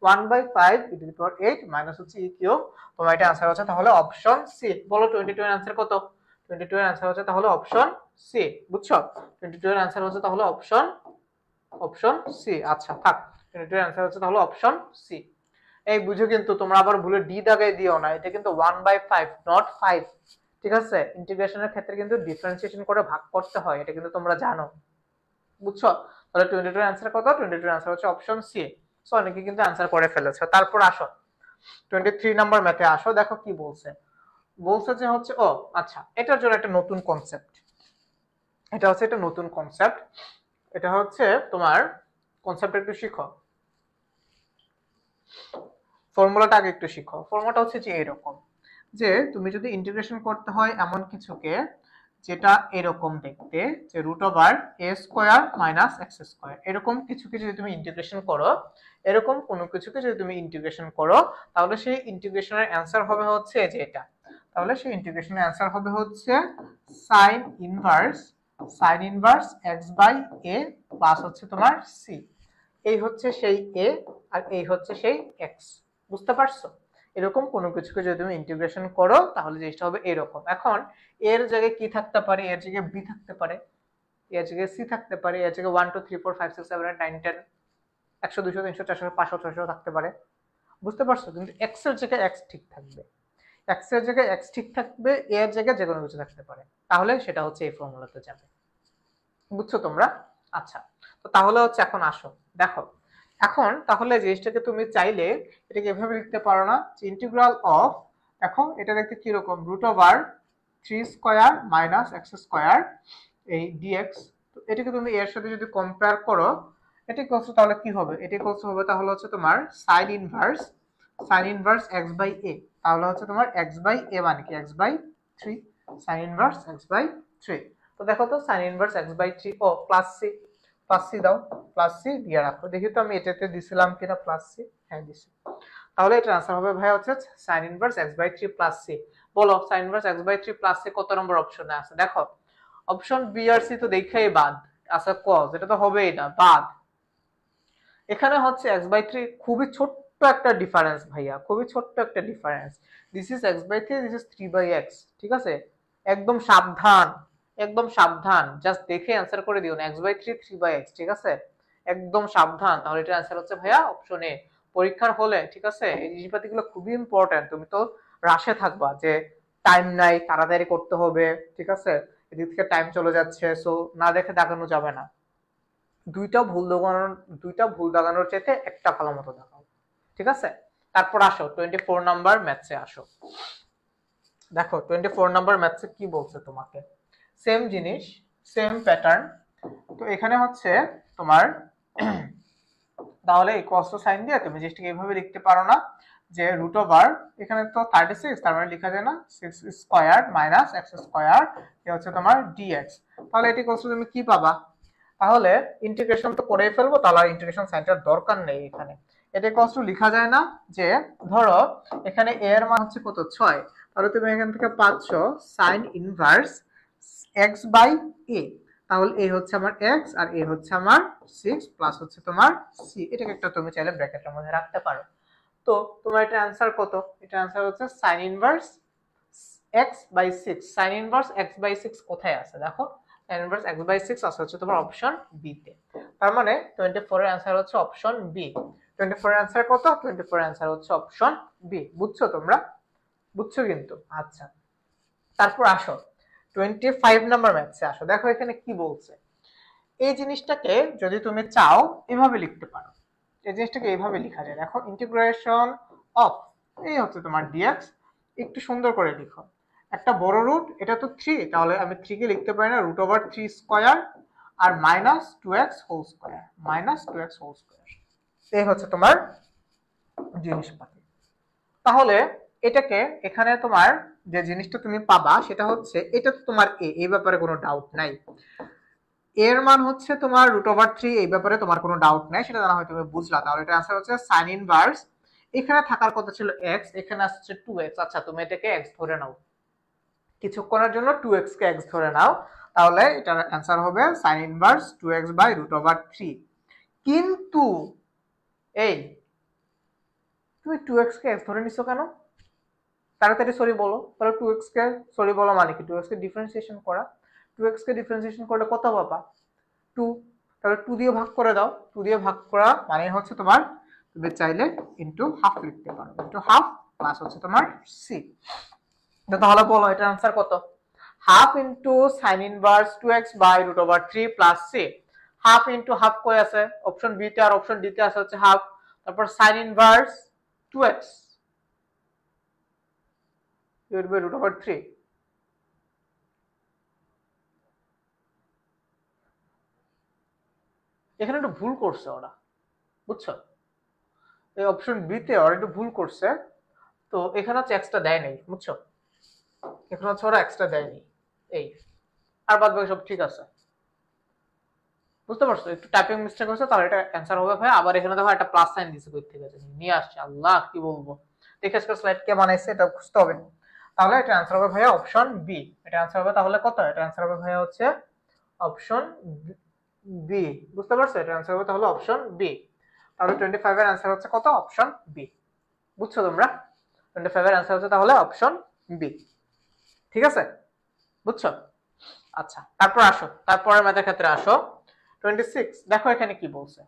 1/5 e to the power 8 minus হচ্ছে e কিউব। তোমার এটা आंसर হচ্ছে তাহলে অপশন সি। বলো 22 এর आंसर কত? 22 এর आंसर হচ্ছে তাহলে অপশন সি, বুঝছো? 22 এর आंसर হচ্ছে তাহলে অপশন সি। আচ্ছা থাক, 22 এর आंसर হচ্ছে তাহলে অপশন সি। এই বুঝো কিন্তু তোমরা আবার ভুলে ডি দাগাই দিও না, এটা কিন্তু 1/5 নট 5, ঠিক আছে। ইন্টিগ্রেশনের ক্ষেত্রে কিন্তু ডিফারেন্সিয়েশন করে ভাগ করতে হয়, এটা কিন্তু তোমরা জানো, বুঝছো? তাহলে 22 এর आंसर কত? 22 এর आंसर হচ্ছে অপশন সি। সো অনেকে কিন্তু आंसर করে ফেলেছে। তারপর আসো 23 নাম্বার ম্যাথে আসো, দেখো কি বলছে। বলছে যে হচ্ছে, ও আচ্ছা, এটার জন্য একটা নতুন কনসেপ্ট, এটা হচ্ছে একটা নতুন কনসেপ্ট, এটা হচ্ছে তোমার কনসেপ্ট একটু শিখো, ফর্মুলাটা আগে একটু শিখো। ফর্মুলাটা হচ্ছে যে এরকম, যে তুমি যদি ইন্টিগ্রেশন করতে হয় এমন কিছুকে যেটা এরকম দেখতে, যে root over a square minus x square, এরকম কিছুকে যদি তুমি ইন্টিগ্রেশন করো, এরকম কোনো কিছুকে যদি তুমি ইন্টিগ্রেশন করো, তাহলে সেই ইন্টিগ্রেশনের অ্যান্সার হবে হচ্ছে যে এটা। তাহলে সেই ইন্টিগ্রেশনের অ্যান্সার হবে হচ্ছে sine inverse x by a plus হচ্ছে তোমার সি। এই হচ্ছে সেই এ আর এই হচ্ছে সেই এক্স, বুঝতে পারছো? এরকম কোনো কিছুকে যদি তুমি ইন্টিগ্রেশন করো, তাহলে জিনিসটা হবে এরকম। এখন এর জায়গায় কি থাকতে পারে? এর জায়গায় বি থাকতে পারে, এর জায়গায় সি থাকতে পারে, এর জায়গায় 1 2 3 4 5 6 7 8 9 10 100 200 300 400 500 600 থাকতে পারে, বুঝতে পারছো? কিন্তু এক্স এর জায়গায় এক্স ঠিক থাকবে, এক্স এর জায়গায় এক্স ঠিক থাকবে, এর জায়গায় যে কোনো কিছু থাকতে পারে, তাহলে সেটা হচ্ছে এই ফর্মুলাতে যাবে, বুঝছো তোমরা? আচ্ছা, তো তাহলে হচ্ছে এখন আসো দেখো, এখন তাহলে জিনিসটাকে তুমি চাইলে এটাকে এভাবে লিখতে পারো না, যে ইন্টিগ্রাল অফ, দেখো এটা দেখতে কি রকম, root over 3 square minus x square এই ডিএক্স। তো এটাকে তুমি এর সাথে যদি কম্পেয়ার করো, এটা ইকুয়ালস তাহলে কি হবে? এটা ইকুয়ালস হবে তাহলে হচ্ছে তোমার sine inverse x by a. তাহলে হচ্ছে তোমার x বাই a মানে কি x by 3 sin inverse x by 3। তো দেখো তো sin ইনভার্স x বাই 3 ও প্লাস c দাও, প্লাস c দিয়ে রাখো। দেখি তো আমি এটাতে দিছিলাম কিনা প্লাস c, হ্যাঁ দিছি। তাহলে এটা आंसर হবে ভাই হচ্ছে sin inverse x by 3 plus c। বলো sin inverse x by 3 plus c কত নম্বর অপশনে আছে? দেখো অপশন বি আর সি তো দেখাই বাদ, আচ্ছা কজ এটা তো হবেই না, বাদ। এখানে হচ্ছে x বাই 3 খুবই ছোট্ট একটা ডিফারেন্স ভাইয়া, খুবই ছোট্ট একটা difference. This is x by 3, this is 3 by x, ঠিক আছে? একদম সাবধান, একদম সাবধান, জাস্ট দেখে অ্যানসার করে দিও না x বাই 3 3 বাই x, ঠিক আছে? একদম সাবধান। তাহলে এটা অ্যানসার হচ্ছে ভাইয়া অপশন এ। পরীক্ষার হলে, ঠিক আছে, এই জিনিসপাতিগুলো খুবই ইম্পর্টেন্ট। তুমি তো রাশে থাকবা যে টাইম নাই, তাড়াতাড়ি করতে হবে, ঠিক আছে? এদিক থেকে টাইম চলে যাচ্ছে, সো না দেখে দাগানো যাবে না। দুইটা ভুল দাগানোর চাইতে একটা ভালো মতো দাগাও, ঠিক আছে? তারপর আসো 24 নাম্বার ম্যাথসে আসো। দেখো 24 নাম্বার ম্যাথসে কি বলছে তোমাকে, সেম জিনিস, সেম প্যাটার্ন। তো এখানে হচ্ছে তোমার তাহলে ইকুয়ালস টু সাইন দিয়ে তুমি জিনিসটাকে এইভাবে লিখতে পারো না যে রুট ওভার, এখানে তো 36, তার মানে লেখা যায় না 6 স্কয়ার মাইনাস x স্কয়ার, এ হচ্ছে তোমার dx। তাহলে এটি ইকুয়ালস টু তুমি কি পাবা? তাহলে ইন্টিগ্রেশন তো করেই ফেলবো, তাহলে ইন্টিগ্রেশন সাইনটার দরকার নেই এখানে। এটা ইকুয়ালস টু লেখা যায় না যে ধরো এখানে a এর মান হচ্ছে কত 6, তাহলে তুমি এখান থেকে পাচ্ছ sin inverse x by a। তাহলে a হচ্ছে আমার x আর a হচ্ছে আমার 6 প্লাস হচ্ছে তোমার c। এটাকে একটা তুমি চাইলে ব্র্যাকেটের মধ্যে রাখতে পারো। তো তোমার এটা অ্যানসার কত? এটা অ্যানসার হচ্ছে sin inverse x by 6। sin inverse x by 6 কোথায় আছে দেখো, sin ইনভার্স x বাই 6 আছে হচ্ছে তোমার অপশন বি তে। তার মানে 24 এর অ্যানসার হচ্ছে অপশন বি। 24 এর অ্যানসার কত? 24 এর অ্যানসার হচ্ছে অপশন বি। বুঝছো তোমরা? বুঝছো কিন্তু? আচ্ছা, তারপর আসো 25 নাম্বার ম্যাথসে আসো। দেখো এখানে কি বলছে। এই জিনিসটাকে যদি তুমি চাও এভাবে লিখতে পারো, এই জিনিসটাকে এইভাবে লেখা যায়। দেখো ইন্টিগ্রেশন অফ এই হচ্ছে তোমার dx, একটু সুন্দর করে লিখো। একটা বড় রুট, এটা তো 3, তাহলে আমি 3 কে লিখতে পারি না রুট ওভার 3 স্কয়ার আর minus 2x whole square, minus 2x whole square. এই হচ্ছে তোমার জিনিসপাতি। তাহলে এটাকে এখানে তোমার যে জিনিসটা তুমি পাবা সেটা হচ্ছে এটা তো তোমার a, এই ব্যাপারে কোনো ডাউট নাই। এর মান হচ্ছে তোমার রুট ওভার 3, এই ব্যাপারে তোমার কোনো ডাউট নাই, সেটা জানা হয় তুমি বুঝলা। তাহলে এটা आंसर হচ্ছে sin ইনভার্স, এখানে থাকার কথা ছিল x, এখানে আসছে 2x। আচ্ছা তুমি এটাকে x ধরে নাও, কিছুক্ষণের জন্য 2x কে x ধরে নাও, তাহলে এটার आंसर হবে sin inverse 2x by root over 3। কিন্তু এই তুমি 2x কে x ধরে নিছো কেন? তাড়াতাড়ি সরি বলো। তাহলে 2x কে সরি বলো মানে কি? 2x কে ডিফারেন্সিয়েশন করা। 2x কে ডিফারেন্সিয়েশন করলে কত পাবা? 2। তাহলে 2 দিয়ে ভাগ করে দাও। 2 দিয়ে ভাগ করা মানে হচ্ছে তোমার, তুমি চাইলে ইনটু হাফ লিখতে পারো, ইনটু হাফ প্লাস হচ্ছে তোমার c। তো তাহলে বলো এটার आंसर কত? Half into sin inverse 2x by root over 3 plus c। Half into half কই আছে? অপশন বি তে আর অপশন ডি তে আছে হচ্ছে হাফ। তারপর sin inverse 2x divide by root over 3। এখানে একটু ভুল করছে ওরা, বুঝছো? এই অপশন বি তে ওরা একটু ভুল করছে। তো এখানে হচ্ছে এক্সট্রা দেয় নাই, বুঝছো? এখানে হচ্ছে ওরা এক্সট্রা দেয়নি এই, আর বাদ বাকি সব ঠিক আছে। বুঝতে পারছো? একটু টাইপিং মিস্টেক হয়েছে, তাহলে এটা অ্যান্সার হবে ভাই। আবার এখানে দেখো একটা প্লাস সাইন দিছে, কই থেকে নিয়ে আসছে, আল্লাহ কি বলবো। দেখে আজকে স্লাইড কে বানাইছে এটা বুঝতে হবে। তাহলে এটা অ্যান্সার হবে ভাইয়া অপশন বি। এটা অ্যান্সার হবে তাহলে কত? এটা অ্যান্সার হবে ভাইয়া হচ্ছে অপশন বি। বুঝতে পারছো? এটা অ্যান্সার হবে তাহলে অপশন বি। তাহলে 25 এর অ্যান্সার হচ্ছে কত? Option B. বুঝছো তোমরা? 25 এর অ্যান্সার হচ্ছে তাহলে অপশন বি, ঠিক আছে? বুঝছো? আচ্ছা, তারপর আসো, তারপরের ম্যাথের ক্ষেত্রে আসো 26। দেখো এখানে কি বলছে।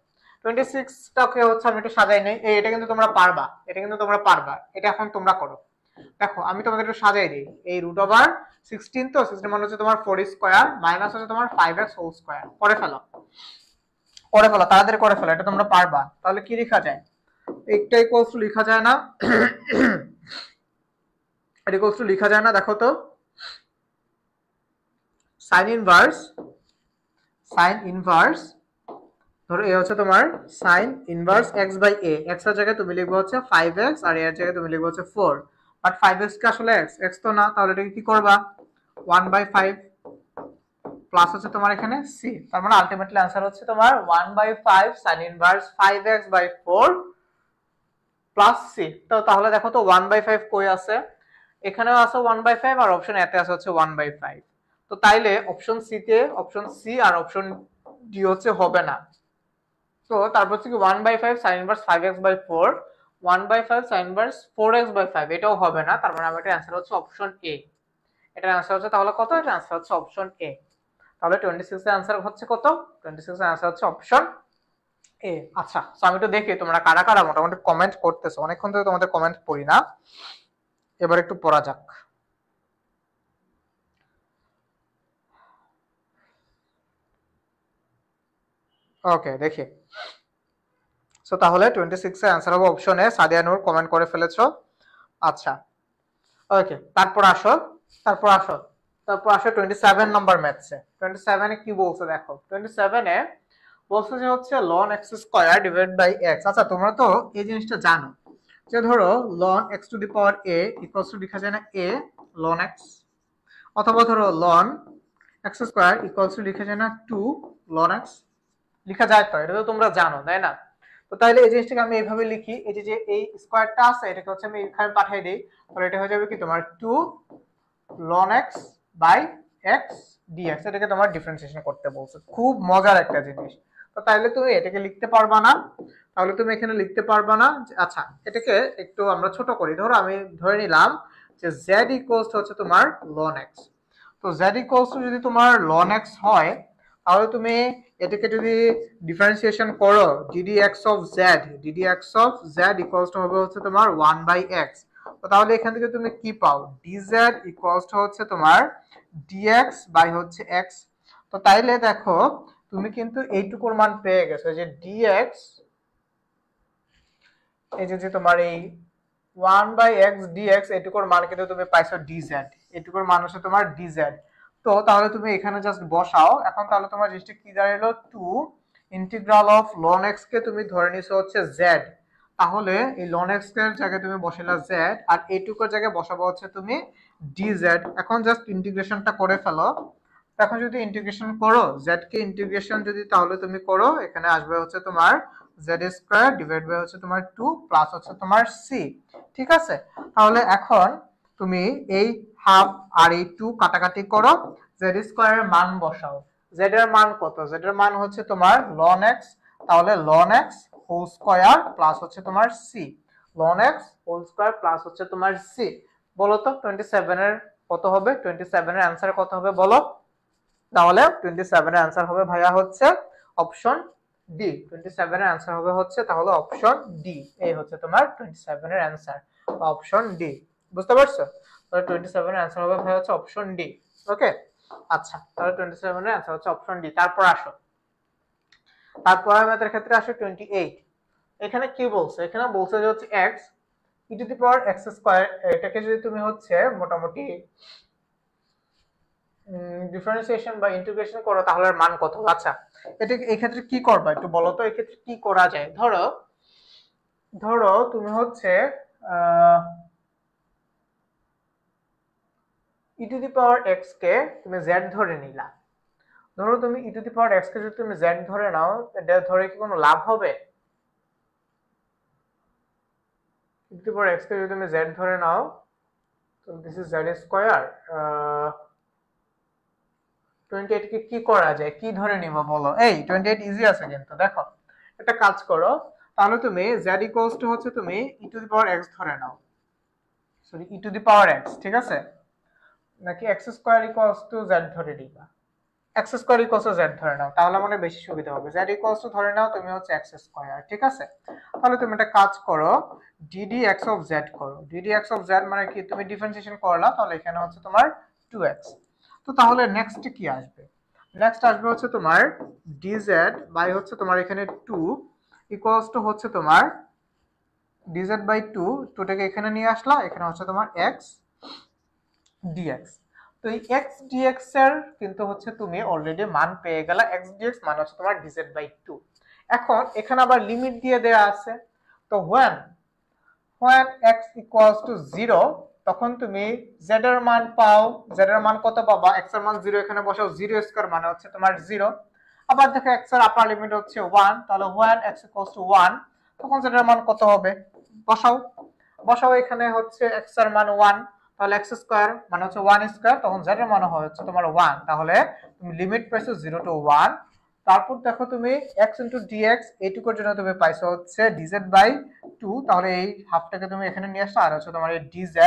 26 টাকে হচ্ছে আমি একটু সাজাই নেই। এটা কিন্তু তোমরা পারবা, এটা কিন্তু তোমরা পারবা। এটা এখন তোমরা করো। দেখো আমি তোমাদের একটু সাজাই দিই। এই রুট ওভার 16, তো 16 মানে হচ্ছে তোমার 4 স্কয়ার মাইনাস হচ্ছে তোমার 5x হোল স্কয়ার। করে ফেলো, করে ফেলো, তাড়াতাড়ি করে ফেলো, এটা তোমরা পারবা। তাহলে কি লেখা যায়? একটা ইকুয়ালস টু লেখা যায় না, এটা ইকুয়ালস টু লেখা যায় না। দেখো তো sin ইনভার্স ধরো এ হচ্ছে তোমার sin inverse x by a। x এর জায়গায় তুমি লিখবে হচ্ছে 5x আর এর জায়গায় তুমি লিখবে হচ্ছে 4। বাট 5x কে আসলে x তো না, তাহলে এটাকে কি করবা 1/5 প্লাস হচ্ছে তোমার এখানে c, তার মানে আলটিমেটলি आंसर হচ্ছে তোমার 1/5 sin inverse 5x/4 plus c। তো তাহলে দেখো তো 1/5 কই আছে, এখানেও আছে 1/5 আর অপশন এ তে আছে হচ্ছে 1/5। তো তাইলে অপশন সি তে অপশন সি আর অপশন ডি হচ্ছে হবে না। তো তারপর হচ্ছে কি 1/5 sin inverse 5x/4 1/5 sin inverse 4x/5 এটাও হবে না, তার মানে আমাদের आंसर হচ্ছে অপশন এ। এটার आंसर হচ্ছে তাহলে কত, এটার आंसर হচ্ছে অপশন এ। তাহলে 26 এর आंसर হচ্ছে কত, 26 এর आंसर হচ্ছে অপশন এ। আচ্ছা, সো আমি তো দেখি তোমরা কারা কারা মোটামুটি কমেন্ট করতেছো, অনেকক্ষণ ধরে তোমাদের কমেন্ট পড়ি না, এবার একটু পড়া যাক। ওকে দেখি। সো তাহলে 26 এর आंसर হবে option A. Sadia Noor comment করে ফেলেছো। আচ্ছা ওকে, তারপর আসো তারপর আসো তারপর আসো 27 নাম্বার ম্যাথসে। 27 এ কি বলছে দেখো, 27 এ বলছে যে হচ্ছে ln x square divide by x। আচ্ছা তোমরা তো এই জিনিসটা জানো যে ধরো ln x two the power a equals to লেখা যায় না a ln x, অথবা ধরো ln x square equals two লেখা যায় না 2 ln x, লেখা যায় তো, এটা তো তোমরা জানো তাই না। তো তাহলে এই জিনিসটাকে আমি এইভাবে লিখি, এই যে এই স্কয়ারটা আছে এটাকে হচ্ছে আমি এখানে পাঠিয়ে দেই, তাহলে এটা হয়ে যাবে কি তোমার 2 ln x by x dx। এটাকে তোমার ডিফারেন্সিয়েশন করতে বলছে, খুব মজার একটা জিনিস। তো তাহলে তুমি এটাকে লিখতে পারবা না, তাহলে তুমি এখানে লিখতে পারবা না। আচ্ছা এটাকে একটু আমরা ছোট করি, ধরো আমি ধরে নিলাম যে z ইকুয়ালস হচ্ছে তোমার ln x। তো z ইকুয়ালস টু যদি তোমার ln x হয়, তাহলে তুমি এটাকে যদি ডিফারেন্সিয়েশন করো ddx of z, ddx of z equals to হবে হচ্ছে তোমার 1/x। তো তাহলে এখান থেকে তুমি কি পাও, dz ইকুয়ালস টু হচ্ছে তোমার dx বাই হচ্ছে x। তো তাইলে দেখো তুমি কিন্তু এইটুকুর মান পেয়ে গেছো যে dx, এই যে তোমার এই 1/x dx এইটুকুর মান কিন্তু তুমি পাইছো dz, এইটুকুর মান হচ্ছে তোমার dz। তো তাহলে তুমি এখানে জাস্ট বসাও। এখন তাহলে তোমার জিনিসটা কি দাঁড়ালো, 2 ইন্টিগ্রাল অফ ln x কে তুমি ধরে নিছো হচ্ছে z, তাহলে এই ln x এর জায়গায় তুমি বসাইলা z আর এইটুকুর জায়গায় বসাবো হচ্ছে তুমি dz। এখন জাস্ট ইন্টিগ্রেশনটা করে ফেলো। এখন যদি ইন্টিগ্রেশন করো z কে ইন্টিগ্রেশন যদি তাহলে তুমি করো, এখানে আসবে হচ্ছে তোমার z স্কয়ার ডিভাইড বাই হচ্ছে তোমার 2 প্লাস হচ্ছে তোমার c। ঠিক আছে, তাহলে এখন তুমি এই হাফ আর এই 2 কাটাকাটি করো, z স্কয়ার এর মান বসাও। z এর মান কত, z এর মান হচ্ছে তোমার ln x, তাহলে ln x whole square plus হচ্ছে তোমার c, ln x whole square plus হচ্ছে তোমার c। বলো তো 27 এর কত হবে, 27 এর आंसर কত হবে বলো। তাহলে 27 এর आंसर হবে ভাইয়া হচ্ছে অপশন ডি। 27 এর आंसर হবে হচ্ছে তাহলে অপশন ডি, এই হচ্ছে তোমার 27 এর आंसर বা অপশন ডি। বুঝতে পারছো, তাহলে 27 এর आंसर হবে ভাইয়া হচ্ছে অপশন ডি। ওকে আচ্ছা, তাহলে 27 এর आंसर হচ্ছে অপশন ডি। তারপর আসো, তারপরের ম্যাথের ক্ষেত্রে আসো 28। এখানে কি বলছে, এখানে বলছে যে হচ্ছে x e to the power x square, এটাকে যদি তুমি হচ্ছে মোটামুটি ডিফারেন্সিয়েশন বা ইন্টিগ্রেশন করো তাহলে মান কত। আচ্ছা এটা এই ক্ষেত্রে কি করবা একটু বলো তো, এই ক্ষেত্রে কি করা যায়। ধরো ধরো তুমি হচ্ছে e to the power x কে তুমি z ধরে নিলা। ধরো তুমি e to the power x কে যদি তুমি z ধরে নাও, এটা ধরে কি কোনো লাভ হবে। e to the power x কে যদি তুমি z ধরে নাও, তো দিস ইজ z স্কয়ার। 28 কে কি করা যায়, কি ধরে নিব বলো। এই 28 ইজি আছে কিন্তু, দেখো একটা কাজ করো, তাহলে তুমি z ইকুয়ালস টু হচ্ছে তুমি e to the power x ধরে নাও, sorry e to the power x, ঠিক আছে, নাকি x square equals to z ধরে নিবা। x square equals to z ধরে নাও, তাহলে মনে বেশি সুবিধা হবে। z ইকুয়ালস টু ধরে নাও তুমি হচ্ছে x স্কয়ার, ঠিক আছে। তাহলে তুমি একটা কাজ করো, ddx অফ z করো। ddx অফ z মানে কি, তুমি ডিফারেন্সিয়েশন করলা, তাহলে এখানে হচ্ছে তোমার 2x। তো তাহলে নেক্সট কি আসবে, নেক্সট আসবে হচ্ছে তোমার dz বাই হচ্ছে তোমার এখানে 2 ইকুয়ালস টু হচ্ছে তোমার dz বাই 2, 2টাকে এখানে নিয়ে আসলা, এখানে হচ্ছে তোমার x dx। তো এই x dx এর কিন্তু হচ্ছে তুমি অলরেডি মান পেয়ে গেলা, x dx মানে হচ্ছে তোমার dz বাই 2। এখন এখানে আবার লিমিট দিয়ে দেয়া আছে, তো when x equals to 0, তখন তুমি z এর মান পাও। z এর মান কত পাবা? x এর মান 0, এখানে বসাও 0 স্কয়ার মানে হচ্ছে তোমার 0। আবার দেখো x এর আপার লিমিট হচ্ছে 1, তাহলে when x = 1 তখন z এর মান কত হবে? বসাও বসাও, এখানে হচ্ছে x এর মান 1, তাহলে x স্কয়ার মানে হচ্ছে 1 স্কয়ার, তখন z এর মান হচ্ছে তোমার 1। তাহলে তুমি লিমিট পাইছো 0 to 1। তারপর দেখো তুমি x dx এইটুকুর জন্য তুমি পাইছো হচ্ছে dz/2, তাহলে এই হাফটাকে তুমি এখানে নিয়ে আসো, আর হচ্ছে তোমার এই dz,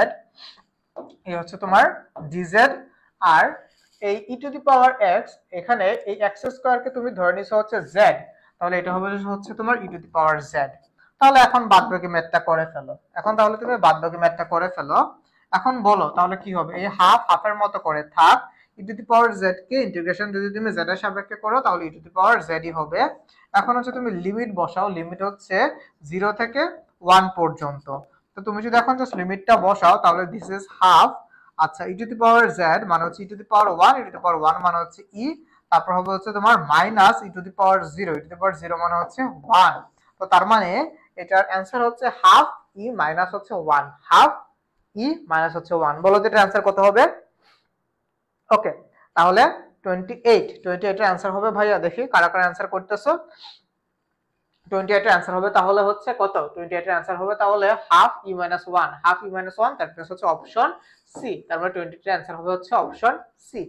এই হচ্ছে তোমার dz। আর এই e⁻x, এখানে এই x স্কয়ারকে তুমি ধরে নিছো হচ্ছে z, তাহলে এটা হবে হচ্ছে তোমার e⁻z। তাহলে এখন বাদবাকি ম্যাথটা করে ফেলো। এখন তাহলে তুমি বাদবাকি ম্যাথটা করে ফেলো। এখন বলো তাহলে কি হবে? এই হাফ হাফের মতো করে থাক, e⁻z কে ইন্টিগ্রেশন যদি তুমি z এর সাপেক্ষে করো তাহলে e⁻z ই হবে। এখন হচ্ছে তুমি লিমিট বসাও, লিমিট হচ্ছে 0 থেকে 1 পর্যন্ত। তো তুমি যদি এখন জাস্ট লিমিটটা বসাও তাহলে দিস ইজ হাফ। আচ্ছা, e⁻z মানে হচ্ছে e⁻1, e⁻1 মানে হচ্ছে e, তারপর হবে হচ্ছে তোমার মাইনাস e⁻0, e⁻0 মানে হচ্ছে 1। তো তার মানে এটার অ্যান্সার হচ্ছে হাফ e মাইনাস হচ্ছে 1, হাফ e মাইনাস হচ্ছে 1। বলো তো এটার অ্যান্সার কত হবে? ওকে, তাহলে 28 এর অ্যান্সার হবে। ভাইয়া দেখি কারা কারা অ্যান্সার করতেছো। 28 এর অ্যান্সার হবে তাহলে হচ্ছে কত? 28 এর অ্যান্সার হবে তাহলে half e minus 1, half e minus 1, তার প্লাস হচ্ছে অপশন সি। তারপরে 28 এর অ্যান্সার হবে হচ্ছে অপশন সি।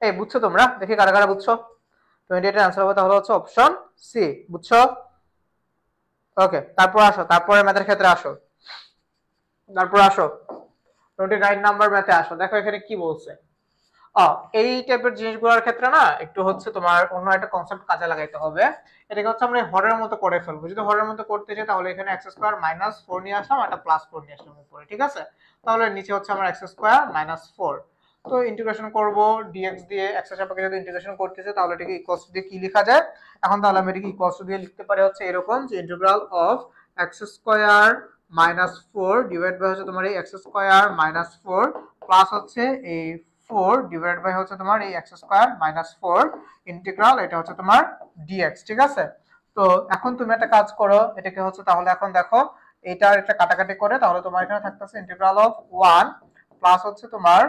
এই বুঝছো তোমরা? দেখি কারা কারা বুঝছো। 28 এর অ্যান্সার হবে তাহলে হচ্ছে অপশন সি, বুঝছো? ওকে, তারপর আসো, তারপরে ম্যাথের ক্ষেত্রে আসো। তারপর আসো 29 নাম্বার ম্যাথে আসো। দেখো এখানে কি বলছে। এই টাইপের জিনিসগুলোর ক্ষেত্রে না একটু হচ্ছে তোমার অন্য একটা কনসেপ্ট কাজে লাগাইতে হবে। এটাকে হচ্ছে আমরা হরের মতো করে ফেলবো। যদি হরের মতো করতে চাই তাহলে এখানে x স্কয়ার মাইনাস 4 নিয়ে আসলাম, একটা প্লাস 4 নিয়ে আসলাম উপরে, ঠিক আছে? তাহলে নিচে হচ্ছে আমার x স্কয়ার মাইনাস 4। তো ইন্টিগ্রেশন করব dx দিয়ে, x এর সাপেক্ষে যদি ইন্টিগ্রেশন করতেছে তাহলে এটাকে ইকুয়ালস দিয়ে কি লেখা যায়? এখন তাহলে আমি এটাকে ইকুয়ালস দিয়ে লিখতে পারি হচ্ছে এরকম, যে integral of x square minus 4 divide by হচ্ছে তোমার এই x স্কয়ার মাইনাস 4 প্লাস হচ্ছে এই 4 ডিভাইড বাই হচ্ছে তোমার এই x স্কয়ার মাইনাস 4 ইন্টিগ্রাল, এটা হচ্ছে তোমার dx, ঠিক আছে? তো এখন তুমি একটা কাজ করো, এটাকে হচ্ছে তাহলে এখন দেখো এটার একটা কাটাকাটি করে, তাহলে তোমার এখানে থাকতেছে ইন্টিগ্রাল অফ 1 প্লাস হচ্ছে তোমার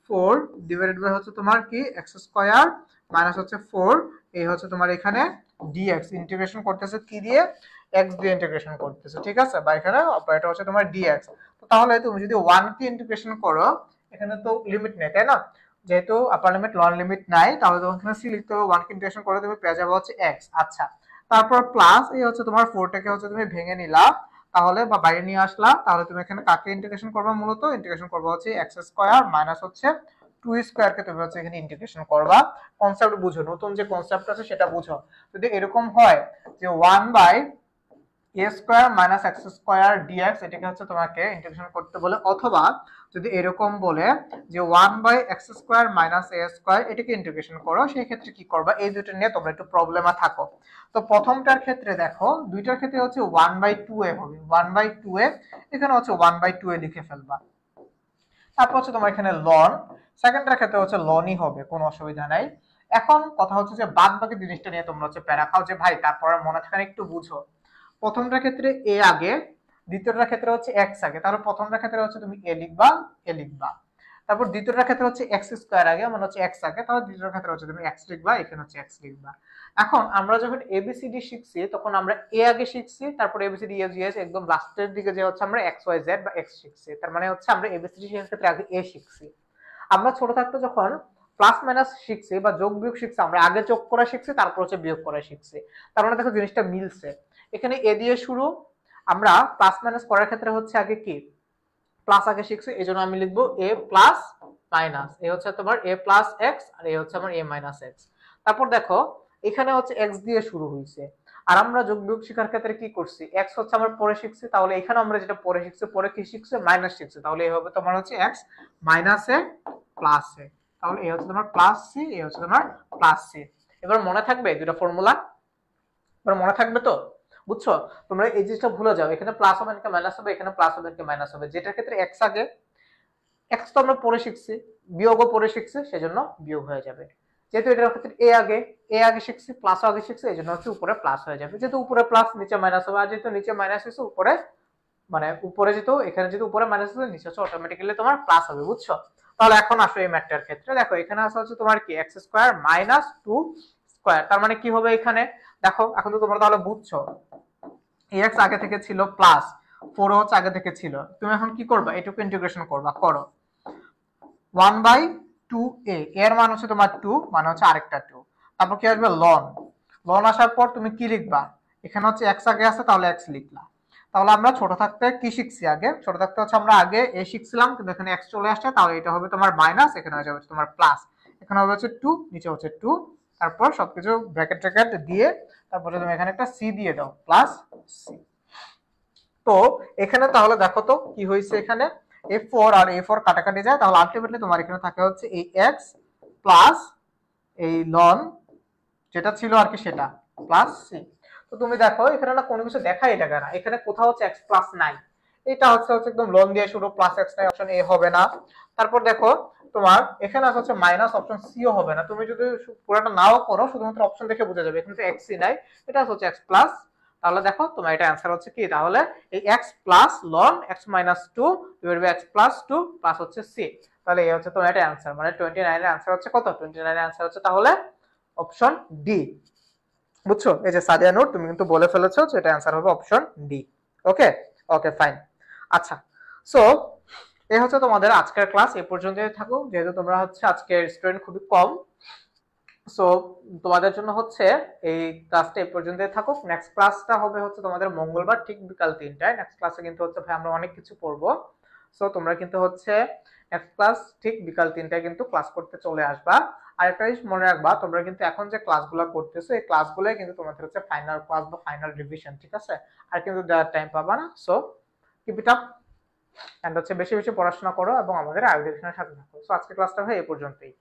4 ডিভাইডেড বাই হচ্ছে তোমার কি x স্কয়ার মাইনাস হচ্ছে 4, এই হচ্ছে তোমার এখানে dx। ইন্টিগ্রেশন করতেছে কি দিয়ে? x দিয়ে ইন্টিগ্রেশন করতেছে, ঠিক আছে? বা এখানে অপারেটর হচ্ছে তোমার dx। তো তাহলে তুমি যদি 1 কে ইন্টিগ্রেশন করো, এখানে তো লিমিট নেই তাই না, যেহেতু আপার লিমিট লোয়ার লিমিট নাই, তাহলে তোমাকে এখানে সি লিখতে হবে। 1 কে ইন্টিগ্রেশন করে তুমি পেয়ে যাবে হচ্ছে x। আচ্ছা, তারপর প্লাস এই হচ্ছে তোমার 4 টাকে হচ্ছে তুমি ভেঙে নিলা, তাহলে বা বাইরে নিয়ে আসলা, তাহলে তুমি এখানে কাকে ইন্টিগ্রেশন করবে? মূলত ইন্টিগ্রেশন করবে হচ্ছে x স্কয়ার মাইনাস হচ্ছে 2 স্কয়ার কে তুমি হচ্ছে এখানে ইন্টিগ্রেশন করবা। কনসেপ্ট বুঝো, নতুন যে কনসেপ্ট আছে সেটা বুঝো। যদি এরকম হয় যে 1 by a square minus x square dx, এটাকে হচ্ছে তোমাকে ইন্টিগ্রেশন করতে বলে, অথবা যদি এরকম বলে যে 1 by x square minus a square, এটাকে ইন্টিগ্রেশন করো, সেই ক্ষেত্রে কি করবা? এই দুটো নিয়ে তোমরা একটু প্রবলেমে থাকো। তো প্রথমটার ক্ষেত্রে দেখো, দুইটার ক্ষেত্রে হচ্ছে 1 বাই 2a হবে, 1 বাই 2a, এখানে হচ্ছে 1 বাই 2a লিখে ফেলবা। তারপর হচ্ছে তোমার এখানে লন, সেকেন্ডটার ক্ষেত্রে হচ্ছে লনই হবে, কোনো অসুবিধা নাই। এখন কথা হচ্ছে যে বাদ বাকি জিনিসটা নিয়ে তোমরা হচ্ছে প্যারা খাও যে ভাই তারপরে মনে থাকে একটু বুঝো। প্রথমটার ক্ষেত্রে a আগে, দ্বিতীয়টার ক্ষেত্রে হচ্ছে x আগে, তাহলে প্রথমটার ক্ষেত্রে হচ্ছে তুমি a লিখবা, a লিখবা। তারপর দ্বিতীয়টার ক্ষেত্রে হচ্ছে x স্কয়ার আগে, মানে হচ্ছে x আগে, তাহলে দ্বিতীয়টার ক্ষেত্রে হচ্ছে তুমি x লিখবা, এখানে হচ্ছে x লিখবা। এখন আমরা যখন ABCD শিখছি তখন আমরা a আগে শিখছি, তারপর ABCD EFGH একদম লাস্টের দিকে যে হচ্ছে আমরা XYZ বা x শিখছি। তার মানে হচ্ছে আমরা ABCD শেখার ক্ষেত্রে আগে a শিখছি। আমরা ছোট থাকতে যখন প্লাস মাইনাস শিখছি বা যোগ বিয়োগ শিখছি, আমরা আগে যোগ করা শিখছি, তারপর হচ্ছে বিয়োগ করা শিখছি। তার মানে দেখো জিনিসটা মিলছে। এখানে এ দিয়ে শুরু, আমরা প্লাস মাইনাস করার ক্ষেত্রে হচ্ছে আগে কি প্লাস আগে শিখছি, এই জন্য আমি লিখবো এ প্লাস মাইনাস, এ হচ্ছে তোমার এ প্লাস এক্স, আর এ হচ্ছে আমার এ মাইনাস এক্স। তারপর দেখো এখানে হচ্ছে এক্স দিয়ে শুরু হয়েছে, আর আমরা যোগ বিয়োগ শেখার ক্ষেত্রে কি করছি? এক্স হচ্ছে আমরা পরে শিখছি, তাহলে এখানে আমরা যেটা পরে শিখছি, পরে কি শিখছি? মাইনাস শিখছি, তাহলে এই হবে তোমার হচ্ছে এক্স মাইনাস এ প্লাস এ, তাহলে এই হচ্ছে তোমার প্লাস সি, এই হচ্ছে তোমার প্লাস সি। এবার মনে থাকবে দুটো ফর্মুলা? এবার মনে থাকবে তো? বুঝছো? তোমরা এই জিনিসটা ভুলে যাও, এখানে প্লাস হবে নাকি মাইনাস হবে, এখানে প্লাস হবে নাকি মাইনাস হবে, যেটার ক্ষেত্রে এক্স আগে, এক্স তো আমরা পরে শিখছি, বিয়োগও পরে শিখছি, সেজন্য বিয়োগ হয়ে যাবে। যেহেতু এটার ক্ষেত্রে এ আগে শিখছি, প্লাসও আগে শিখছি, এই জন্য হচ্ছে উপরে প্লাস হয়ে যাবে। যেহেতু উপরে প্লাস নিচে মাইনাস হবে, আর যেহেতু নিচে মাইনাস হয়েছে উপরে মানে উপরে যেহেতু এখানে যেহেতু উপরে মাইনাস আছে নিচে হচ্ছে অটোমেটিক্যালি তোমার প্লাস হবে, বুঝছো? তাহলে এখন আসো এই ম্যাথটার ক্ষেত্রে দেখো এখানে আছে হচ্ছে তোমার কি এক্স স্কোয়ার মাইনাস 2 স্কোয়ার, তার মানে কি হবে এখানে দেখো, এখন তো তোমরা তাহলে বুঝছো এক্স আগে থেকে ছিল প্লাস 4 হচ্ছে আগে থেকে ছিল, তুমি এখন কি করবা এটুকু ইন্টিগ্রেশন করবা, করো 1/2a এর মান হচ্ছে তোমার 2 মানে হচ্ছে আরেকটা 2, তারপর কি আসবে লন, লন আসার পর তুমি কি লিখবা, এখানে হচ্ছে x আগে আছে তাহলে x লিখলা। তাহলে আমরা ছোট থাকতে কি শিখছি, আগে ছোট থাকতে হচ্ছে আমরা আগে a শিখছিলাম কিন্তু এখানে x চলে আসছে, তাহলে এটা হবে তোমার মাইনাস, এখানে হয়ে যাবে তোমার প্লাস, এখানে হবে হচ্ছে 2 নিচে হচ্ছে 2, তারপর সবকিছু ব্র্যাকেট ট্র্যাকেট দিয়ে তারপরে তুমি এখানে একটা c দিয়ে দাও প্লাস c। তো এখানে তাহলে দেখো তো কি হয়েছে, এখানে a4 আর a4 কাটাকাটি যায়, তাহলে আলটিমেটলি তোমার এখানে থাকে হচ্ছে এই x প্লাস এই লন যেটা ছিল আর কি সেটা প্লাস সি। তো তুমি দেখো এখানে না কোনো কিছু দেখাই লাগে না, এখানে কোথাও হচ্ছে x প্লাস নাই, এটা হচ্ছে হচ্ছে একদম লন দিয়ে শুরু, প্লাস x নাই, অপশন এ হবে না। তারপর দেখো তোমার এখানে আছে হচ্ছে মাইনাস, অপশন সি ও হবে না, তুমি যদি পুরোটা নাও করো শুধুমাত্র অপশন দেখে বোঝা যাবে এখানে তো x ই নাই, এটা হচ্ছে x প্লাস। তাহলে দেখো তোমার এটা অ্যান্সার হচ্ছে কি, তাহলে এই x plus ln x minus 2 divide by x plus 2 plus হচ্ছে c। তাহলে এই হচ্ছে তোমার এটা অ্যান্সার, মানে 29 এর অ্যান্সার হচ্ছে কত, 29 এর অ্যান্সার হচ্ছে তাহলে অপশন ডি। বুঝছো, এই যে সাদিয়া নূর তুমি কিন্তু বলে ফেলেছো যে এটা অ্যান্সার হবে অপশন ডি। ওকে, ওকে ফাইন। আচ্ছা, সো এই হচ্ছে তোমাদের আজকের ক্লাস, এই পর্যন্তই থাকুক, যেহেতু তোমরা হচ্ছে আজকের স্টুডেন্ট খুবই কম, সো তোমাদের জন্য হচ্ছে এই ক্লাসটা এই পর্যন্তই থাকুক। নেক্সট ক্লাসটা হবে হচ্ছে তোমাদের মঙ্গলবার ঠিক বিকাল 3টায়। নেক্সট ক্লাসে কিন্তু হচ্ছে ভাই আমরা অনেক কিছু পড়বো, সো তোমরা কিন্তু হচ্ছে নেক্সট ক্লাস ঠিক বিকাল 3টায় কিন্তু ক্লাস করতে চলে আসবা। আর একটা জিনিস মনে রাখবা, তোমরা কিন্তু এখন যে ক্লাসগুলো করতেছো এই ক্লাসগুলোই কিন্তু তোমাদের হচ্ছে ফাইনাল ক্লাস বা ফাইনাল রিভিশন, ঠিক আছে? আর কিন্তু দেওয়ার টাইম পাবা না, so keep it up and হচ্ছে বেশি বেশি পড়াশোনা করো এবং আমাদের আয়োজনের সাথে থাকো। সো আজকে ক্লাসটা হয় এই পর্যন্তই।